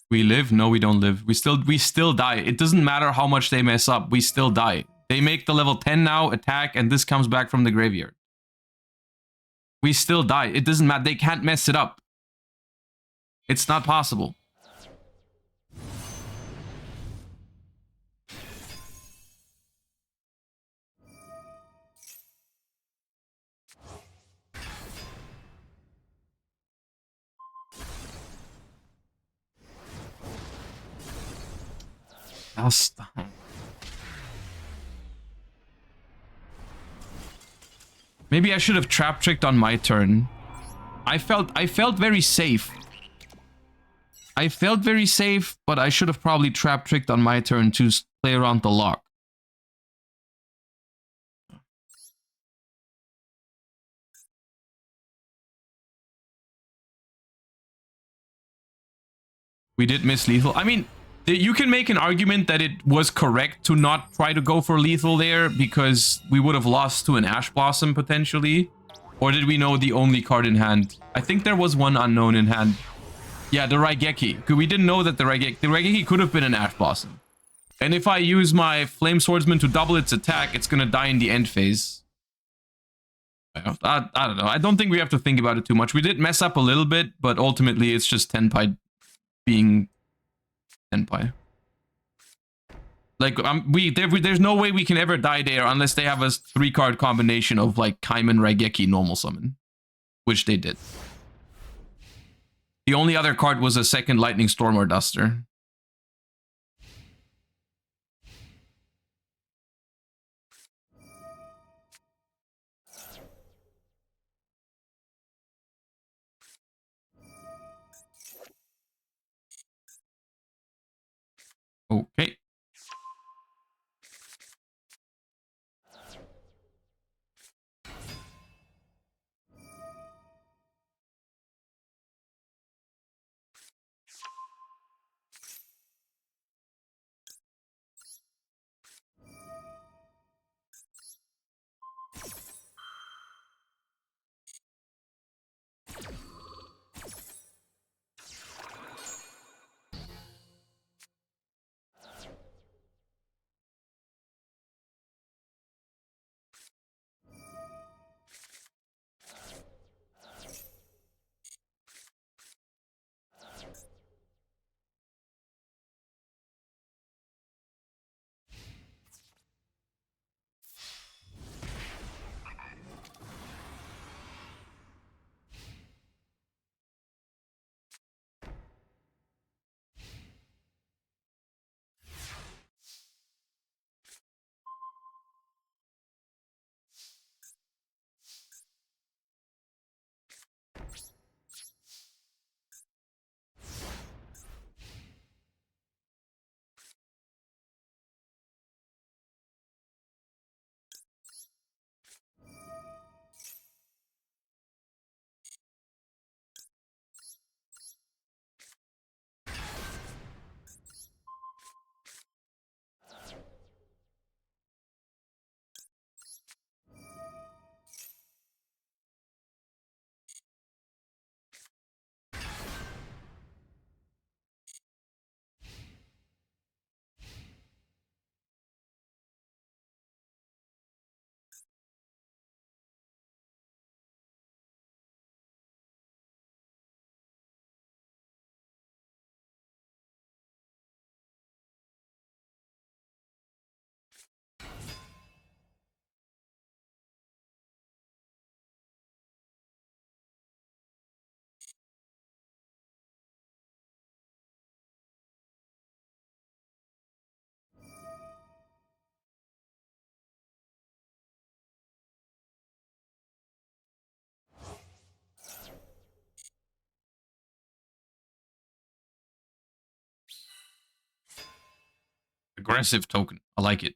We live? No, we don't live. We still die. It doesn't matter how much they mess up. We still die. They make the level 10 now, attack, and this comes back from the graveyard. We still die. It doesn't matter. They can't mess it up. It's not possible. I'll stop. Maybe I should have trap tricked on my turn. I felt very safe. I felt very safe, but I should have probably trap tricked on my turn to play around the lock. We did miss lethal. I mean, you can make an argument that it was correct to not try to go for lethal there because we would have lost to an Ash Blossom potentially. Or did we know the only card in hand? I think there was one unknown in hand. Yeah, the Raigeki. We didn't know that the Raigeki could have been an Ash Blossom. And if I use my Flame Swordsman to double its attack, it's gonna die in the end phase. I don't know. I don't think we have to think about it too much. We did mess up a little bit, but ultimately it's just Tenpai being Tenpai. Like, there's no way we can ever die there unless they have a 3-card combination of, like, Kaiman, Raigeki, normal summon. Which they did. The only other card was a second Lightning Storm or Duster. Okay. Aggressive token. I like it.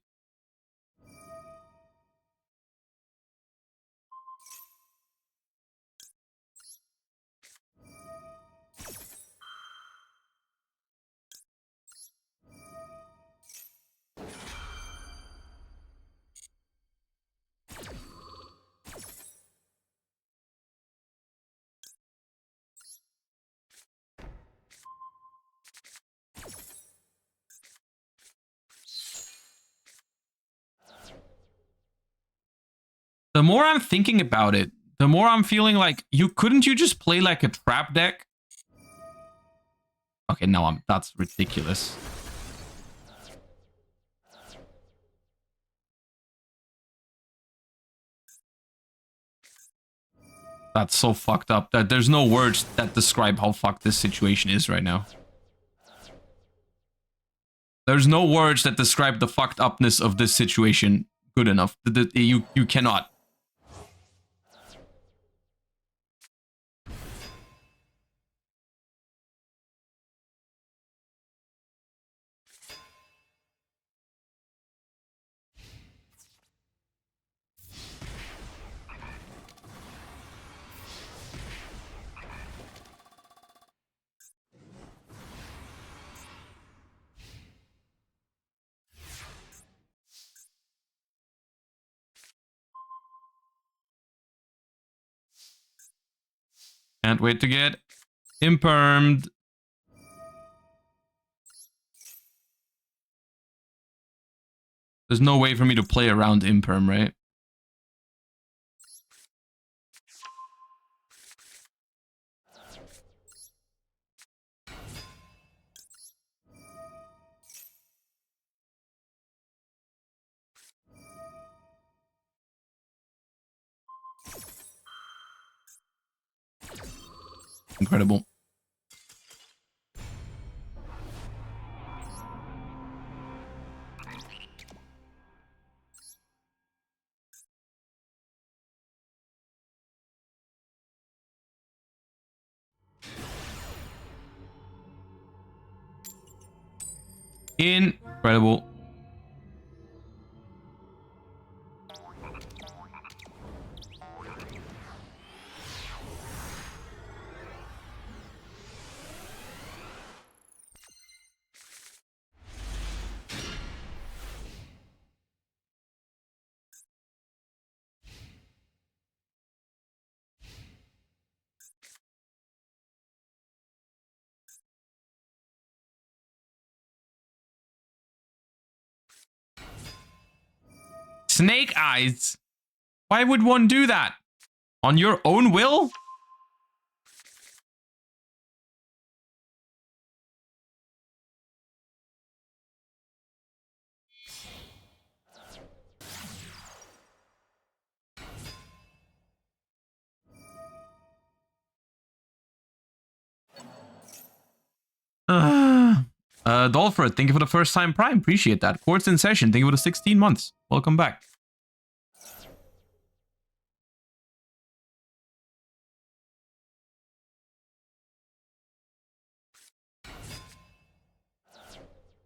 The more I'm thinking about it, the more I'm feeling like couldn't you just play like a trap deck? Okay, no, that's ridiculous. That's so fucked up that there's no words that describe how fucked this situation is right now. There's no words that describe the fucked upness of this situation good enough. You cannot. Can't wait to get impermed. There's no way for me to play around imperm, right? Incredible. Incredible. Snake eyes? Why would one do that? On your own will? Dolfred, thank you for the first time Prime. Appreciate that. Quartz in session, thank you for the 16 months. Welcome back.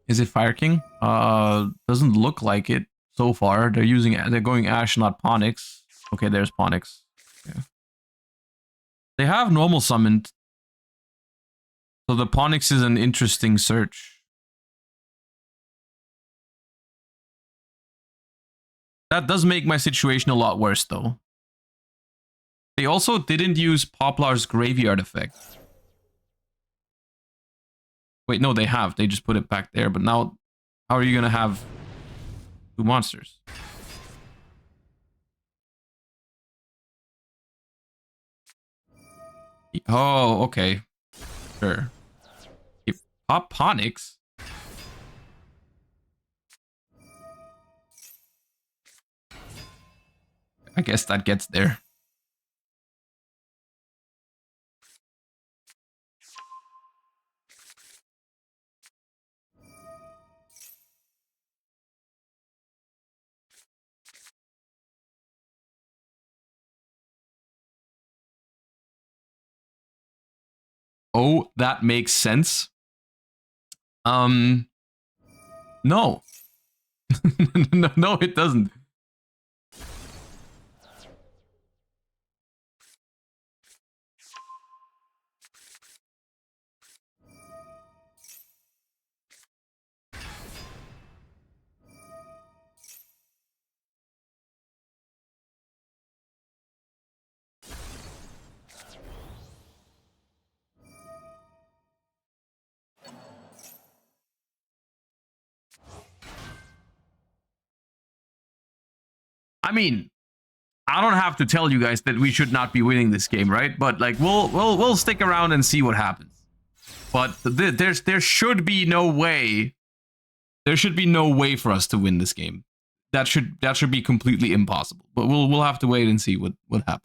Is it Fire King? Doesn't look like it so far. They're going Ash, not Ponix. Okay, there's Ponix. Yeah. They have normal summoned. So the Ponix is an interesting search. That does make my situation a lot worse, though. They also didn't use Poplar's Graveyard effect. Wait, no, they have. They just put it back there. But now, how are you going to have two monsters? Oh, okay. Sure. Pop Ponix? I guess that gets there. Oh, that makes sense. No. No, it doesn't. I mean, I don't have to tell you guys that we should not be winning this game, right? But like, we'll stick around and see what happens. But there should be no way. There should be no way for us to win this game. That should be completely impossible. But we'll have to wait and see what happens.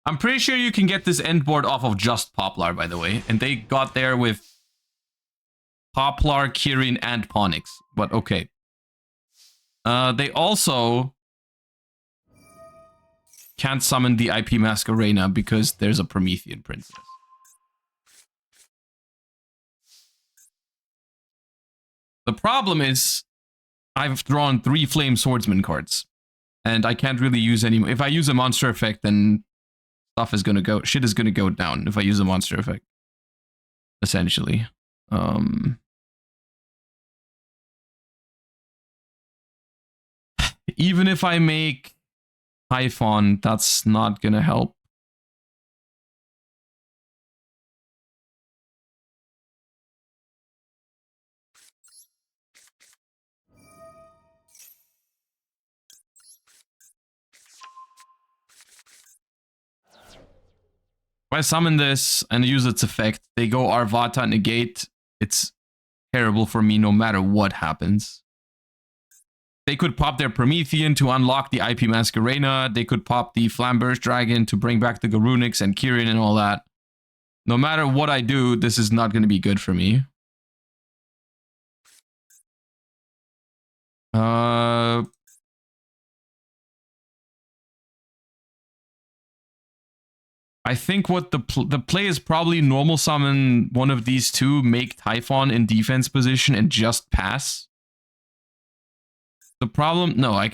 I'm pretty sure you can get this end board off of just Poplar, by the way. And they got there with Poplar, Kirin, and Ponix. But okay. They also can't summon the IP Masquerena because there's a Promethean princess. The problem is I've drawn 3 Flame Swordsman cards. And I can't really use any... If I use a monster effect, then shit is gonna go down if I use a monster effect. Essentially. Even if I make Typhon, that's not gonna help. If I summon this and use its effect, they go Arvata negate. It's terrible for me no matter what happens. They could pop their Promethean to unlock the IP Masquerena. They could pop the Flamberge Dragon to bring back the Garunix and Kirin and all that. No matter what I do, this is not going to be good for me. I think what the play is probably normal summon one of these two, make Typhon in defense position, and just pass. The problem... No, I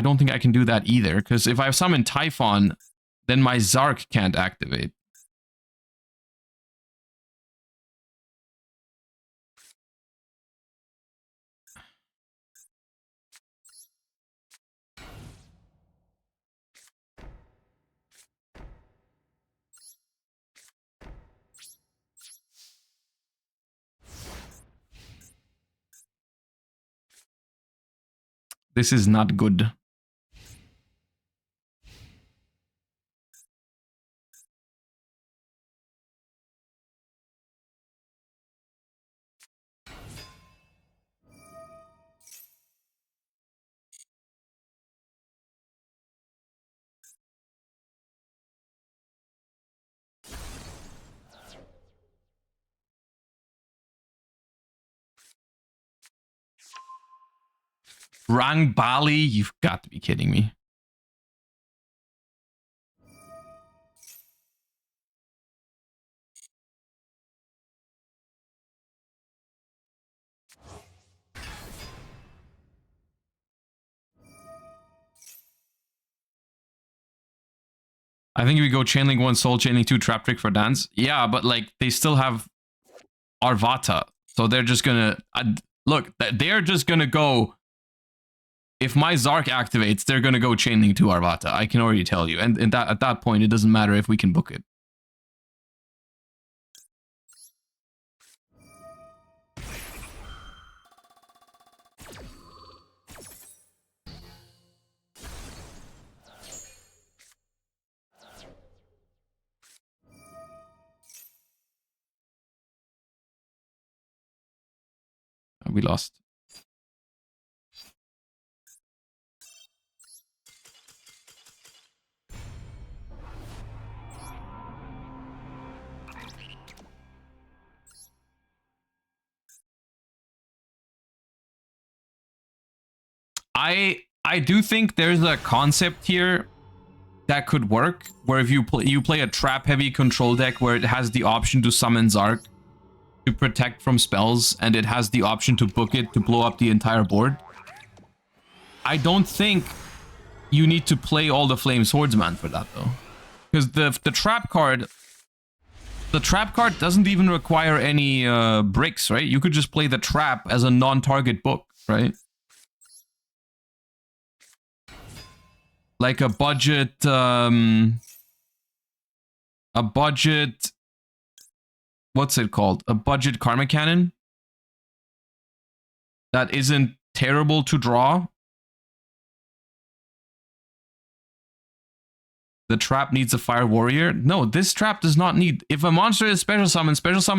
don't think I can do that either, because if I summon Typhon, then my Zark can't activate. This is not good. Rang Bali? You've got to be kidding me. I think if we go Chainlink 1, Soul Chainlink 2, Trap Trick for Dance. Yeah, but like they still have Arvata. So they're just gonna... look, they're just gonna go if my Zark activates, they're gonna go chaining to Arvata. I can already tell you. And at that point, it doesn't matter if we can book it. We lost. I do think there's a concept here that could work, where if you play a trap heavy control deck where it has the option to summon Zark to protect from spells, and it has the option to book it to blow up the entire board. I don't think you need to play all the Flame Swordsman for that though, because the trap card doesn't even require any bricks, right? You could just play the trap as a non-target book, right? Like a budget, what's it called? A budget Karma Cannon that isn't terrible to draw. The trap needs a Fire Warrior. No, this trap does not need... If a monster is special summon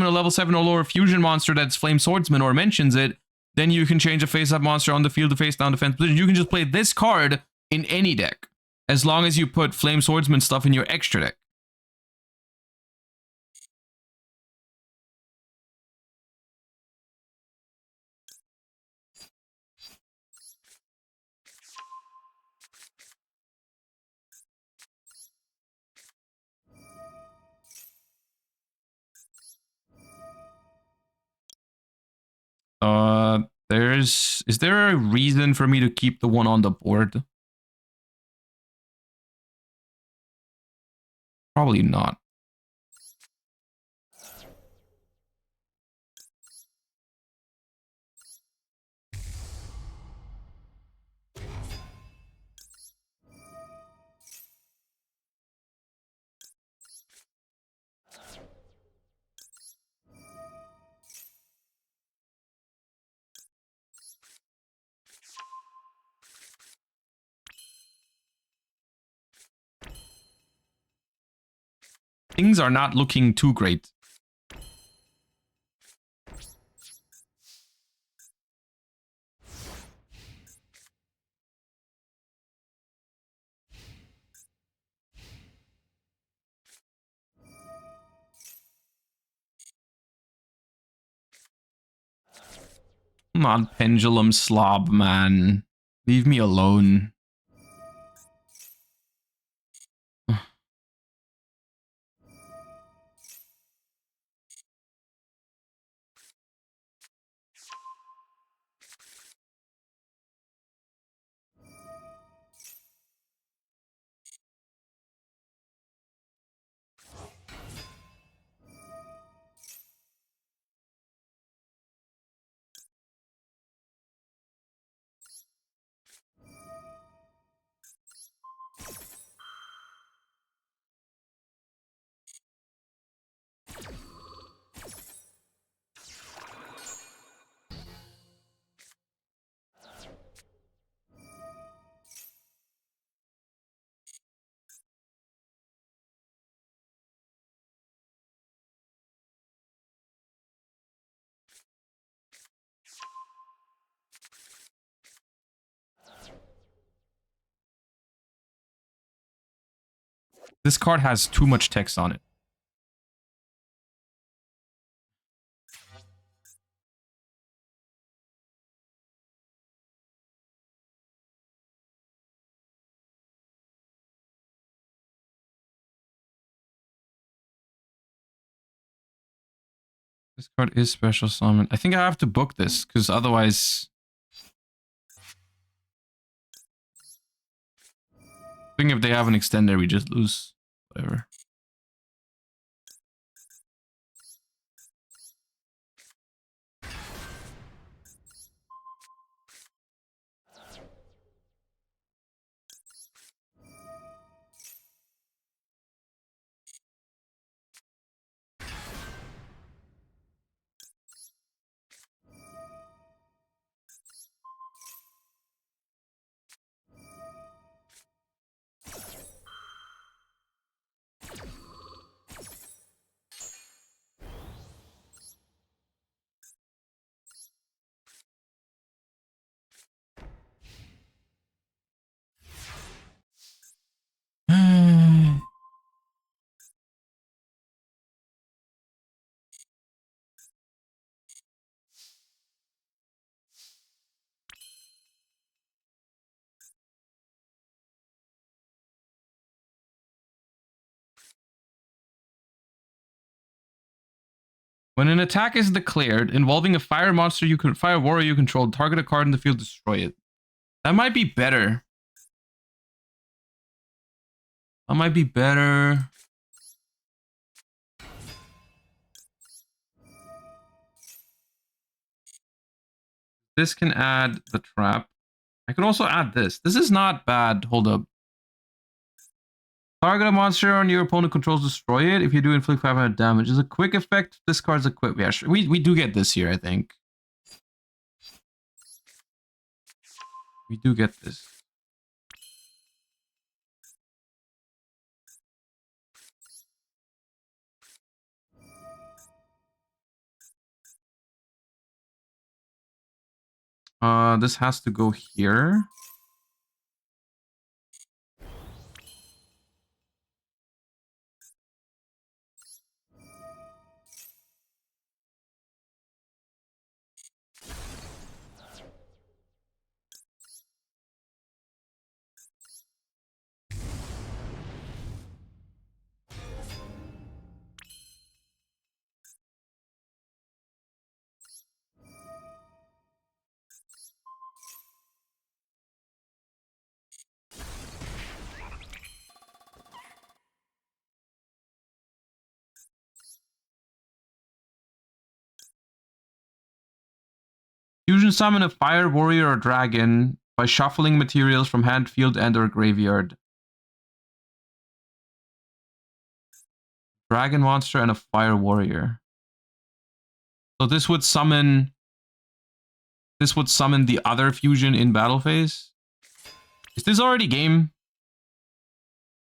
a level 7 or lower fusion monster that's Flame Swordsman or mentions it, then you can change a face-up monster on the field to face-down defense position. You can just play this card in any deck, as long as you put Flame Swordsman stuff in your extra deck. Is there a reason for me to keep the one on the board? Probably not. Things are not looking too great. Come on, Pendulum Slob, man. Leave me alone. This card has too much text on it. This card is special summon. I think I have to book this, because otherwise... I think if they have an extender, we just lose. Whatever. When an attack is declared involving a fire monster fire warrior you control, target a card in the field, destroy it. That might be better. That might be better. This can add the trap. I could also add this. This is not bad. Hold up. Target a monster on your opponent controls, destroy it. If you do, inflict 500 damage. Is a quick effect. This card's equipped. Yeah, sure. We do get this here, I think. We do get this. This has to go here. Fusion summon a fire warrior or dragon by shuffling materials from hand, field, and or graveyard. Dragon monster and a fire warrior. So this would summon the other fusion in battle phase. Is this already game?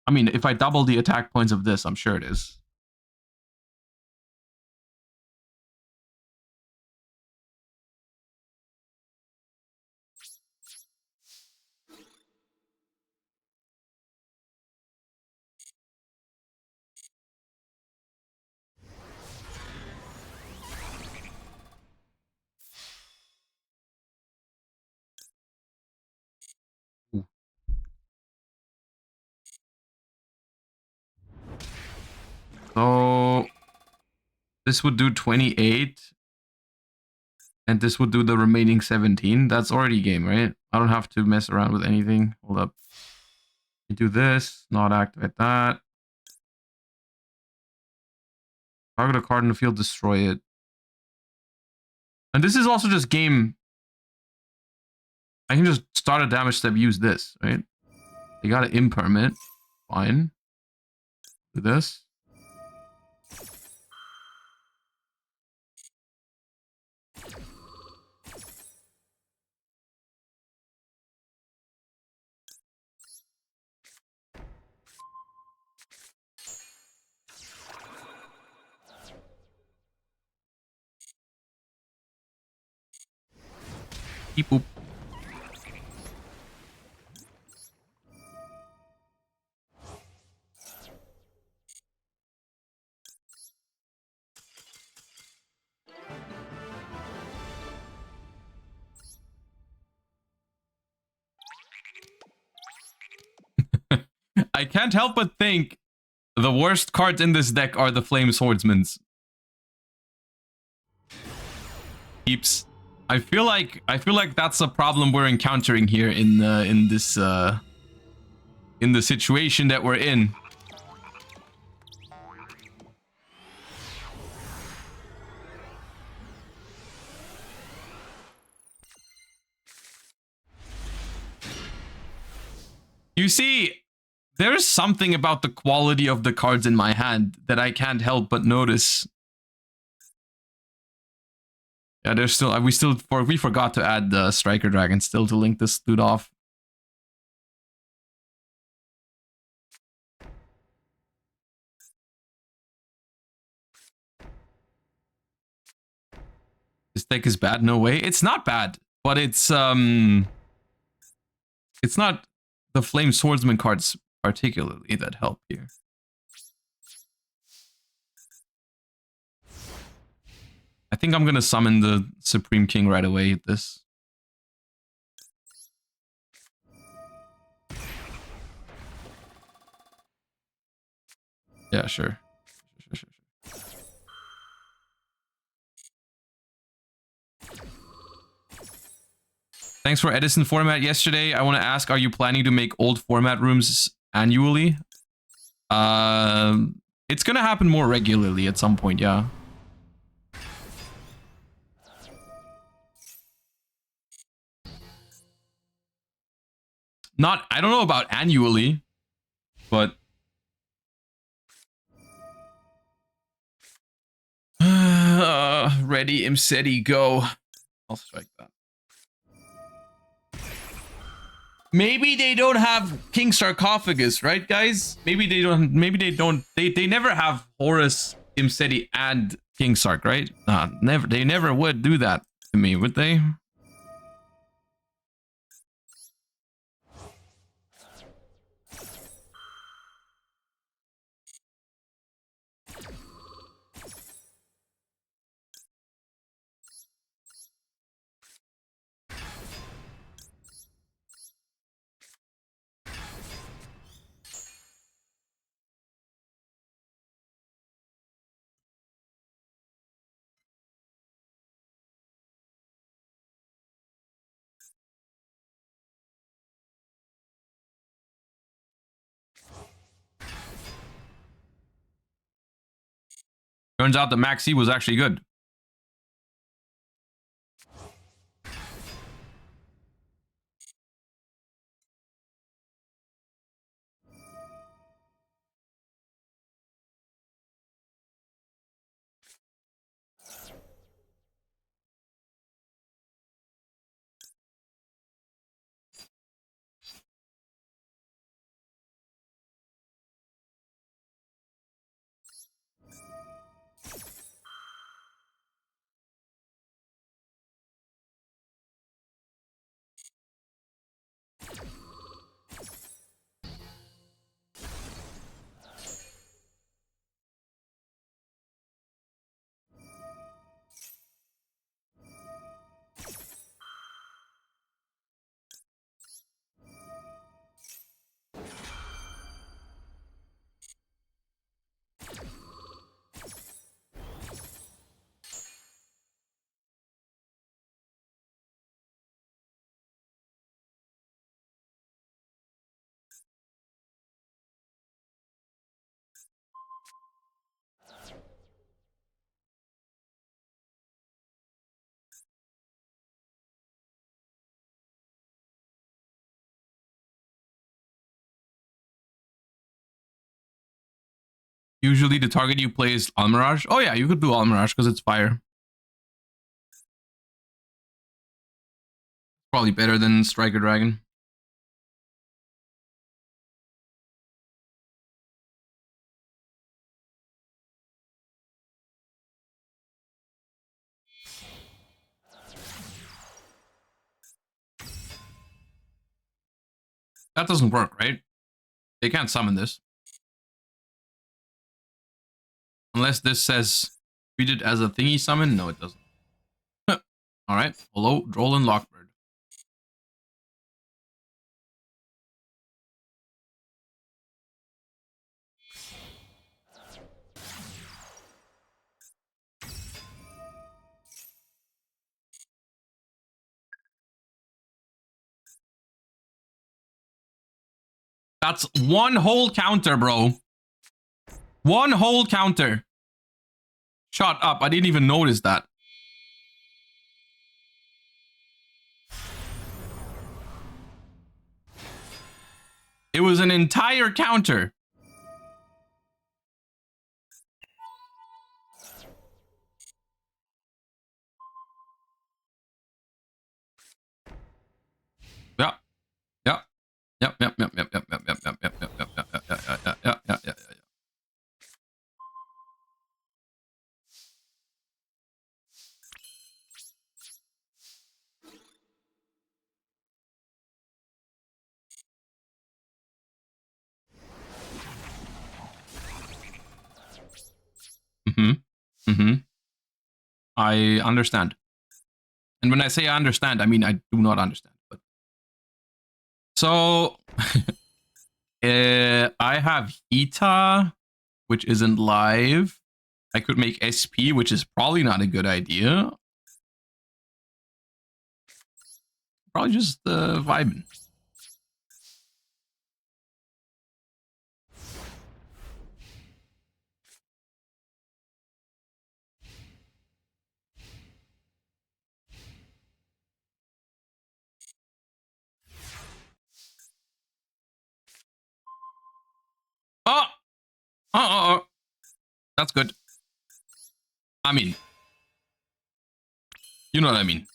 I mean, if I double the attack points of this, I'm sure it is. So this would do 28. And this would do the remaining 17. That's already game, right? I don't have to mess around with anything. Hold up. You do this, not activate that. Target a card in the field, destroy it. And this is also just game. I can just start a damage step, use this, right? You got to imperm it. Fine. Do this. Beep boop. I can't help but think the worst cards in this deck are the Flame Swordsmans. Keeps. I feel like that's a problem we're encountering here in the situation that we're in. You see, there's something about the quality of the cards in my hand that I can't help but notice. Yeah, there's still we forgot to add the Striker Dragon still to link this dude off. This deck is bad, no way. It's not bad, but it's not the Flame Swordsman cards particularly that help here. I think I'm gonna summon the Supreme King right away at this. Yeah, sure. Thanks for Edison format yesterday. I want to ask, are you planning to make old format rooms annually? It's gonna happen more regularly at some point, yeah. Not, I don't know about annually, but ready, Imseti, go. I'll strike that. Maybe they don't have King Sarcophagus, right, guys? Maybe they don't. Maybe they don't. They never have Horus, Imseti, and King Sark, right? Never. They never would do that to me, would they? Turns out the Maxi was actually good. Usually the target you play is Almirage. Oh yeah, you could do Almirage because it's fire. Probably better than Striker Dragon. That doesn't work, right? They can't summon this. Unless this says treat it as a thingy summon. No, it doesn't. Alright. Hello, Droll and Lockbird. That's one whole counter, bro. One whole counter. Shut up. I didn't even notice that. It was an entire counter. Yeah. Yeah. Yep. Yep. Yep. Yep. Yep. Yep. Yep. Yep. Yep. Yep. Yep. Yep. Yep. Yep. Yep. Mm-hmm. Mm-hmm. I understand. And when I say I understand, I mean I do not understand. But so I have Ita, which isn't live. I could make SP, which is probably not a good idea. probably just vibing. Oh, that's good. I mean, you know what I mean.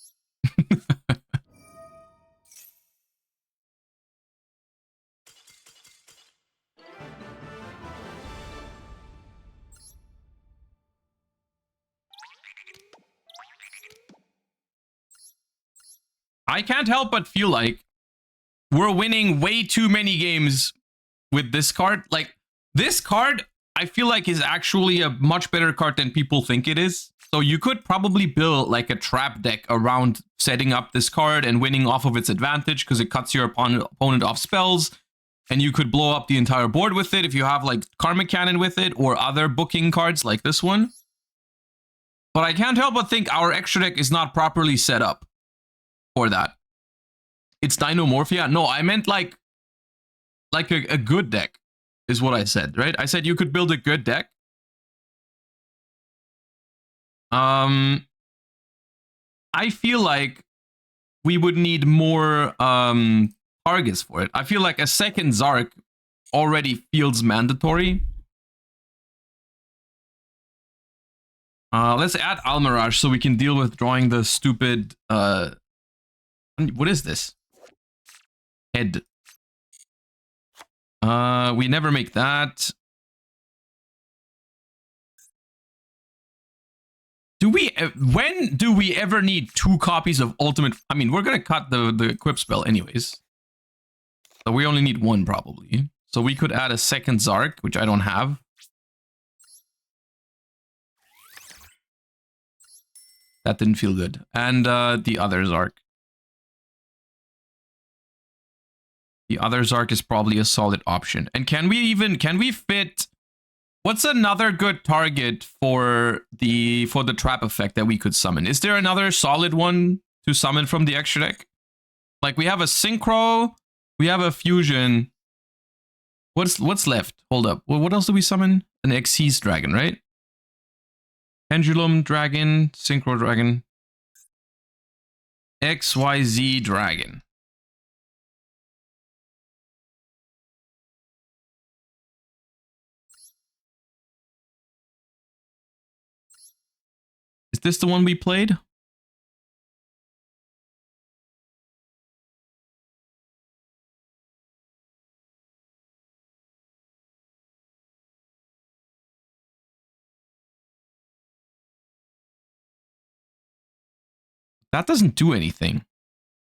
I can't help but feel like we're winning way too many games with this card. Like, this card, I feel like is actually a much better card than people think it is. So you could probably build like a trap deck around setting up this card and winning off of its advantage because it cuts your opponent off spells. And you could blow up the entire board with it if you have like Karmic Cannon with it or other booking cards like this one. But I can't help but think our extra deck is not properly set up for that. It's Dinomorphia? No, I meant like a good deck is what I said, right? I said you could build a good deck. I feel like we would need more targets for it. I feel like a second Zark already feels mandatory. Let's add Almirage so we can deal with drawing the stupid... what is this? Head. We never make that. When do we ever need 2 copies of Ultimate? I mean, we're gonna cut the equip spell anyways. So we only need 1 probably. So we could add a second Zark, which I don't have. That didn't feel good. And the other Zark. The other Zark is probably a solid option. And can we fit... What's another good target for the trap effect that we could summon? Is there another solid one to summon from the extra deck? Like we have a Synchro, we have a Fusion. What's left? Hold up. Well, what else do we summon? An Xyz Dragon, right? Pendulum Dragon, Synchro Dragon. XYZ Dragon. Is this the one we played? That doesn't do anything.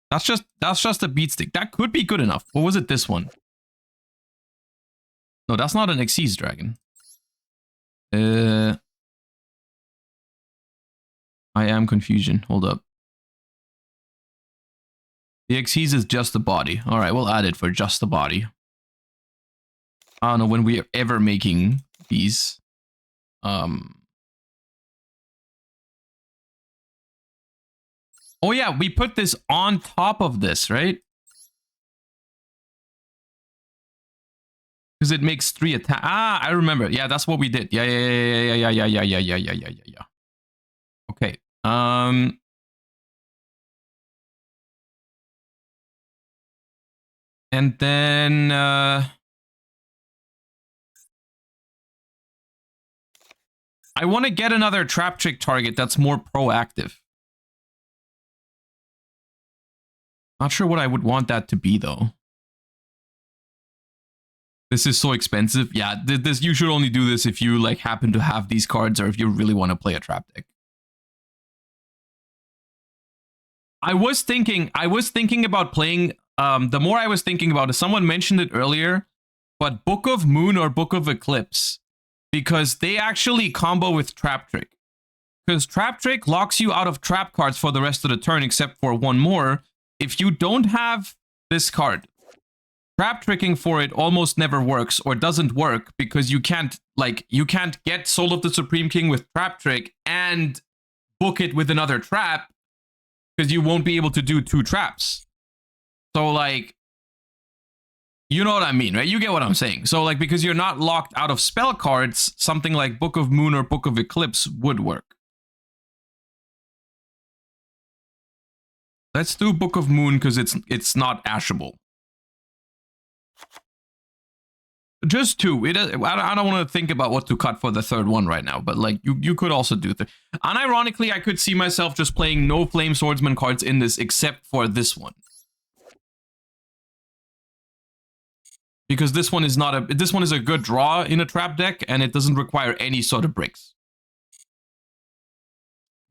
That's just a beat stick. That could be good enough. What was it? This one? No, that's not an Xyz Dragon. I am confusion. Hold up. The Xyz is just the body. All right, we'll add it for just the body. I don't know when we are ever making these. Oh yeah, we put this on top of this, right? Because it makes 3 attack. Ah, I remember. Yeah, that's what we did. Yeah. Okay. And then I want to get another trap trick target that's more proactive. Not sure what I would want that to be though. This is so expensive. Yeah, this you should only do this if you like happen to have these cards or if you really want to play a trap deck. I was thinking about playing the more I was thinking about it, someone mentioned it earlier, but Book of Moon or Book of Eclipse, because they actually combo with Trap Trick. Because Trap Trick locks you out of trap cards for the rest of the turn except for 1 more. If you don't have this card, trap tricking for it almost never works or doesn't work because you can't get Soul of the Supreme King with Trap Trick and book it with another trap because you won't be able to do 2 traps. So like, you know what I mean, right? You get what I'm saying. So like, because you're not locked out of spell cards, something like Book of Moon or Book of Eclipse would work. Let's do Book of Moon because it's not ashable. Just two. I don't want to think about what to cut for the third one right now, but like you could also do unironically, I could see myself just playing no Flame Swordsman cards in this except for this one. Because this one is a good draw in a trap deck and it doesn't require any sort of bricks.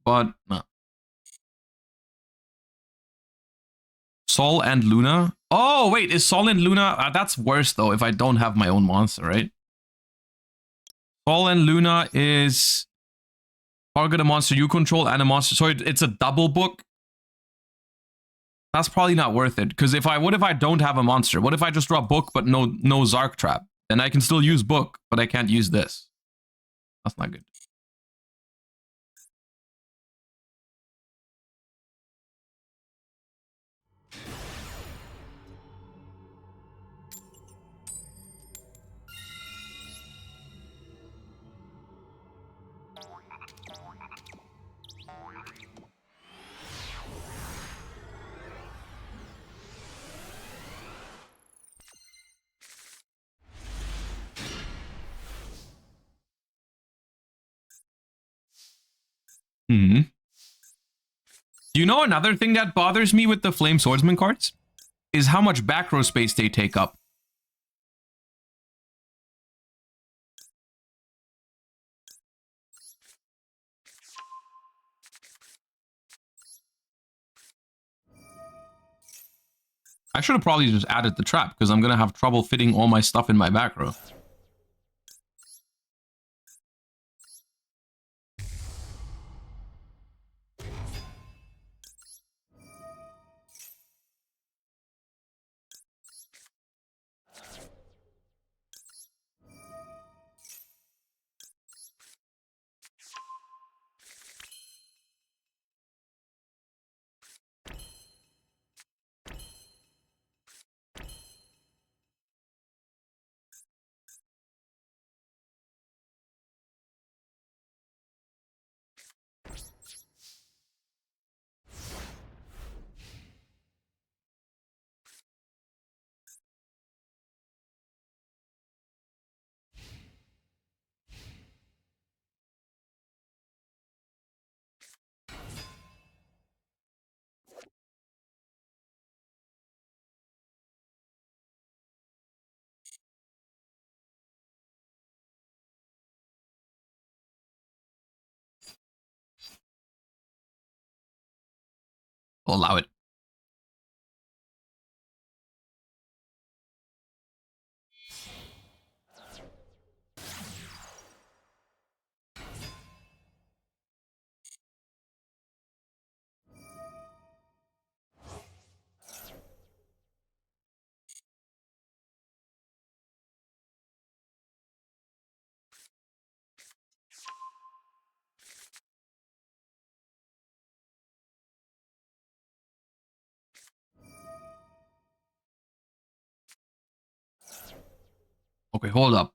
But no. Sol and Luna. Oh, wait, is Sol and Luna? That's worse, though, if I don't have my own monster, right? Sol and Luna is target a monster you control and a monster. So it's a double book. That's probably not worth it. Because what if I don't have a monster? What if I just draw book but no Zark Trap? Then I can still use book, but I can't use this. That's not good. Hmm. Do you know another thing that bothers me with the Flame Swordsman cards? Is how much back row space they take up. I should have probably just added the trap, because I'm going to have trouble fitting all my stuff in my back row. I'll allow it. Okay, hold up.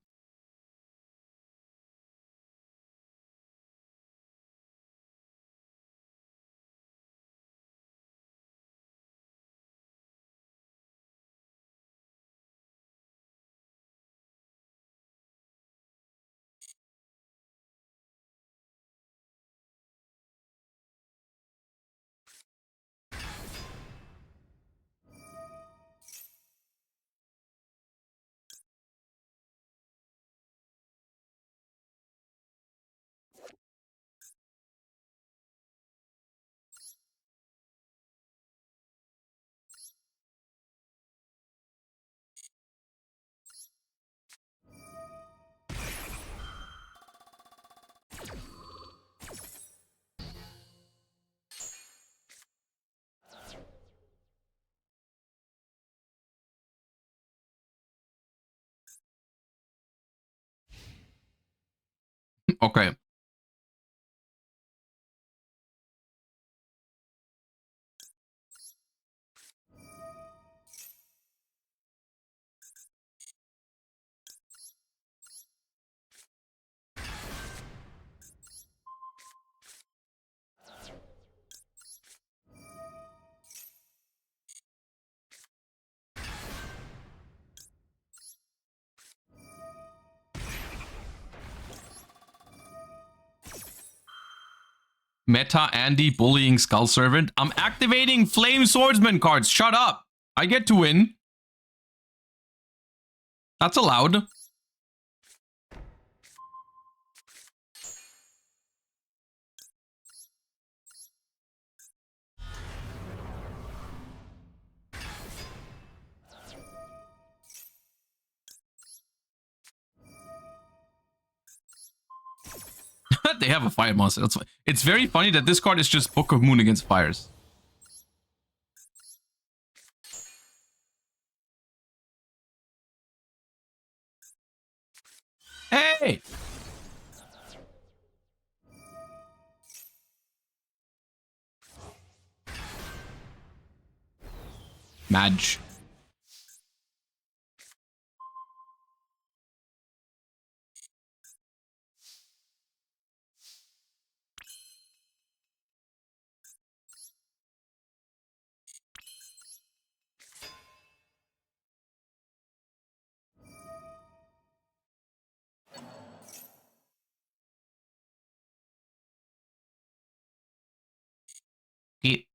Okay. Meta Andy bullying Skull Servant. I'm activating Flame Swordsman cards. Shut up. I get to win. That's allowed. They have a fire monster. That's fine. It's very funny that this card is just Book of Moon against fires. Hey! Madge. It.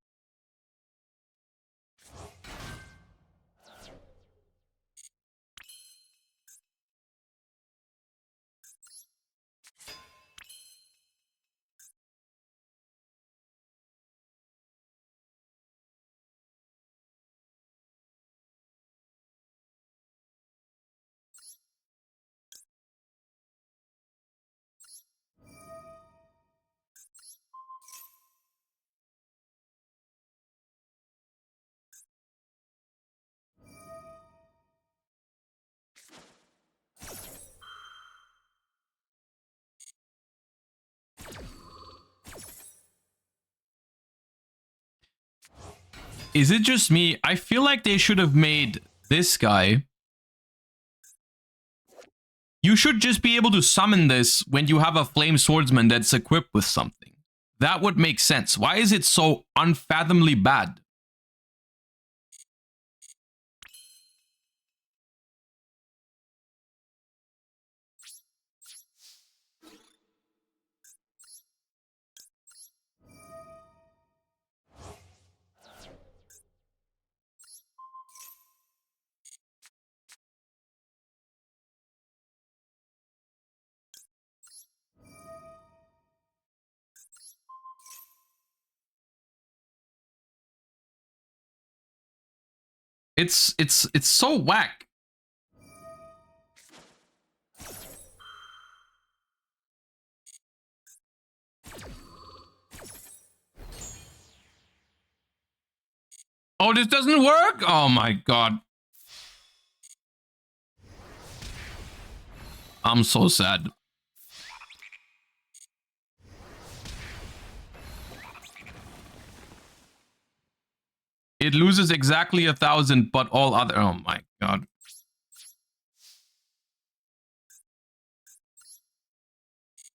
Is it just me? I feel like they should have made this guy. You should just be able to summon this when you have a Flame Swordsman that's equipped with something. That would make sense. Why is it so unfathomably bad? It's so whack. Oh, this doesn't work? Oh my god. I'm so sad. It loses exactly 1,000, but all other... Oh my god.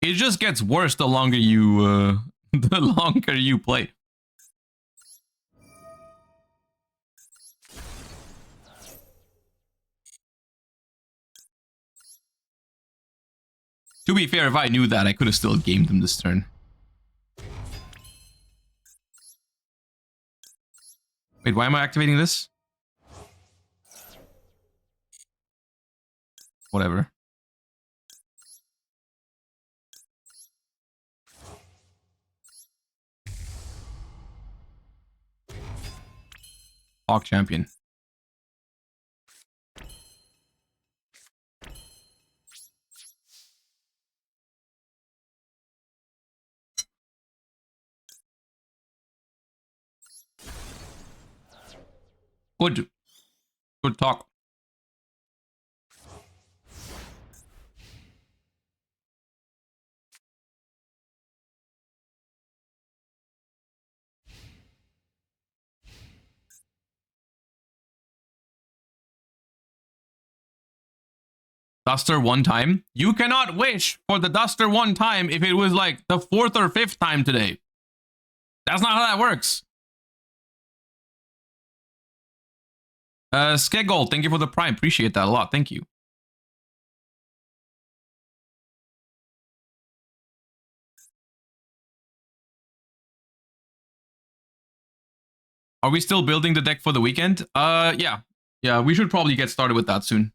It just gets worse the longer you... the longer you play. To be fair, if I knew that, I could have still gamed him this turn. Wait, why am I activating this? Whatever. Hawk Champion. Good. Good talk. Duster one time. You cannot wish for the Duster one time if it was like the 4th or 5th time today. That's not how that works. Skeggold, thank you for the prime. Appreciate that a lot. Thank you. Are we still building the deck for the weekend? Yeah. Yeah, we should probably get started with that soon.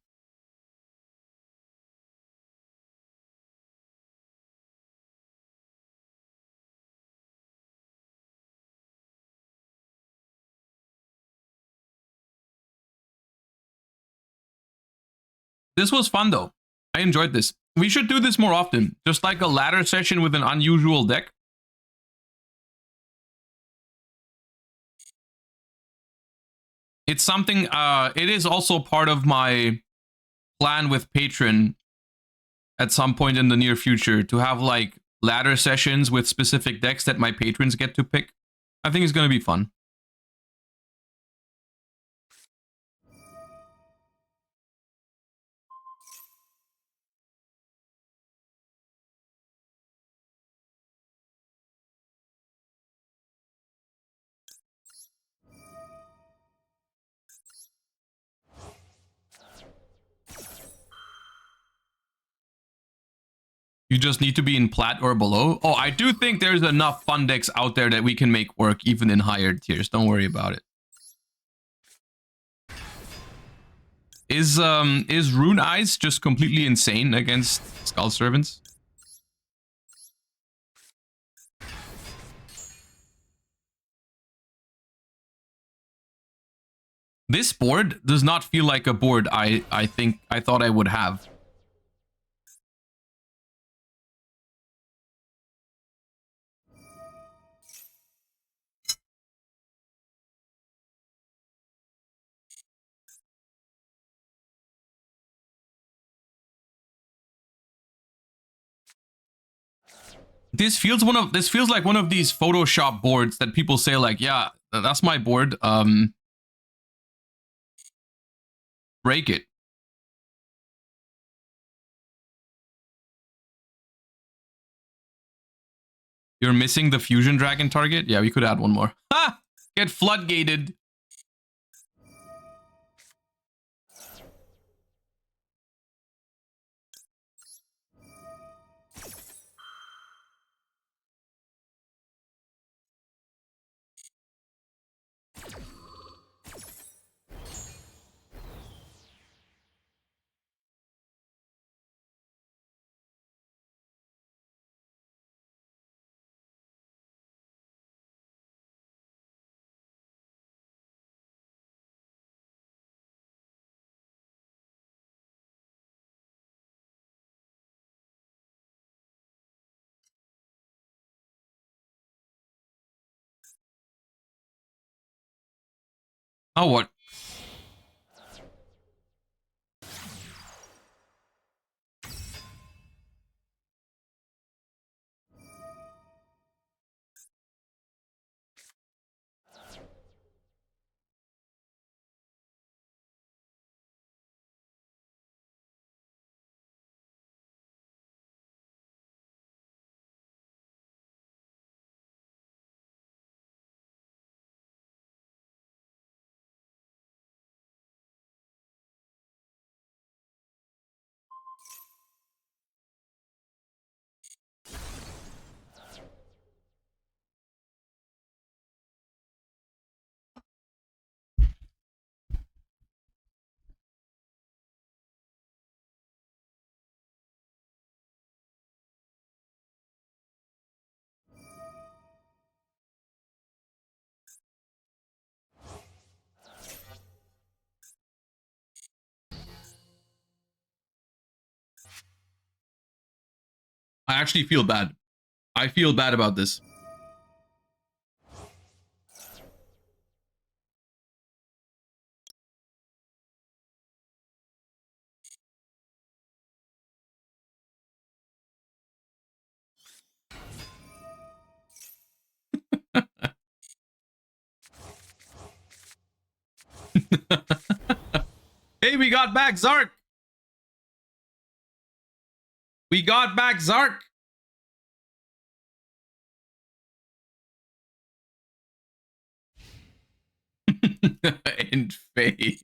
This was fun, though. I enjoyed this. We should do this more often. Just like a ladder session with an unusual deck. It's something, it is also part of my plan with Patreon at some point in the near future to have like ladder sessions with specific decks that my patrons get to pick. I think it's going to be fun. You just need to be in plat or below. Oh, I do think there's enough fun decks out there that we can make work even in higher tiers. Don't worry about it. Is Rune Eyes just completely insane against Skull Servants? This board does not feel like a board I thought I would have. This feels like one of these Photoshop boards that people say like, yeah, that's my board. Break it. You're missing the Fusion Dragon target? Yeah, we could add one more. Ha! Get floodgated. Oh, what? I actually feel bad. I feel bad about this. Hey, we got back Zark. We got back Zark. In phase.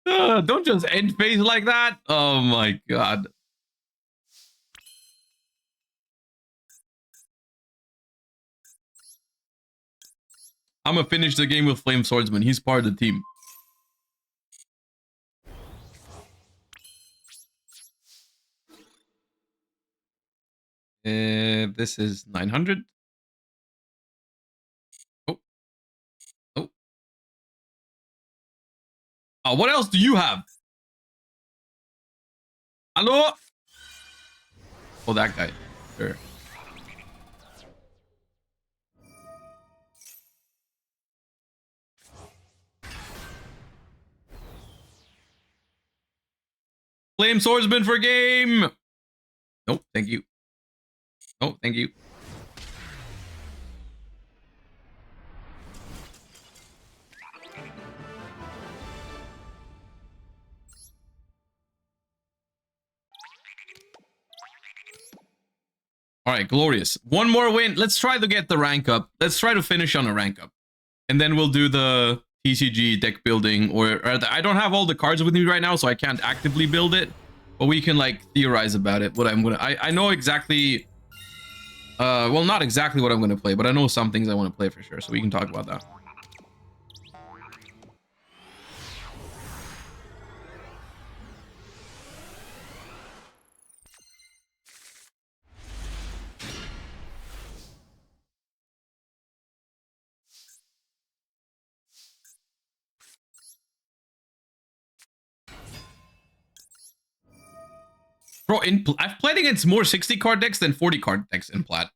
Don't just end phase like that. Oh my god. I'm gonna finish the game with Flame Swordsman. He's part of the team. This is 900. Oh. Oh. What else do you have? Hello? Oh, that guy. Sure. Flame Swordsman for game. Nope, thank you. Oh, thank you. All right, glorious. One more win. Let's try to get the rank up. Let's try to finish on a rank up. And then we'll do the TCG deck building. Or I don't have all the cards with me right now, so I can't actively build it. But we can like theorize about it. What I'm gonna... I know exactly... well, not exactly what I'm gonna play, but I know some things I want to play for sure. So we can talk about that. Bro, I've played against more 60 card decks than 40 card decks in Plat.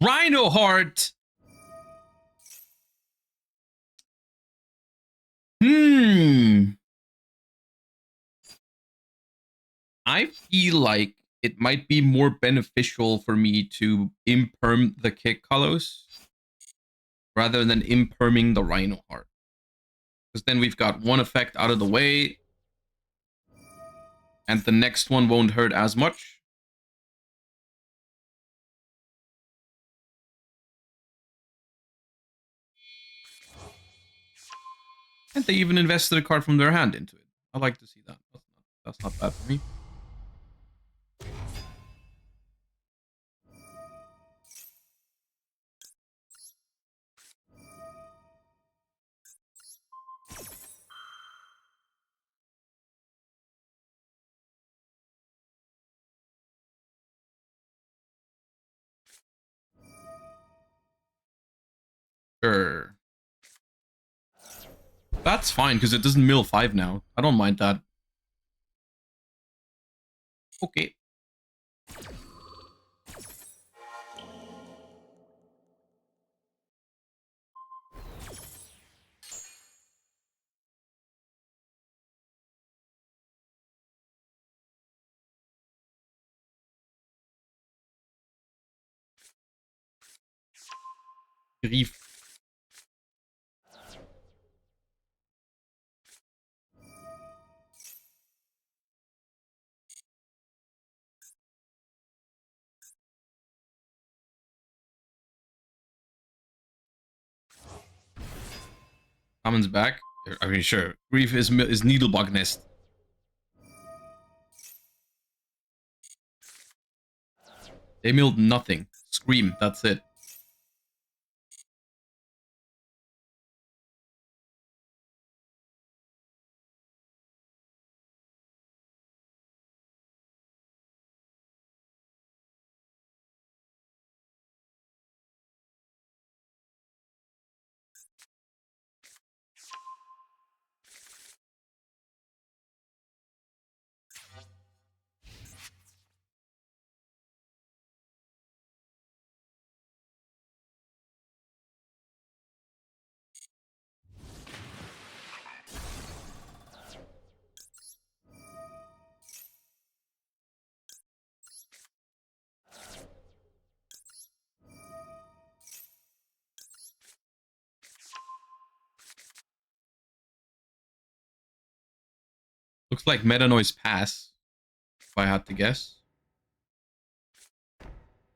Rhino Heart. I feel like it might be more beneficial for me to imperm the kick colors rather than imperming the Rhino Heart. Because then we've got one effect out of the way. And the next one won't hurt as much. And they even invested a card from their hand into it. I like to see that. That's not bad for me. Sure. That's fine, because it doesn't mill 5 now. I don't mind that. Okay. Grief. Common's back. I mean, sure. Grief is Needlebug Nest. They milled nothing. Scream, that's it. Looks like Meta Noise pass, if I had to guess.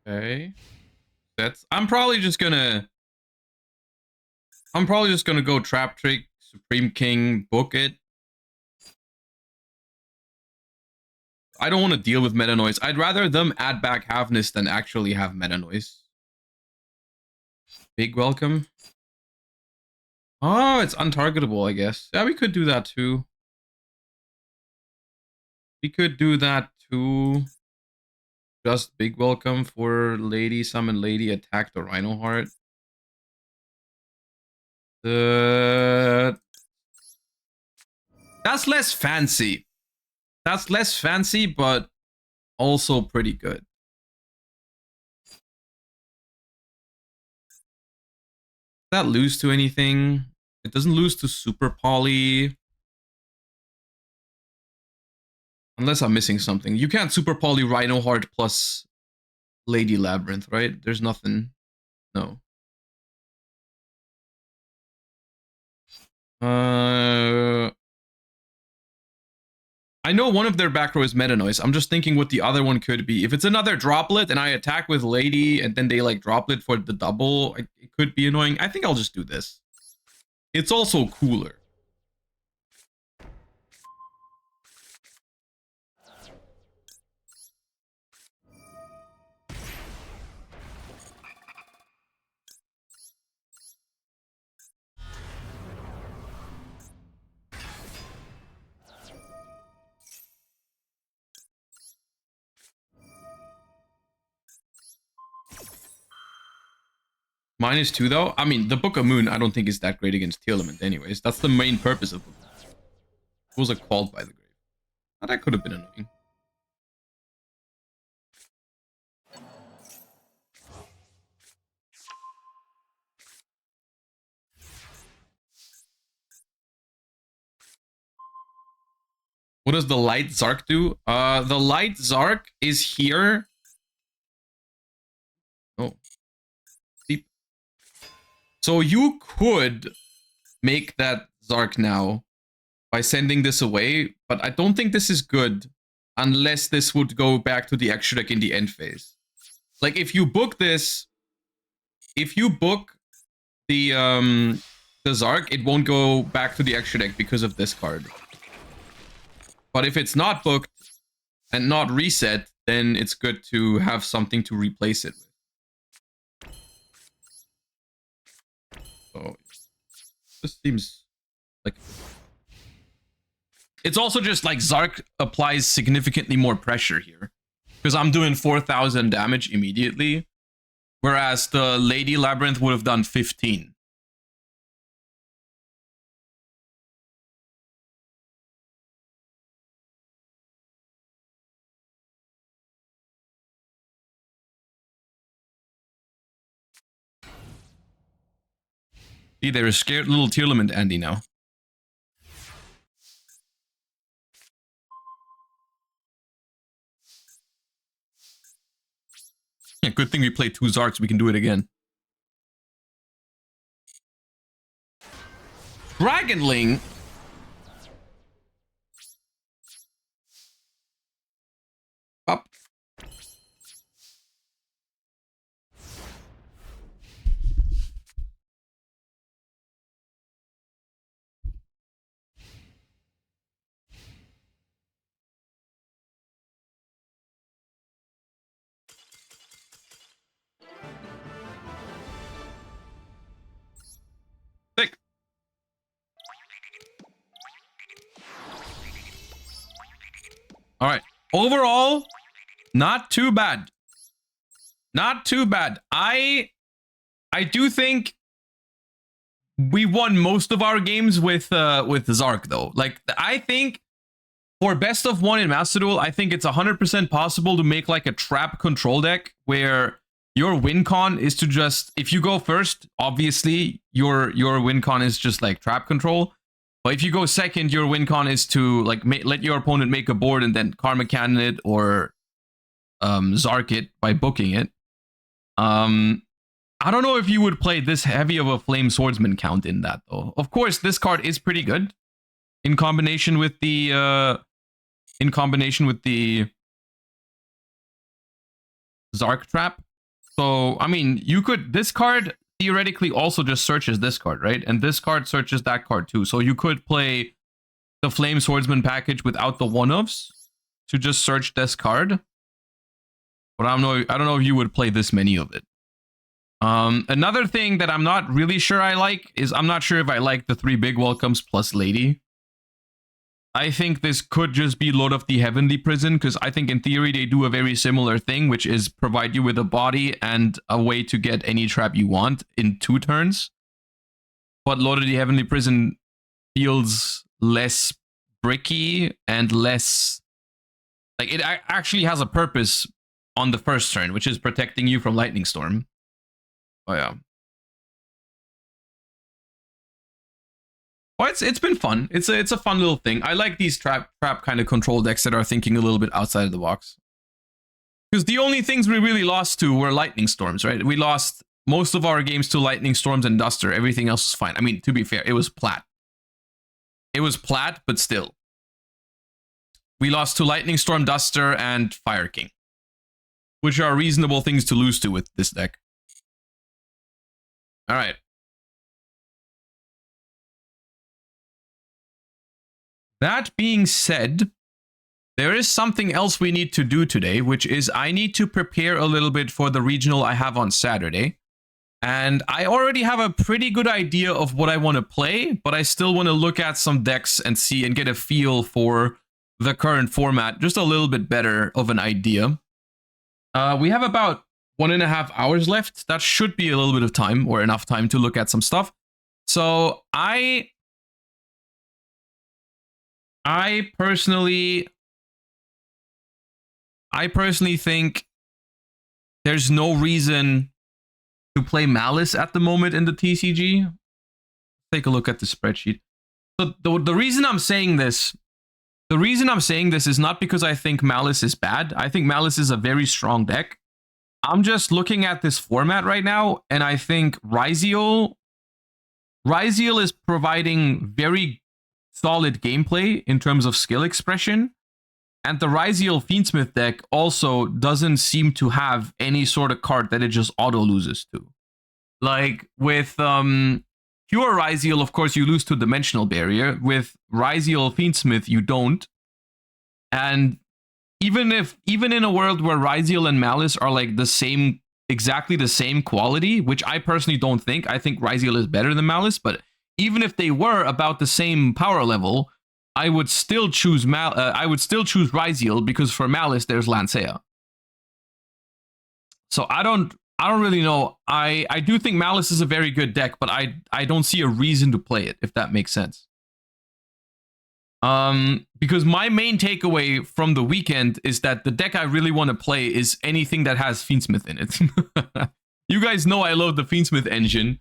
Okay. I'm probably just gonna go Trap Trick, Supreme King, book it. I don't want to deal with Meta Noise. I'd rather them add back Halfness than actually have Meta Noise. Big welcome. Oh, it's untargetable, I guess. Yeah, we could do that too. We could do that too. Just big welcome for Lady, summon Lady, attack the Rhino Heart. That's less fancy. That's less fancy, but also pretty good. Does that lose to anything? It doesn't lose to Super Poly. Unless I'm missing something. You can't Super Poly Rhino Heart plus Lady Labyrinth, right? There's nothing. No. I know one of their back row is Meta Noise. I'm just thinking what the other one could be. If it's another droplet and I attack with Lady and then they like droplet for the double, it could be annoying. I think I'll just do this. It's also cooler. -2 though. I mean, the Book of Moon I don't think is that great against Tearlament anyways. That's the main purpose of Book of Moon. It was a Called by the Grave. Oh, that could have been annoying. What does the Light Zark do? The Light Zark is here. Oh. Deep. So you could make that Zark now by sending this away, but I don't think this is good unless this would go back to the extra deck in the end phase. Like if you book this, if you book the Zark, it won't go back to the extra deck because of this card. But if it's not booked and not reset, then it's good to have something to replace it with. So this seems like it's also just like Zark applies significantly more pressure here because I'm doing 4,000 damage immediately, whereas the Lady Labyrinth would have done 15. See, they're a scared little Tearlament Andy now. Yeah, good thing we played 2 Zarks, we can do it again. Dragonling. Up. Thick. All right. Overall, not too bad. Not too bad. I do think we won most of our games with Zark though. Like I think for best of 1 in Master Duel, I think it's 100% possible to make like a trap control deck where your win con is to just, if you go first, obviously your win con is just like trap control. But if you go second, your win con is to like let your opponent make a board and then Karma Cannon it or Zark it by booking it. I don't know if you would play this heavy of a Flame Swordsman count in that though. Of course, this card is pretty good. in combination with the Zark Trap. So, I mean, you could, this card theoretically also just searches this card, right? And this card searches that card too. So you could play the Flame Swordsman package without the one-ofs to just search this card. But I don't know if you would play this many of it. Another thing that I'm not really sure I like is I'm not sure if I like the 3 big welcomes plus Lady. I think this could just be Lord of the Heavenly Prison, because I think in theory they do a very similar thing, which is provide you with a body and a way to get any trap you want in 2 turns. But Lord of the Heavenly Prison feels less bricky and less... like, it actually has a purpose on the first turn, which is protecting you from Lightning Storm. Oh yeah. Well, it's been fun. It's a fun little thing. I like these trap kind of control decks that are thinking a little bit outside of the box. Because the only things we really lost to were Lightning Storms, right? We lost most of our games to Lightning Storms and Duster. Everything else was fine. I mean, to be fair, it was plat. It was plat, but still. We lost to Lightning Storm, Duster, and Fire King, which are reasonable things to lose to with this deck. All right. That being said, there is something else we need to do today, which is I need to prepare a little bit for the regional I have on Saturday. And I already have a pretty good idea of what I want to play, but I still want to look at some decks and see and get a feel for the current format, just a little bit better of an idea. We have about 1.5 hours left. That should be a little bit of time, or enough time to look at some stuff. So I personally think there's no reason to play Malice at the moment in the TCG. Take a look at the spreadsheet. So the reason I'm saying this, is not because I think Malice is bad. I think Malice is a very strong deck. I'm just looking at this format right now, and I think Ryziel is providing very solid gameplay in terms of skill expression. And the Ryziel Fiendsmith deck also doesn't seem to have any sort of card that it just auto loses to. Like with Pure Ryziel, of course, you lose to Dimensional Barrier. With Ryziel Fiendsmith, you don't. And even in a world where Ryziel and Malice are like the same, exactly the same quality, which I personally don't think. I think Ryziel is better than Malice, but even if they were about the same power level, I would still choose Ryziel, because for Malice there's Lancea. So I don't really know. I do think Malice is a very good deck, but I don't see a reason to play it, if that makes sense. Because my main takeaway from the weekend is that the deck I really want to play is anything that has Fiendsmith in it. You guys know I love the Fiendsmith engine.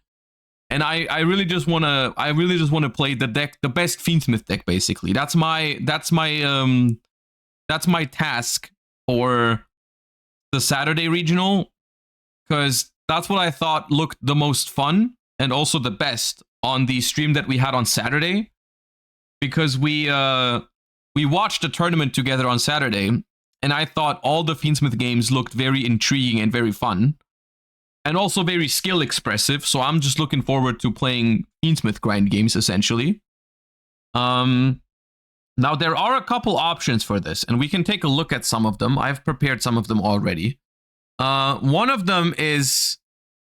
And I really just want to play the deck, the best Fiendsmith deck, basically. That's my task for the Saturday regional, because that's what I thought looked the most fun and also the best on the stream that we had on Saturday. Because we watched a tournament together on Saturday, and I thought all the Fiendsmith games looked very intriguing and very fun. And also very skill expressive, so I'm just looking forward to playing Fiendsmith grind games, essentially. Now, there are a couple options for this, and we can take a look at some of them. I've prepared some of them already. One of them is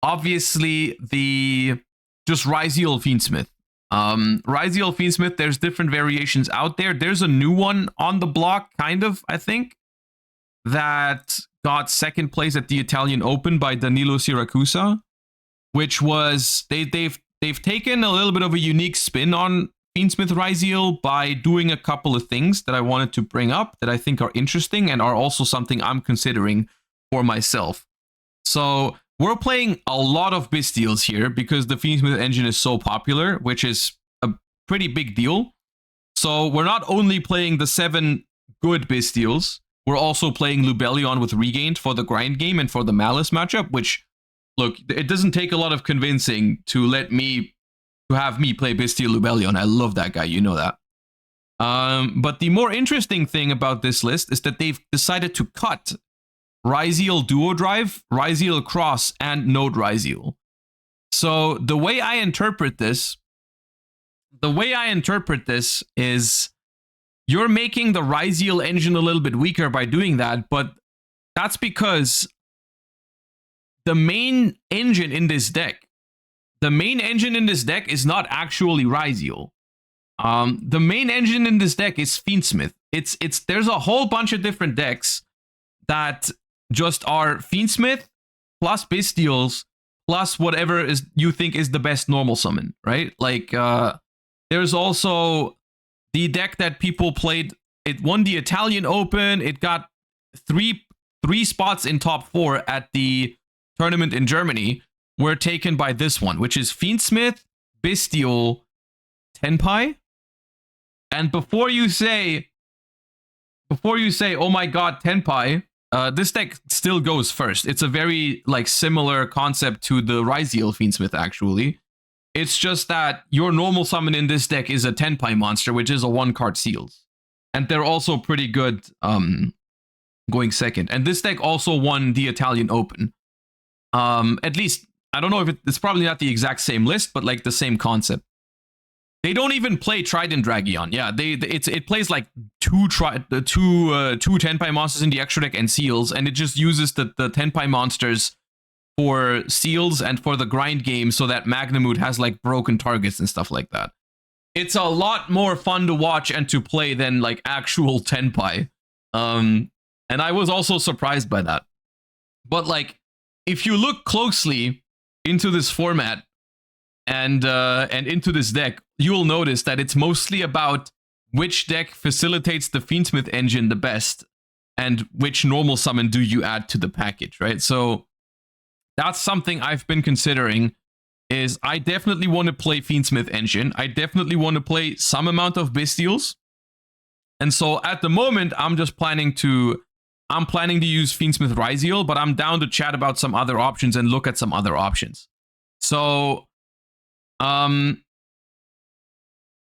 obviously the just Ryziel Fiendsmith. Ryziel Fiendsmith, there's different variations out there. There's a new one on the block, kind of, I think, that got second place at the Italian Open by Danilo Siracusa, which was they've taken a little bit of a unique spin on Fiendsmith Ryziel by doing a couple of things that I wanted to bring up that I think are interesting and are also something I'm considering for myself. So we're playing a lot of Bystials here because the Fiendsmith engine is so popular, which is a pretty big deal. So we're not only playing the 7 good Bystials, we're also playing Lubellion with Regained for the grind game and for the Malice matchup, which, look, it doesn't take a lot of convincing to have me play Bystial Lubellion. I love that guy, you know that. But the more interesting thing about this list is that they've decided to cut Ryzeal Duo Drive, Ryzeal Cross, and Node Ryzeal. So the way I interpret this is you're making the Ryzeal engine a little bit weaker by doing that, but that's because the main engine in this deck is not actually Ryzeal. The main engine in this deck is Fiendsmith. There's a whole bunch of different decks that just are Fiendsmith plus Bestials plus whatever is you think is the best normal summon, right? Like there's also the deck that people played. It won the Italian Open. It got three spots in top 4 at the tournament in Germany. Were taken by this one, which is Fiendsmith, Bestial, Tenpai. And before you say, oh my god, Tenpai, this deck still goes first. It's a very like similar concept to the Ryzeal Fiendsmith, actually. It's just that your normal summon in this deck is a Tenpai monster, which is a 1-card seals. And they're also pretty good going second. And this deck also won the Italian Open. At least, I don't know if it's probably not the exact same list, but like the same concept. They don't even play Trident Dragion. Yeah, it plays like two Tenpai monsters in the extra deck and seals, and it just uses the Tenpai monsters for seals and for the grind game so that Magnamood has like broken targets and stuff like that. It's a lot more fun to watch and to play than like actual Tenpai. And I was also surprised by that. But like, if you look closely into this format and into this deck, you'll notice that it's mostly about which deck facilitates the Fiendsmith engine the best and which normal summon do you add to the package, right? So that's something I've been considering. Is I definitely want to play Fiendsmith engine. I definitely want to play some amount of Bestials. And so at the moment, I'm planning to use Fiendsmith Ryzeal, but I'm down to chat about some other options and look at some other options. So,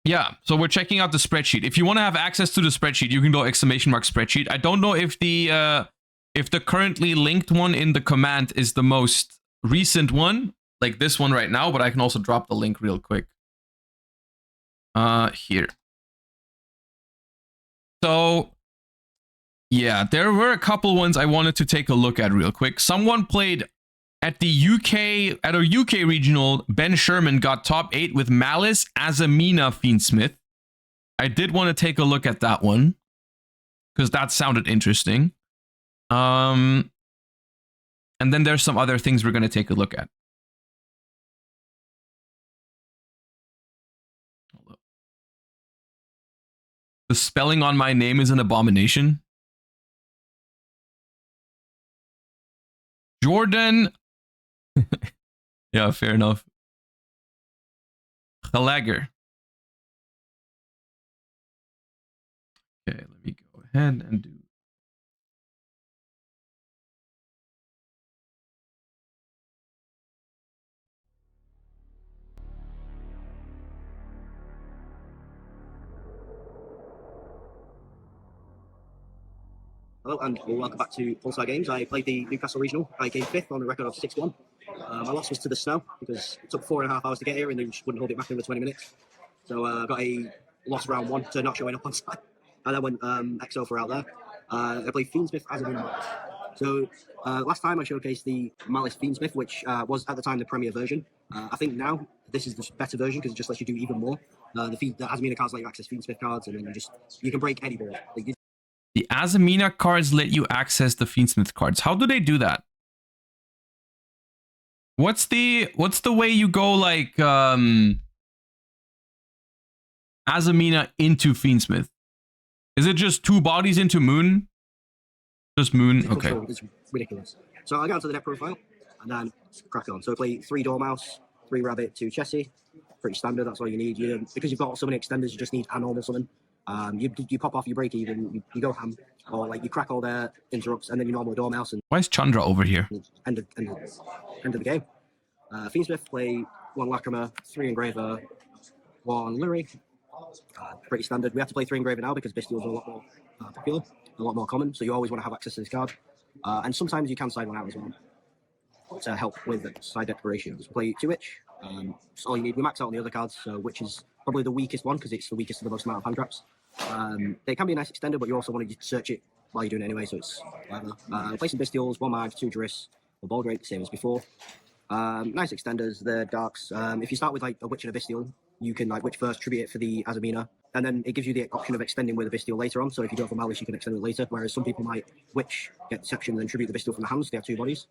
yeah, so we're checking out the spreadsheet. If you want to have access to the spreadsheet, you can go !spreadsheet. I don't know if the currently linked one in the command is the most recent one, like this one right now, but I can also drop the link real quick. Here. So, yeah, there were a couple ones I wanted to take a look at real quick. Someone played at a UK regional. Ben Sherman got top 8 with Malice, Azamina, Fiendsmith. I did want to take a look at that one because that sounded interesting. And then there's some other things we're going to take a look at. The spelling on my name is an abomination. Jordan. Yeah, fair enough. Gallagher. Okay, let me go ahead and do. Hello and welcome back to Pulsar Games. I played the Newcastle Regional. I came 5th on a record of 6-1. My loss was to the snow because it took 4.5 hours to get here and they just wouldn't hold it back in the 20 minutes. So I got a loss round 1 to not showing up on site. And then when XO for out there, I played Fiendsmith as a winner. So last time I showcased the Malice Fiendsmith, which was at the time the premier version. I think now this is the better version because it just lets you do even more. The Azamina cards let you access Fiendsmith cards, and then you can break any board. The Azamina cards let you access the Fiendsmith cards. How do they do that? What's the way you go like Azamina into Fiendsmith? Is it just 2 bodies into Moon? Just Moon? Okay. It's ridiculous. So I got onto the deck profile and then crack on. So I play 3 Dormouse, 3 Rabbit, 2 Chessie. Pretty standard, that's all you need. Because you've got so many extenders, you just need a normal summon. You pop off your break even, you go ham, or like you crack all their interrupts and then you normal Dormouse. And why is Chandra over here? End of the game. Fiendsmith play 1 Lacrima, 3 Engraver, 1 Lurie, Pretty standard. We have to play 3 Engraver now because Bestials are a lot more popular, a lot more common, so you always want to have access to this card. And sometimes you can side one out as well to help with the side deck ratios. Play 2 Witch. So all you need, we max out on the other cards, so Witch is probably the weakest one because it's the weakest of the most amount of hand traps. They can be a nice extender, but you also want to search it while you're doing it anyway, so it's whatever. Play some Bestials, 1 Mag, 2 Driss, or Ball Drake, same as before. Nice extenders, the darks. If you start with like a Witch and a Bestial, you can like Witch first, tribute it for the Azamina, and then it gives you the option of extending with a Bestial later on. So if you go for Malice, you can extend it later, whereas some people might Witch, get Deception, and then tribute the Bestial from the hands. They have 2 bodies.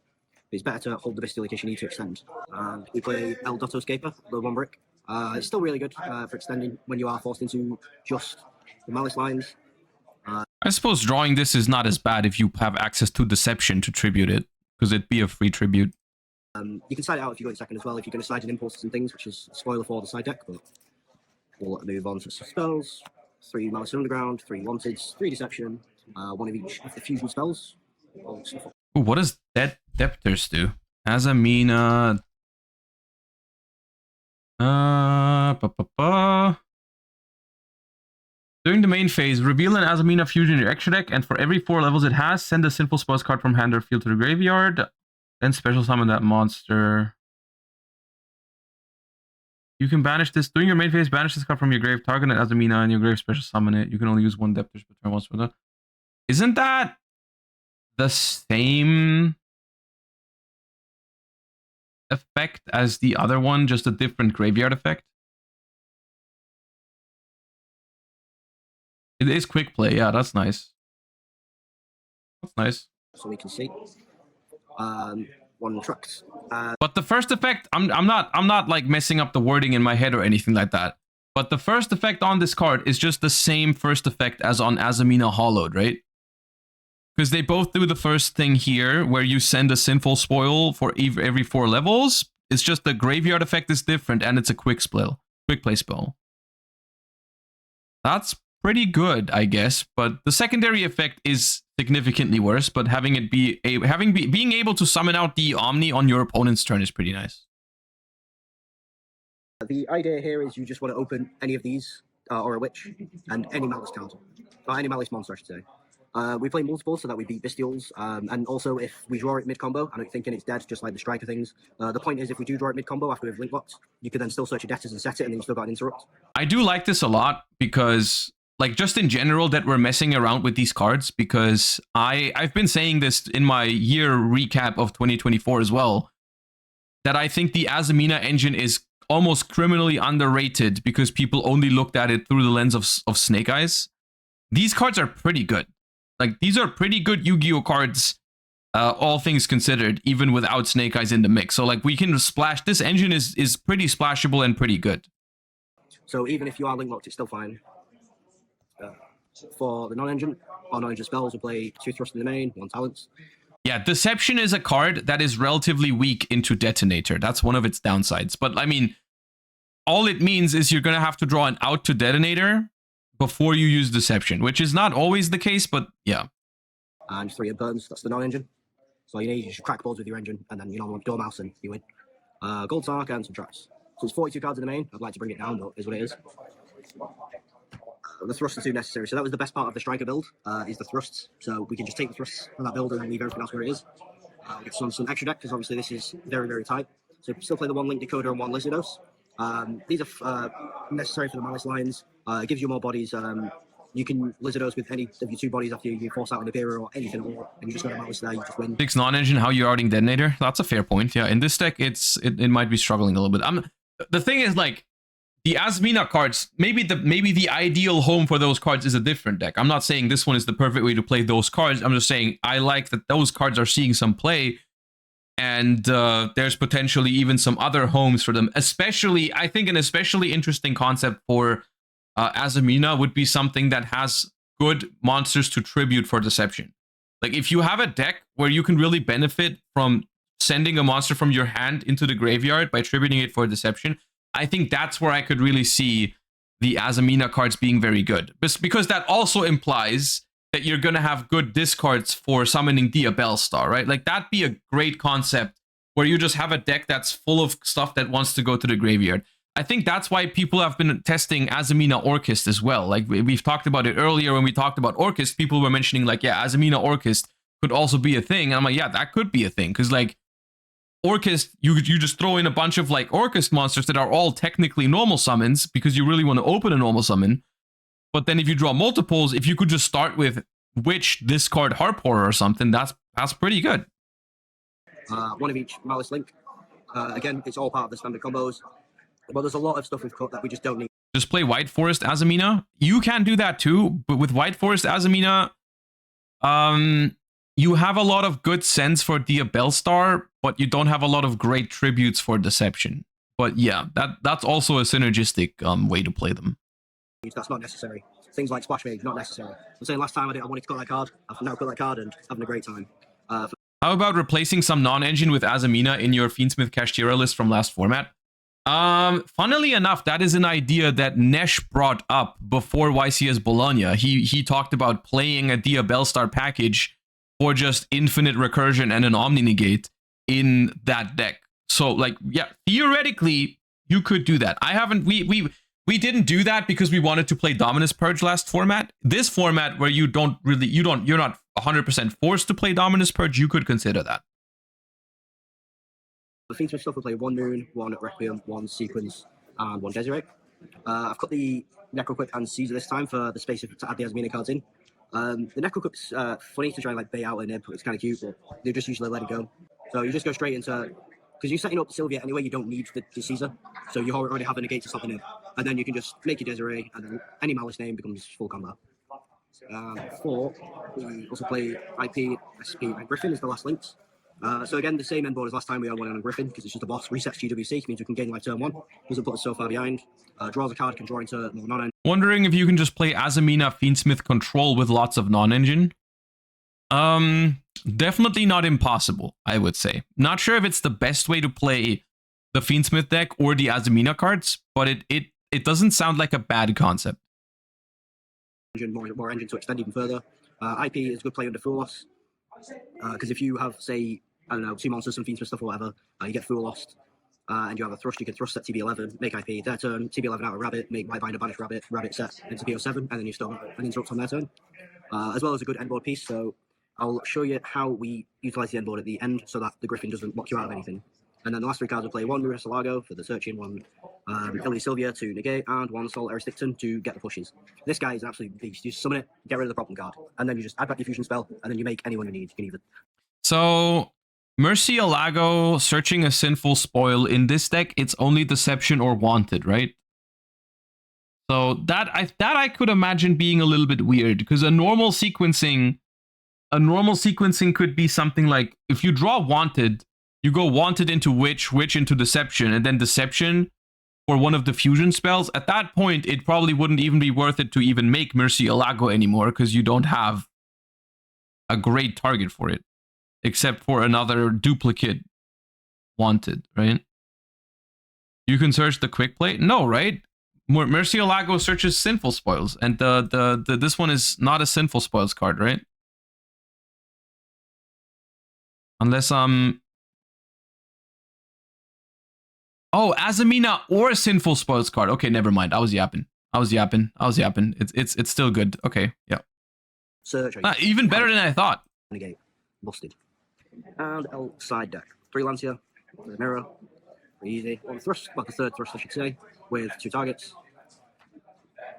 It's better to hold the Bestial in case you need to extend. We play El Dotto Scaper, the 1 brick. It's still really good for extending when you are forced into just the Malice lines. I suppose drawing this is not as bad if you have access to Deception to tribute it, because it'd be a free tribute. You can side it out if you go in second as well, if you're going to slide in impulses and things, which is a spoiler for the side deck, but we'll move on to some spells. 3 Malice Underground, 3 Wanteds, 3 Deception, 1 of each of the fusion spells. Ooh, what does Depters do? Azamina. During the main phase, reveal an Azamina fusion in your extra deck, and for every 4 levels it has, send a Sinful Spells card from hand or field to the graveyard. Then special summon that monster. You can banish this. During your main phase, banish this card from your grave, target an Azamina in your grave, special summon it. You can only use 1 Depters per turn once for that. Isn't that the same effect as the other one, just a different graveyard effect? It is quick play, yeah, that's nice. That's nice. So we can see 1 Trux. But the first effect, I'm not like messing up the wording in my head or anything like that. But the first effect on this card is just the same first effect as on Azamina Hollowed, right? Because they both do the first thing here, where you send a Sinful Spoil for every 4 levels. It's just the graveyard effect is different, and it's a quick play spell. That's pretty good, I guess. But the secondary effect is significantly worse. But having it being able to summon out the Omni on your opponent's turn is pretty nice. The idea here is you just want to open any of these, or a Witch, and any Malice card, or any Malice monster, I should say. We play multiple so that we beat Bestials, and also if we draw it mid-combo, and I'm thinking it's dead, just like the Striker things. The point is, if we do draw it mid-combo after we've link locked, you can then still search your debtors and set it, and then you still got an interrupt. I do like this a lot because, like, just in general, that we're messing around with these cards, because I've been saying this in my year recap of 2024 as well, that I think the Azamina engine is almost criminally underrated because people only looked at it through the lens of Snake Eyes. These cards are pretty good. Like, these are pretty good Yu-Gi-Oh cards, all things considered, even without Snake Eyes in the mix. So, like, we can splash. This engine is pretty splashable and pretty good. So even if you are link locked, it's still fine. For the non-engine, or non-engine spells, we play 2 Thrust in the main, 1 Talents. Yeah, Deception is a card that is relatively weak into Detonator. That's one of its downsides. But, I mean, all it means is you're going to have to draw an out to Detonator before you use Deception, which is not always the case, but yeah. And 3 Burns, that's the non-engine. So you need, you just crack balls with your engine, and then you know, Dormouse and you win. Gold Sark and some traps. So it's 42 cards in the main. I'd like to bring it down, but is what it is. The thrusts are too necessary. So that was the best part of the Striker build, is the thrusts. So we can just take the thrusts from that build and leave everything else where it is. We get some extra deck, because obviously this is very, very tight. So still play the 1 Link Decoder and 1 Lizardos. These are necessary for the Malice lines. It gives you more bodies. You can Lizardos with any of your 2 bodies after you force out an Impera or anything, and you just got a Malice there, you just win. 6 non-engine, how you outing Detonator? That's a fair point. Yeah, in this deck, it might be struggling a little bit. The thing is, like, the Azamina cards, maybe the ideal home for those cards is a different deck. I'm not saying this one is the perfect way to play those cards. I'm just saying I like that those cards are seeing some play, and there's potentially even some other homes for them. Especially, I think an especially interesting concept for Azamina would be something that has good monsters to tribute for Deception. Like, if you have a deck where you can really benefit from sending a monster from your hand into the graveyard by tributing it for Deception, I think that's where I could really see the Azamina cards being very good. Because that also implies that you're going to have good discards for summoning Dia Bellstar, right? Like, that'd be a great concept where you just have a deck that's full of stuff that wants to go to the graveyard. I think that's why people have been testing Azamina Orchist as well. Like we've talked about it earlier when we talked about Orchist, people were mentioning like, yeah, Azamina Orchist could also be a thing. And I'm like, yeah, that could be a thing. Because like Orchist, you just throw in a bunch of like Orchist monsters that are all technically normal summons because you really want to open a normal summon. But then if you draw multiples, if you could just start with Witch, discard Harp Horror or something, that's pretty good. One of each Malice Link. Again, it's all part of the standard combos. But there's a lot of stuff we've cut that we just don't need. Just play White Forest Azamina. You can do that too, but with White Forest Azamina, you have a lot of good sense for Dia Bellstar, but you don't have a lot of great tributes for Deception. But yeah, that's also a synergistic way to play them. That's not necessary. Things like Splash Mage, not necessary. I'm saying last time I wanted to cut that card. I've now cut that card and having a great time. How about replacing some non-engine with Azamina in your Fiendsmith Kashtira list from last format? Funnily enough, that is an idea that Nesh brought up before YCS Bologna. He talked about playing a Dia Bellstar package for just infinite recursion and an Omni Negate in that deck. So like, yeah, theoretically you could do that. I haven't, we didn't do that because we wanted to play Dominus Purge last format. This format where you're not 100% forced to play Dominus Purge, you could consider that. The Fiendsmith stuff will play 1 Moon, 1 Requiem, 1 Sequence, and 1 Desiree. I've cut the Necroquip and Caesar this time for the space to add the Azamina cards in. The Necroquip's funny to try and like bait out a nib. It's kind of cute, but they just usually let it go. So you just go straight into, because you're setting up Sylvia anyway, you don't need the Caesar. So you already have a negate to stop the nib. And then you can just make your Desiree, and then any Malice name becomes full combo. 4, we also play IP, SP, and Griffin is the last links. So again, the same end board as last time. We are one on Griffin because it's just a boss. Resets GWC, means we can gain life turn 1. Doesn't put us so far behind. Draws a card, can draw into non-engine. Wondering if you can just play Azamina Fiendsmith Control with lots of non-engine. Definitely not impossible, I would say. Not sure if it's the best way to play the Fiendsmith deck or the Azamina cards, but it doesn't sound like a bad concept. More engine to extend even further. IP is a good play under Fool Loss. Because if you have, say, I don't know, 2 monsters, some Fiendsmith stuff or whatever, you get Fool Lost, and you have a Thrust, you can Thrust set TB11, make IP, their turn, TB11 out of Rabbit, make Whitebinder, banish Rabbit, Rabbit set into BO7, and then you start an Interrupt on their turn. As well as a good endboard piece, so I'll show you how we utilize the endboard at the end so that the Griffin doesn't lock you out of anything. And then the last 3 cards will play 1 Marissa Lago for the searching, 1 Ellie Sylvia to negate, and 1 Sol Eristicton to get the pushes. This guy is an absolute beast. You just summon it, get rid of the problem card, and then you just add back your fusion spell, and then you make anyone you need. You can either. So, Mercy Alago searching a sinful spoil in this deck, it's only Deception or Wanted, right? So that I could imagine being a little bit weird because a normal sequencing could be something like if you draw Wanted, you go Wanted into Witch, Witch into Deception, and then Deception for one of the fusion spells. At that point, it probably wouldn't even be worth it to even make Mercy Alago anymore because you don't have a great target for it, except for another duplicate Wanted, right? You can search the quick play? No, right? Mercy Alago searches Sinful Spoils, and this one is not a Sinful Spoils card, right? Unless oh, Azamina or Sinful Spoils card. Okay, never mind. I was yapping. It's still good. Okay, yeah. Search. Even better than I thought. Negate. Busted. And outside deck. 3 Lancia, Mirror. Pretty easy. 1 Thrust, like the 3rd Thrust I should say, with 2 targets.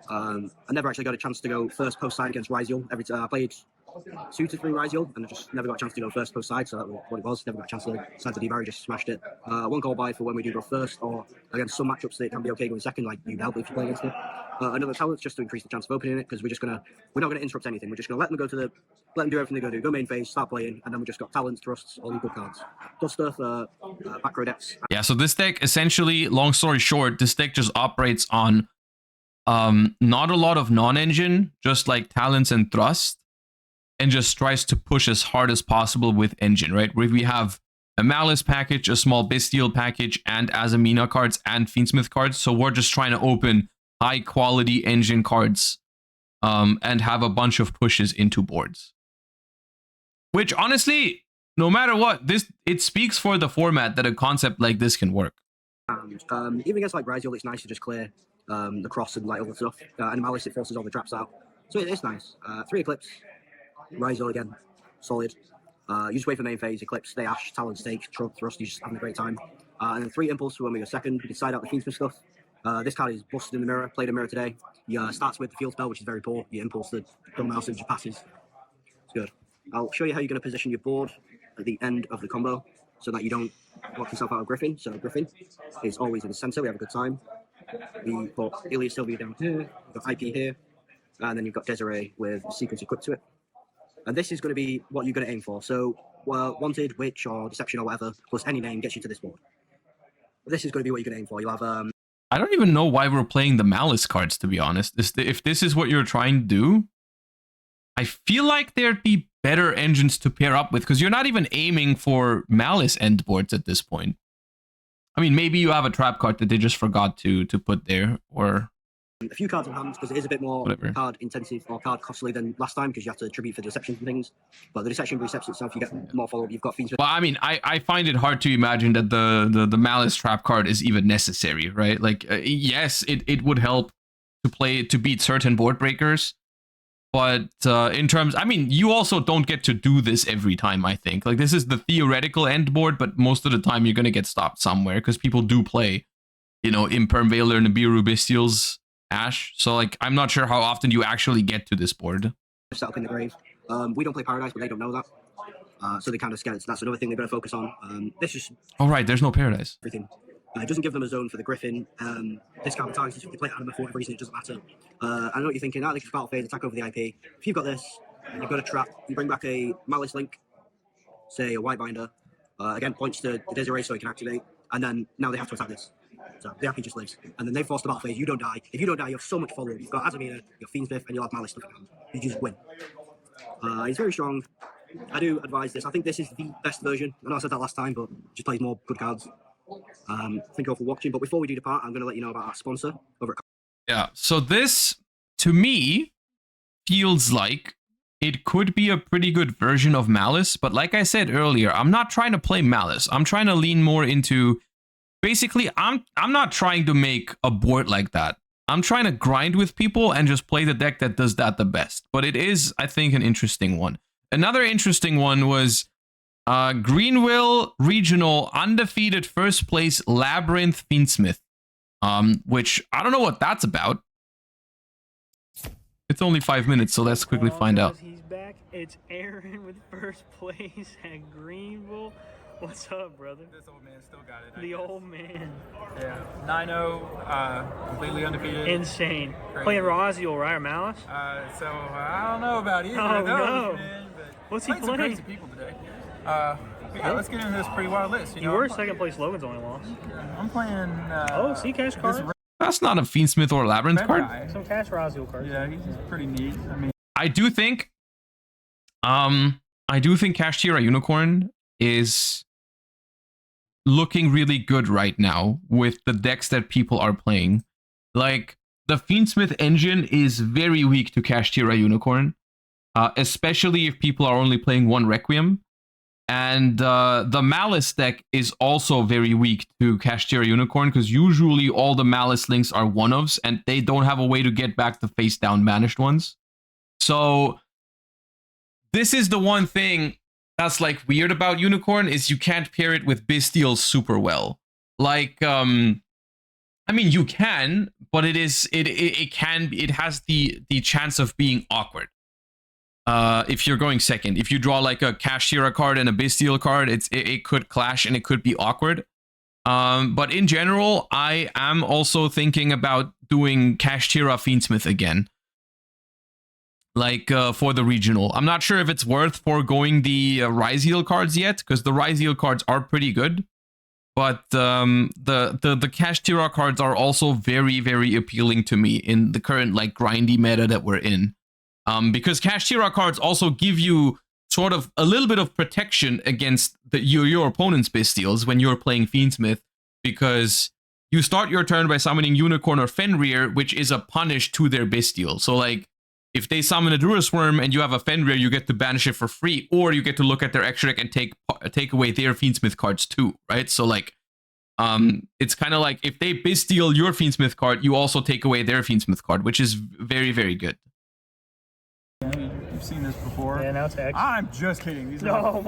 I never actually got a chance to go first post side against Ryziel. I played 2 to 3 Ryziel, and I just never got a chance to go first post side, so that was what it was. Never got a chance to side the Divari, just smashed it. 1 call buy for when we do go first, or against some matchups that it can be okay going second, like you help if you play against it. Another talent just to increase the chance of opening it, because we're not going to interrupt anything. We're just going to let them do everything they go main phase, start playing, and then we just got talents, thrusts, all equal cards. Duster for back row decks. Yeah, so this deck essentially, long story short, this deck just operates on not a lot of non-engine, just like talents and thrust, and just tries to push as hard as possible with engine, right? Where we have a Malice package, a small Bestial package, and Azamina cards and Fiendsmith cards. So we're just trying to open high quality engine cards and have a bunch of pushes into boards. Which honestly, no matter what, it speaks for the format that a concept like this can work. around. Even against like Ryziel, it's nice to just clear the cross and like other stuff. And Malice, it forces all the traps out. So it's nice. 3 Eclipse, Ryziel again, solid. You just wait for main phase, Eclipse, stay Ash, Talon, Stake, Thrust, you're just having a great time. And then 3 Impulse for when we go second. You can side out the Fiends for stuff. This card is busted in the mirror, played a mirror today. He starts with the field spell, which is very poor. You impulse the gun mouse and just passes. It's good. I'll show you how you're going to position your board at the end of the combo so that you don't lock yourself out of Griffin. So Griffin is always in the center. We have a good time. We put Ilya Sylvia down here. We've got IP here. And then you've got Desiree with sequence equipped to it. And this is going to be what you're going to aim for. So Wanted, Witch, or Deception, or whatever, plus any name gets you to this board. This is going to be what you're going to aim for. You'll have... I don't even know why we're playing the Malice cards, to be honest. If this is what you're trying to do, I feel like there'd be better engines to pair up with, because you're not even aiming for Malice end boards at this point. I mean, maybe you have a trap card that they just forgot to put there, or... a few cards in hand, because it is a bit more card intensive or card costly than last time, because you have to tribute for deceptions and things. But the deception resets itself, you get more follow-up, you've got Fiends. Well, I mean, I find it hard to imagine that the Malice trap card is even necessary, right? Like, yes, it would help to beat certain board breakers, but in terms, I mean, you also don't get to do this every time, I think. Like, this is the theoretical end board, but most of the time you're going to get stopped somewhere, because people do play, you know, Imperm Veiler, Nibiru, Bestials, Ash. So, like, I'm not sure how often you actually get to this board. Set up in the grave. We don't play Paradise, but they don't know that. So they kind of scared. So that's another thing they're going to focus on. This is... oh, right, there's no Paradise. Everything. It doesn't give them a zone for the Griffin. This kind of targets if they play Anima for whatever reason, it doesn't matter. I know what you're thinking. They can battle phase, attack over the IP. If you've got this, you've got a trap, you bring back a Malice Link, say a White Binder, again, points to the Desiree so he can activate, and then now they have to attack this. So the IP just lives. And then they force the battle phase, you don't die. If you don't die, you have so much follow-up. You've got Azamina, you've got Fiendsmith, and you'll have Malice stuff in hand. You just win. He's very strong. I do advise this. I think this is the best version. I know I said that last time, but just plays more good cards. Thank you all for watching. But before we do depart, I'm going to let you know about our sponsor over at... yeah, so this, to me, feels like it could be a pretty good version of Malice. But like I said earlier, I'm not trying to play Malice. I'm trying to lean more into... basically, I'm not trying to make a board like that. I'm trying to grind with people and just play the deck that does that the best. But it is, I think, an interesting one. Another interesting one was Greenville Regional undefeated first place Labyrinth Fiendsmith, which I don't know what that's about. It's only 5 minutes, so let's quickly find out. He's back. It's Aaron with first place at Greenville. What's up, brother? This old man still got it. The old man. Yeah. 9-0, completely undefeated. Insane. Crazy. Playing Raziel, right, or Malice? So I don't know about either Oh, of those, no. man. But What's he played some playing? crazy people today. Yeah, let's get into this pretty wild list. You were second place. Logan's only lost. I'm playing. Oh, see cash card. That's not a Fiendsmith or Labyrinth Red card. guy. Some cash Raziel cards. Yeah, he's pretty neat. I mean, I do think Kashtira Unicorn is looking really good right now with the decks that people are playing. Like, the Fiendsmith engine is very weak to Kashtira Unicorn, especially if people are only playing one Requiem. And the Malice deck is also very weak to Kashtira Unicorn, because usually all the Malice links are one-ofs, and they don't have a way to get back the face-down banished ones. So this is the one thing that's like weird about Unicorn, is you can't pair it with Bestial super well. Like, I mean, you can, but it has the chance of being awkward. If you're going second, if you draw like a Kashtira card and a Bestial card, it could clash and it could be awkward. But in general, I am also thinking about doing Kashtira Fiendsmith again, like for the regional. I'm not sure if it's worth foregoing the Ryziel cards yet, because the Ryziel cards are pretty good. But the Kashtira cards are also very, very appealing to me in the current like grindy meta that we're in. Because Kashtira cards also give you sort of a little bit of protection against your opponent's Bestials when you're playing Fiendsmith, because you start your turn by summoning Unicorn or Fenrir, which is a punish to their Bestial. So like, if they summon a Durasworm and you have a Fenrir, you get to banish it for free, or you get to look at their extra deck and take away their Fiendsmith cards too, right? So like, It's kind of like if they steal your Fiendsmith card, you also take away their Fiendsmith card, which is very, very good. You've seen this before. Yeah, now it's X. I'm just kidding. These are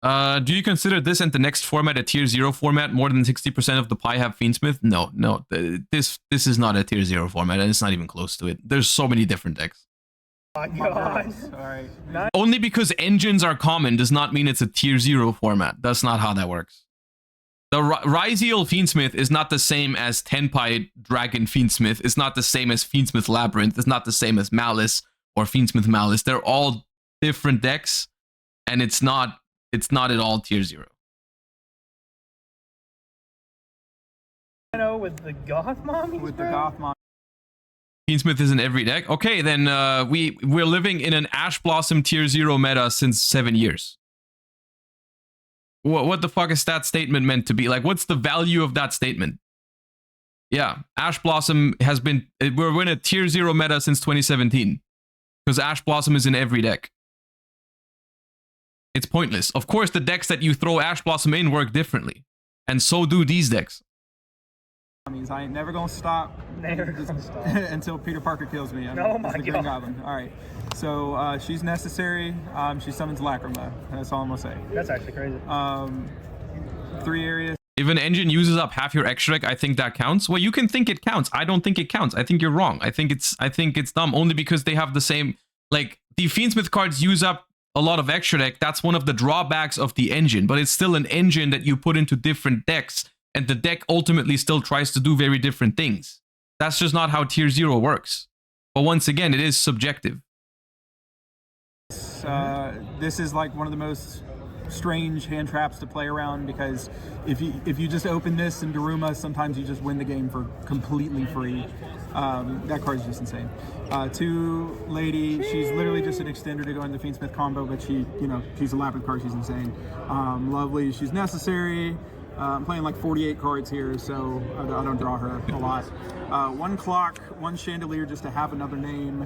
No. Do you consider this and the next format a tier 0 format? More than 60% of the pie have Fiendsmith? No. This is not a tier 0 format, and it's not even close to it. There's so many different decks. Oh my God. All right. Only because engines are common does not mean it's a tier 0 format. That's not how that works. The Ryziel Fiendsmith is not the same as Tenpai Dragon Fiendsmith. It's not the same as Fiendsmith Labyrinth. It's not the same as Malice or Fiendsmith Malice. They're all different decks, and it's not at all tier 0. With the Goth Mommies, With the bro? Goth Mom. Fiendsmith is in every deck. Okay, then we're living in an Ash Blossom tier 0 meta since 7 years. What the fuck is that statement meant to be? Like, what's the value of that statement? Yeah, Ash Blossom has been... We're in a tier 0 meta since 2017. Because Ash Blossom is in every deck. It's pointless. Of course, the decks that you throw Ash Blossom in work differently. And so do these decks. I ain't never gonna stop. Never gonna stop. Until Peter Parker kills me. Oh my the Green God. Goblin. All right. So she's necessary. She summons Lacrima. That's all I'm gonna say. That's actually crazy. 3 areas. If an engine uses up half your extra deck, I think that counts. Well, you can think it counts. I don't think it counts. I think you're wrong. I think it's dumb only because they have the same, like, the Fiendsmith cards use up a lot of extra deck. That's one of the drawbacks of the engine, but it's still an engine that you put into different decks, and the deck ultimately still tries to do very different things. That's just not how tier 0 works. But once again, it is subjective. This is like one of the most strange hand traps to play around, because if you just open this in Daruma, sometimes you just win the game for completely free. That card is just insane. 2 lady, she's literally just an extender to go in the Fiendsmith combo, but she's a Labyrinth card, she's insane. Lovely, she's necessary. I'm playing like 48 cards here, so I don't draw her a lot. 1 clock, 1 chandelier just to have another name,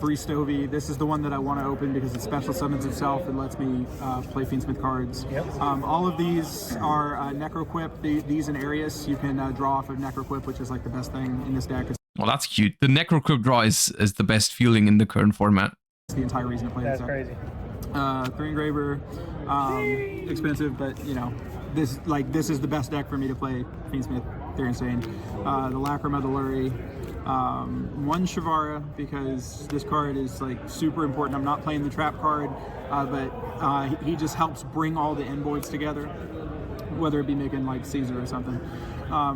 3 Stovey. This is the one that I want to open because it special summons itself and lets me play Fiendsmith cards. Yep. All of these are Necroquip. These in Arius, you can draw off of Necroquip, which is like the best thing in this deck. Well, that's cute. The Necroquip draw is the best feeling in the current format. It's the entire reason to play That's this deck. crazy. 3 Engraver, expensive, but this is the best deck for me to play Fiendsmith. They're insane. The Lacrima, the Lurie, 1 Shavara, because this card is like super important. I'm not playing the trap card, but he just helps bring all the endboards together, whether it be making like Caesar or something.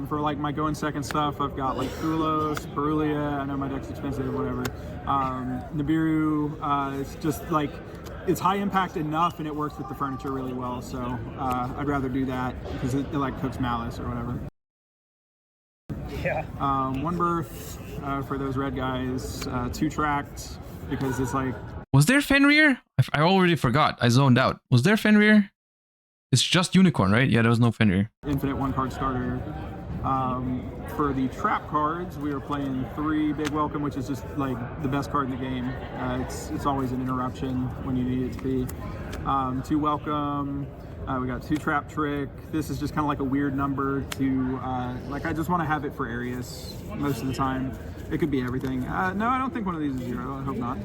For like my going second stuff, I've got like Thulos, Perulia. I know my deck's expensive, whatever. Nibiru, it's just like, it's high impact enough and it works with the furniture really well, so I'd rather do that because it like cooks Malice or whatever. Yeah. 1 Birth for those red guys, 2 Tracked because it's like... Was there Fenrir? I already forgot. I zoned out. Was there Fenrir? It's just Unicorn, right? Yeah, there was no Fenrir. Infinite 1-card starter. For the trap cards, we are playing 3 Big Welcome, which is just like the best card in the game. It's always an interruption when you need it to be. 2 Welcome. We got 2 Trap Trick. This is just kind of like a weird number to, like, I just want to have it for Arius most of the time. It could be everything. No, I don't think one of these is 0. I hope not.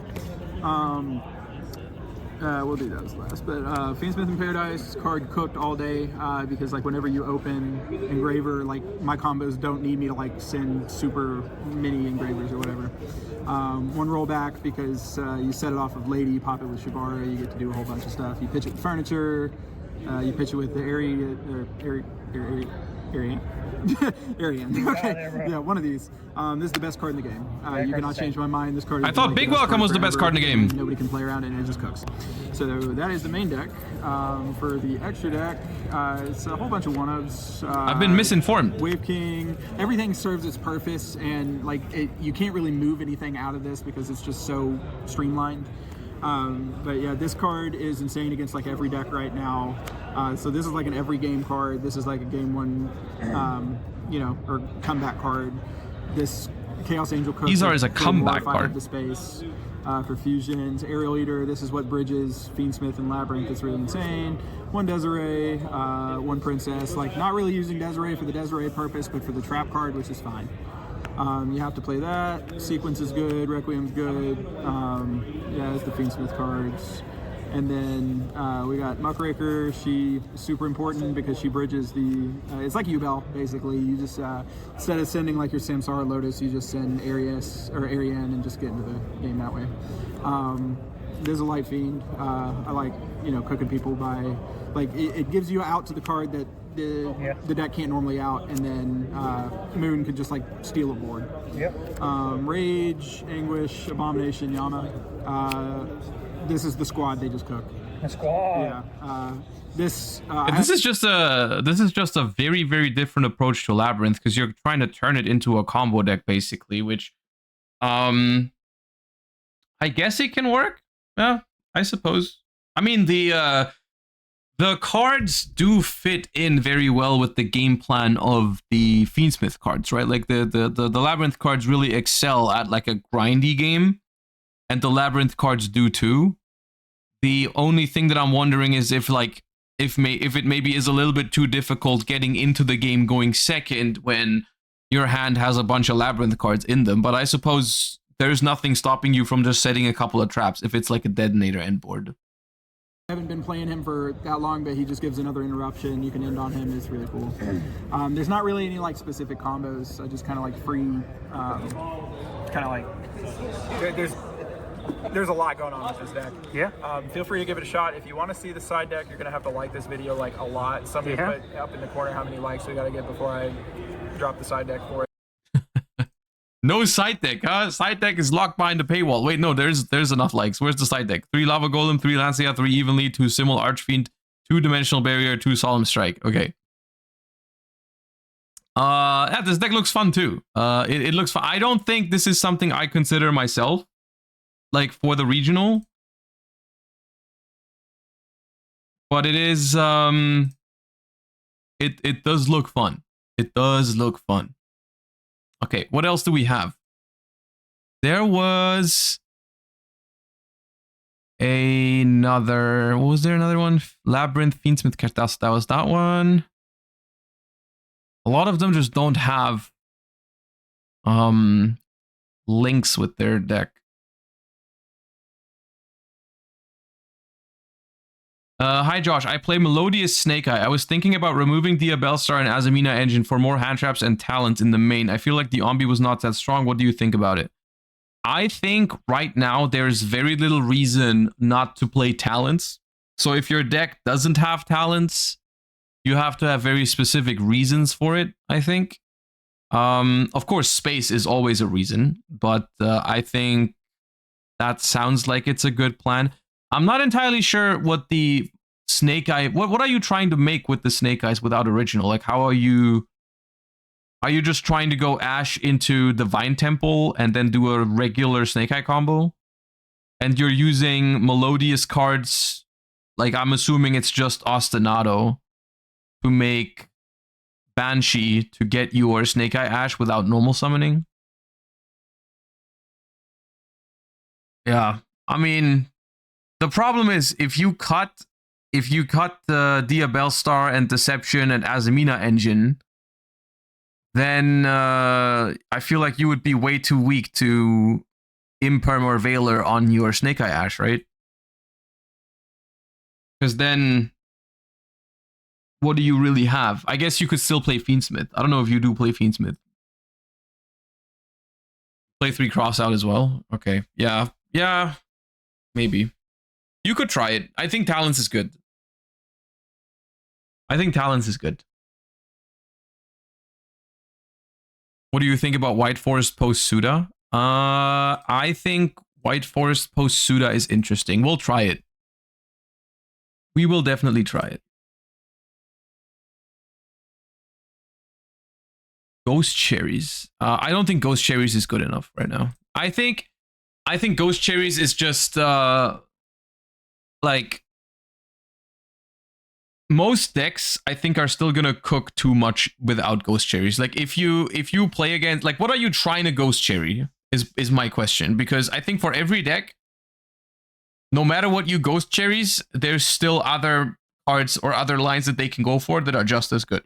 We'll do that as last. But Fiendsmith in Paradise card cooked all day because like whenever you open Engraver, like my combos don't need me to like send super mini Engravers or whatever. 1 rollback because you set it off of Lady, you pop it with Shavara, you get to do a whole bunch of stuff. You pitch it with furniture, you pitch it with the Arian. Okay. Yeah, one of these. This is the best card in the game. You cannot change my mind. This card is I thought like Big the best Welcome was the best card in the game. Nobody can play around it and it just cooks. So that is the main deck. For the extra deck, it's a whole bunch of 1-ofs. I've been misinformed. Wave King. Everything serves its purpose, and like you can't really move anything out of this because it's just so streamlined. But yeah, this card is insane against like every deck right now. So this is like an every game card. This is like a game 1, or comeback card. This Chaos Angel cooks. These are as a like 4 more comeback if I have card. the space. For fusions, Aerial Eater, this is what bridges Fiendsmith and Labyrinth. It's really insane. 1 Desiree, 1 Princess. Like, not really using Desiree for the Desiree purpose, but for the trap card, which is fine. You have to play that. Sequence is good. Requiem's good. Yeah, it's the Fiendsmith cards. And then we got Muckraker. She is super important because she bridges the... it's like Ubel, basically. You just, instead of sending like your Samsara Lotus, you just send Arius or Ariane and just get into the game that way. There's a Light Fiend. I like, you know, cooking people by... Like, it gives you out to the card that the deck can't normally out, and then Moon could just like steal a board. Rage, Anguish, Abomination, Yama. This is the squad they just cooked. The squad. Yeah. This is just a very, very different approach to Labyrinth, because you're trying to turn it into a combo deck basically, which I guess it can work. Yeah, I suppose. I mean, the cards do fit in very well with the game plan of the Fiendsmith cards, right? Like the Labyrinth cards really excel at like a grindy game, and the Labyrinth cards do too. The only thing that I'm wondering is if it maybe is a little bit too difficult getting into the game going second when your hand has a bunch of Labyrinth cards in them. But I suppose there's nothing stopping you from just setting a couple of traps if it's like a Detonator end board. I haven't been playing him for that long, but he just gives another interruption. You can end on him. It's really cool. There's not really any like specific combos. I just kind of like free, kind of like there's a lot going on with this deck. Yeah. Feel free to give it a shot. If you want to see the side deck, you're gonna have to like this video like a lot. Somebody put up in the corner how many likes we gotta get before I drop the side deck for it. No side deck, huh? Side deck is locked behind the paywall. Wait, no, there's enough likes. Where's the side deck? 3 Lava Golem, 3 Lancia, 3 Evenly, 2 Simmel Archfiend, 2 Dimensional Barrier, 2 Solemn Strike. Okay. Yeah, this deck looks fun too. It looks fun. I don't think this is something I consider myself, like for the regional. But it is, it does look fun. It does look fun. Okay, what else do we have? There was another... Was there another one? Labyrinth, Fiendsmith, Kertas. That was that one. A lot of them just don't have links with their deck. Hi Josh, I play Melodious Snake Eye. I was thinking about removing the Bellstar and Azamina engine for more hand traps and talent in the main. I feel like the Ombi was not that strong. What do you think about it? I think right now there's very little reason not to play talents. So if your deck doesn't have talents, you have to have very specific reasons for it, I think. Of course, space is always a reason, but I think that sounds like it's a good plan. I'm not entirely sure what the Snake Eye... What are you trying to make with the Snake Eyes without original? Like, how are you... Are you just trying to go Ash into the Vine Temple and then do a regular Snake Eye combo? And you're using Melodious cards... Like, I'm assuming it's just Ostinato to make Banshee to get your Snake Eye Ash without normal summoning? Yeah, I mean... The problem is if you cut the Diabellstar and Deception and Azamina engine, then I feel like you would be way too weak to Imperm or Veiler on your Snake Eye Ash, right? Because then, what do you really have? I guess you could still play Fiendsmith. I don't know if you do play Fiendsmith. Play 3 cross out as well? Okay, yeah, maybe. You could try it. I think Talents is good. I think Talents is good. What do you think about White Forest post Suda? I think White Forest post Suda is interesting. We'll try it. We will definitely try it. Ghost Cherries. I don't think Ghost Cherries is good enough right now. I think Ghost Cherries is just like most decks I think are still gonna cook too much without Ghost Cherries. Like if you play against, like, what are you trying to Ghost Cherry? is my question, because I think for every deck, no matter what you ghost cherries, there's still other cards or other lines that they can go for that are just as good.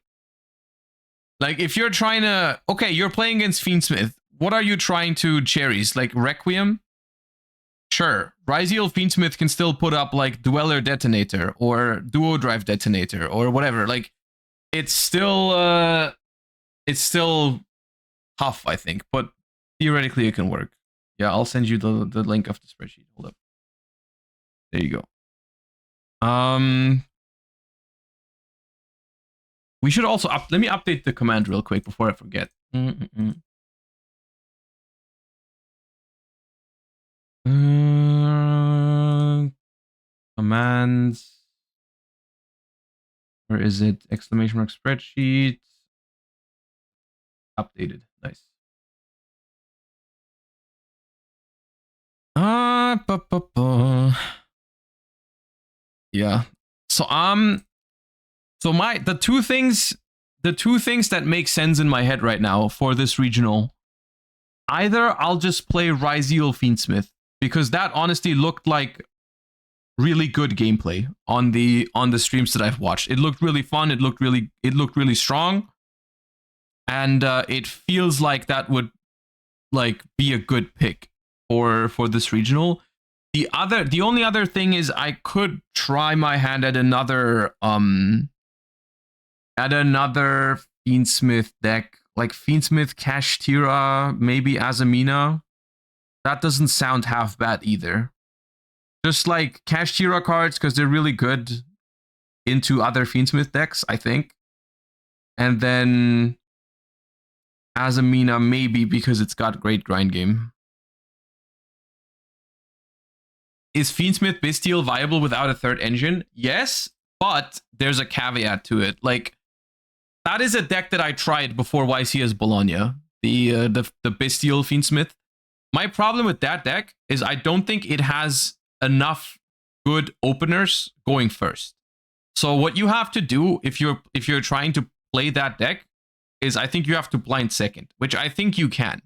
Like if you're trying to, okay, you're playing against Fiendsmith. What are you trying to cherries? Like Requiem? Sure. Ryziel Fiendsmith can still put up like Dweller Detonator or Duo Drive Detonator or whatever. Like it's still tough, I think, but theoretically it can work. Yeah, I'll send you the link of the spreadsheet. Hold up. There you go. We should also let me update the command real quick before I forget. Commands. Where is it? Exclamation mark spreadsheet. Updated. Nice. Yeah. So the two things that make sense in my head right now for this regional, either I'll just play Ryziel Fiendsmith, because that honestly looked like really good gameplay on the streams that I've watched. It looked really fun, it looked really strong. And it feels like that would like be a good pick for this regional. The only other thing is I could try my hand at another Fiendsmith deck, like Fiendsmith Kashtira, maybe Azamina. That doesn't sound half bad either. Just like Kashtira cards, because they're really good into other Fiendsmith decks, I think. And then Azamina maybe because it's got great grind game. Is Fiendsmith Bestial viable without a third engine? Yes, but there's a caveat to it. Like, that is a deck that I tried before YCS Bologna, the Bestial Fiendsmith. My problem with that deck is I don't think it has enough good openers going first. So what you have to do if you're trying to play that deck is I think you have to blind second, which I think you can.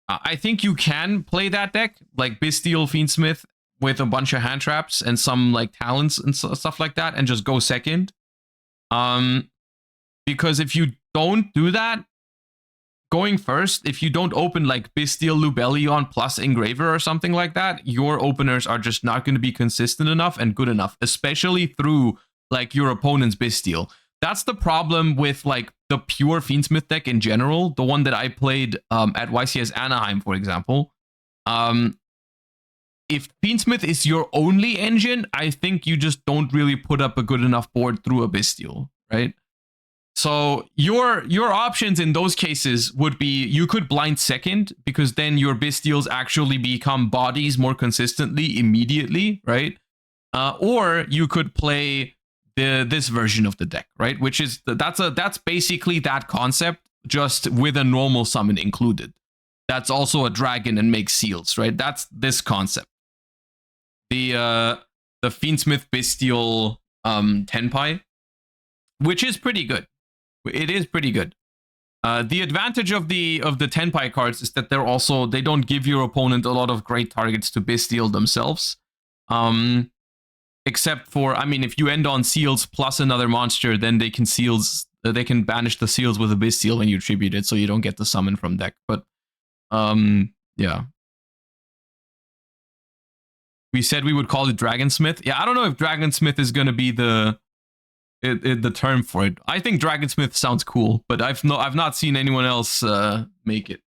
I think you can play that deck, like Bestial Fiendsmith with a bunch of hand traps and some like talents and stuff like that, and just go second. Because if you don't do that, going first, if you don't open like Bestial Lubellion plus Engraver or something like that, your openers are just not going to be consistent enough and good enough, especially through like your opponent's Bestial. That's the problem with like the pure Fiendsmith deck in general, the one that I played at YCS Anaheim, for example. If Fiendsmith is your only engine, I think you just don't really put up a good enough board through a Bestial, right? So your options in those cases would be you could blind second, because then your Bestials actually become bodies more consistently immediately, right? Or you could play this version of the deck, right? Which is that's basically that concept, just with a normal summon included. That's also a dragon and makes seals, right? That's this concept. The Fiendsmith Bestial Tenpai, which is pretty good. It is pretty good. The advantage of the Tenpai cards is that they don't give your opponent a lot of great targets to Bestial themselves. Except for, I mean, if you end on seals plus another monster, then they can banish the seals with a Bestial when you tribute it, so you don't get the summon from deck. But yeah. We said we would call it Dragonsmith. Yeah, I don't know if Dragonsmith is gonna be the term for it. I think Dragonsmith sounds cool, but I've not seen anyone else make it.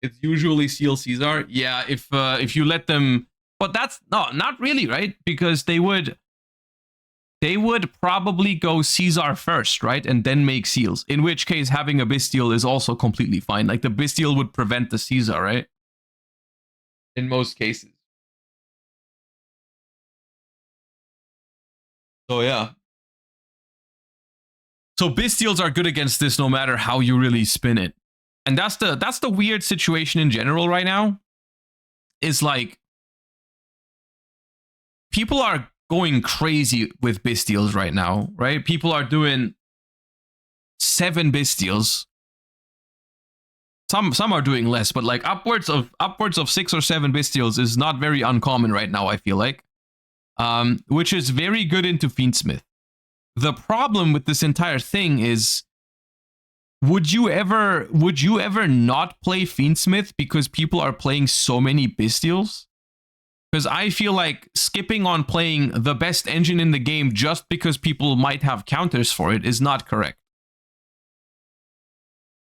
It's usually Seal Caesar. Yeah, if you let them. But that's not really, right? Because they would probably go Caesar first, right? And then make seals. In which case, having a Bestial is also completely fine. Like, the Bestial would prevent the Caesar, right? In most cases. So, yeah. So, Bestials are good against this no matter how you really spin it. And that's the weird situation in general right now. Is like, people are going crazy with Bestials right now, right? People are doing 7 Bestials some are doing less, but like upwards of 6 or 7 bestials is not very uncommon right now, I feel like. Which is very good into Fiendsmith. The problem with this entire thing is, would you ever not play Fiendsmith because people are playing so many bestials? Because I feel like skipping on playing the best engine in the game just because people might have counters for it is not correct.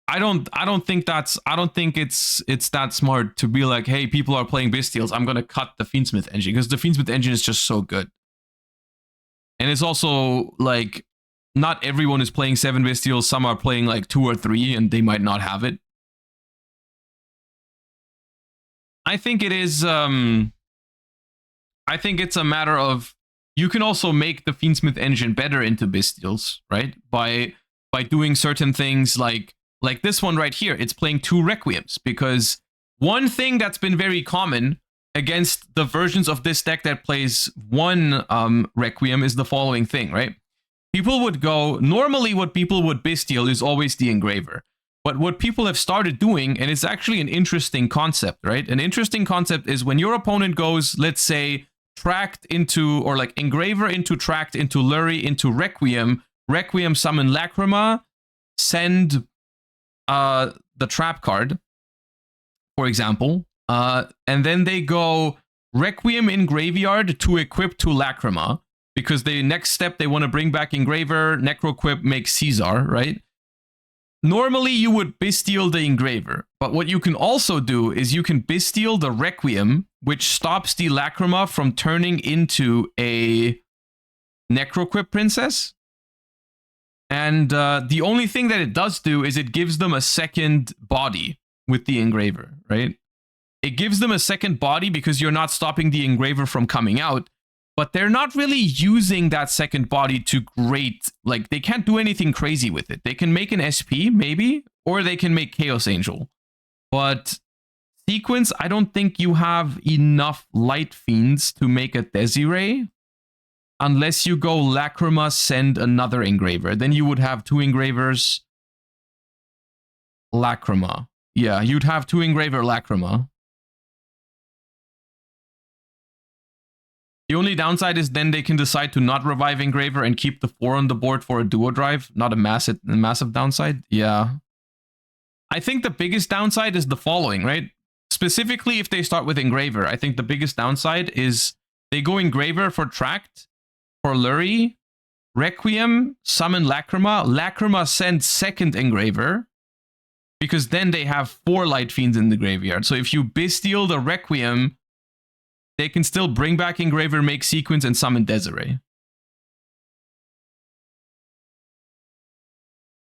I don't think it's that smart to be like, hey, people are playing bestials, I'm gonna cut the Fiendsmith engine, because the Fiendsmith engine is just so good. And it's also like, not everyone is playing 7 bestials, some are playing like 2 or 3 and they might not have it. I think it is I think it's a matter of, you can also make the Fiendsmith engine better into bestials, right? By doing certain things like this one right here. It's playing 2 Requiems, because one thing that's been very common against the versions of this deck that plays 1 Requiem is the following thing, right? People would go, normally what people would bestial is always the Engraver. But what people have started doing, and it's actually an interesting concept, right? An interesting concept is when your opponent goes, let's say, tracked into, or like Engraver into tracked into Lurry into Requiem, Requiem summon Lacrima, send the trap card, for example, and then they go Requiem in graveyard to equip to Lacrima, because the next step they want to bring back Engraver, Necroquip makes Caesar, right? Normally you would bestial the Engraver, but what you can also do is you can bestial the Requiem, which stops the Lacrima from turning into a Necroquip princess. And the only thing that it does do is it gives them a second body with the Engraver, right? It gives them a second body because you're not stopping the Engraver from coming out, but they're not really using that second body to great, like they can't do anything crazy with it. They can make an SP maybe, or they can make Chaos Angel. But Sequence, I don't think you have enough Light Fiends to make a Desiree. Unless you go Lacrima, send another Engraver. Then you would have 2 Engravers. Lacrima. Yeah, you'd have 2 Engraver Lacrima. The only downside is then they can decide to not revive Engraver and keep the 4 on the board for a duo drive. Not a massive downside. Yeah. I think the biggest downside is the following, right? Specifically, if they start with Engraver, I think the biggest downside is they go Engraver for Tract, for Lurry, Requiem, summon Lacrima. Lacrima sends second Engraver, because then they have 4 Light Fiends in the graveyard. So if you bestial the Requiem, they can still bring back Engraver, make Sequence, and summon Desiree.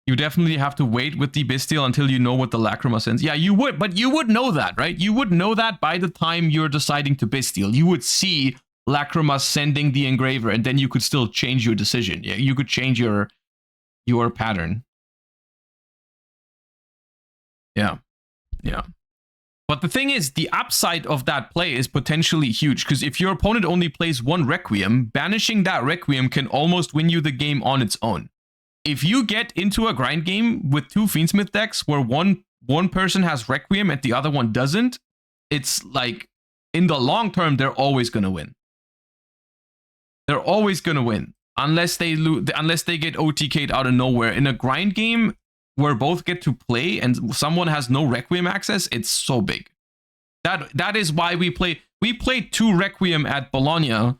You definitely have to wait with the bestial until you know what the Lacrima sends. Yeah, you would, but you would know that, right? You would know that by the time you're deciding to bestial. You would see Lacrima sending the Engraver, and then you could still change your decision. Yeah, you could change your pattern. Yeah. Yeah. But the thing is, the upside of that play is potentially huge, because if your opponent only plays 1 Requiem, banishing that Requiem can almost win you the game on its own. If you get into a grind game with 2 Fiendsmith decks where one person has Requiem and the other one doesn't, it's like, in the long term, they're always going to win. They're always going to win. Unless they get OTK'd out of nowhere. In a grind game where both get to play and someone has no Requiem access, it's so big. That is why we played 2 Requiem at Bologna,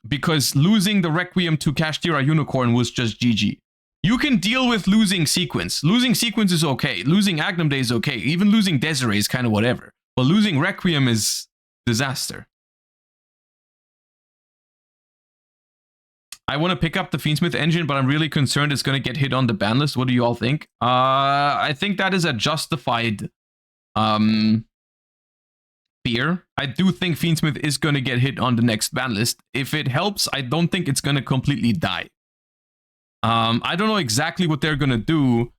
because losing the Requiem to Kashtira Unicorn was just GG. You can deal with losing Sequence. Losing Sequence is okay. Losing Agnum Day is okay. Even losing Desiree is kind of whatever. But losing Requiem is disaster. I want to pick up the Fiendsmith engine, but I'm really concerned it's going to get hit on the ban list. What do you all think? I think that is a justified fear. I do think Fiendsmith is going to get hit on the next ban list. If it helps, I don't think it's going to completely die. I don't know exactly what they're going to do,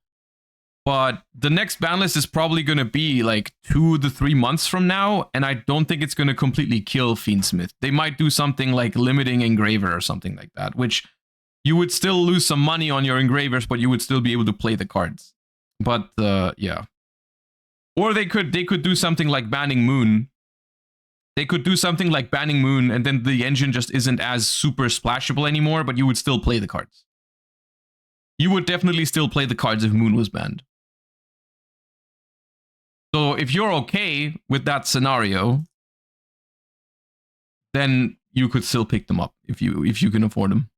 but the next ban list is probably going to be like 2 to 3 months from now, and I don't think it's going to completely kill Fiendsmith. They might do something like limiting Engraver or something like that, which you would still lose some money on your Engravers, but you would still be able to play the cards. But yeah. Or they could do something like banning Moon. They could do something like banning Moon, and then the engine just isn't as super splashable anymore, but you would still play the cards. You would definitely still play the cards if Moon was banned. So if you're okay with that scenario, then you could still pick them up if you can afford them.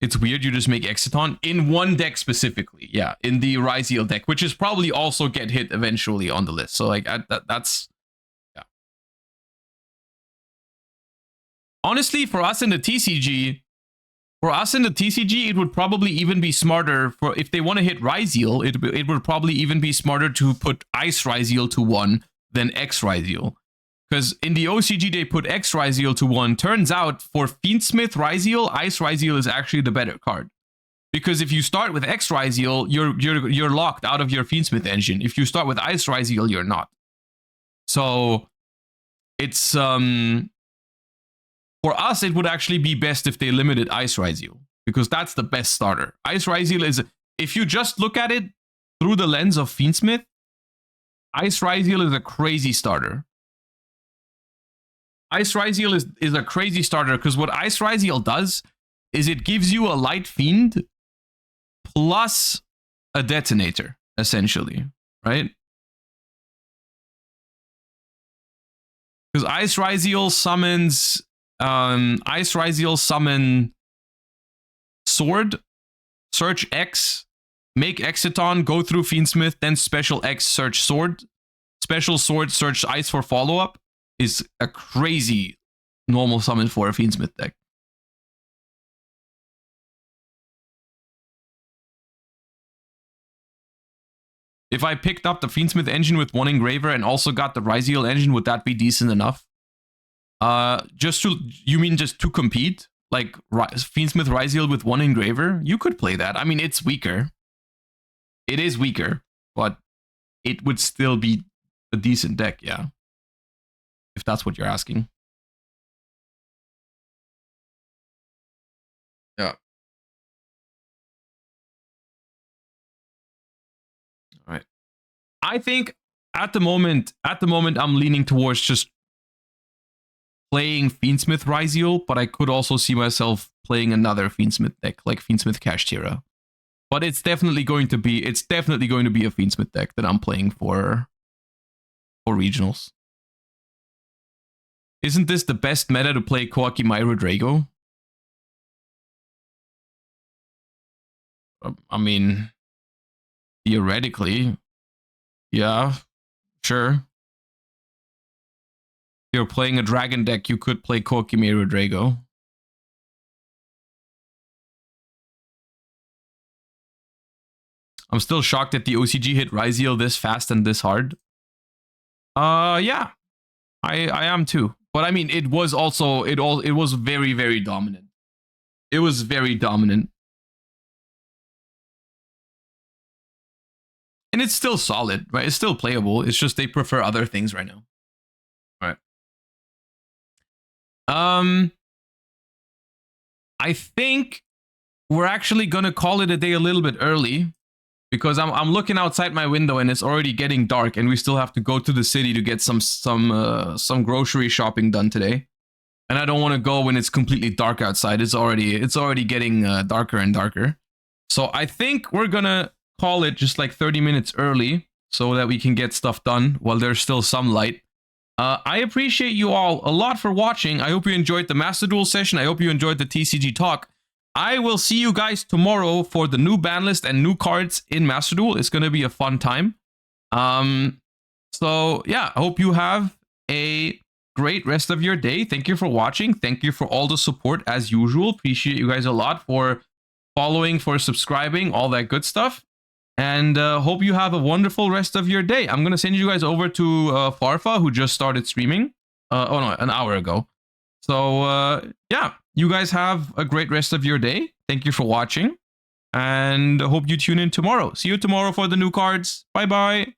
It's weird you just make Exiton in one deck specifically. Yeah, in the Ryziel deck, which is probably also get hit eventually on the list. So like that's yeah. Honestly, for us in the TCG, it would probably even be smarter for if they want to hit Ryziel, it would probably even be smarter to put Ice Ryziel to 1 than X Ryziel. Because in the OCG they put X Ryziel to 1. Turns out for Fiendsmith Ryziel, Ice Ryziel is actually the better card. Because if you start with X Ryziel, you're locked out of your Fiendsmith engine. If you start with Ice Ryziel, you're not. So it's for us, it would actually be best if they limited Ice Ryziel, because that's the best starter. Ice Ryziel is, if you just look at it through the lens of Fiendsmith, Ice Ryziel is a crazy starter. Ice Ryziel is a crazy starter because what Ice Ryziel does is it gives you a Light Fiend plus a Detonator, essentially, right? Because Ice Ryziel summons Sword, search X, make Exiton, go through Fiendsmith, then special X, search Sword, special Sword, search Ice for follow-up. Is a crazy normal summon for a Fiendsmith deck. If I picked up the Fiendsmith engine with 1 Engraver and also got the Ryziel engine, would that be decent enough? You mean just to compete? Like Fiendsmith Ryziel with 1 Engraver? You could play that. I mean, it's weaker. It is weaker, but it would still be a decent deck, yeah. If that's what you're asking. Yeah. All right. I think at the moment I'm leaning towards just playing Fiendsmith Ryziel, but I could also see myself playing another Fiendsmith deck like Fiendsmith Kashtira. But it's definitely going to be a Fiendsmith deck that I'm playing for regionals. Isn't this the best meta to play Koakimai Drago? I mean, theoretically, yeah, sure. If you're playing a dragon deck, you could play Koakimai Drago. I'm still shocked that the OCG hit Ryziel this fast and this hard. Yeah, I am too. But I mean, it was also it was very, very dominant. It was very dominant. And it's still solid, right? It's still playable. It's just they prefer other things right now. All right. I think we're actually gonna call it a day a little bit early, because I'm looking outside my window and it's already getting dark, and we still have to go to the city to get some grocery shopping done today. And I don't want to go when it's completely dark outside. It's already getting darker and darker. So I think we're gonna call it just like 30 minutes early so that we can get stuff done while there's still some light. I appreciate you all a lot for watching. I hope you enjoyed the Master Duel session. I hope you enjoyed the TCG talk. I will see you guys tomorrow for the new ban list and new cards in Master Duel. It's going to be a fun time. So yeah, I hope you have a great rest of your day. Thank you for watching. Thank you for all the support as usual. Appreciate you guys a lot for following, for subscribing, all that good stuff. And hope you have a wonderful rest of your day. I'm going to send you guys over to Farfa, who just started streaming. Oh no, an hour ago. So yeah, you guys have a great rest of your day. Thank you for watching. And I hope you tune in tomorrow. See you tomorrow for the new cards. Bye-bye.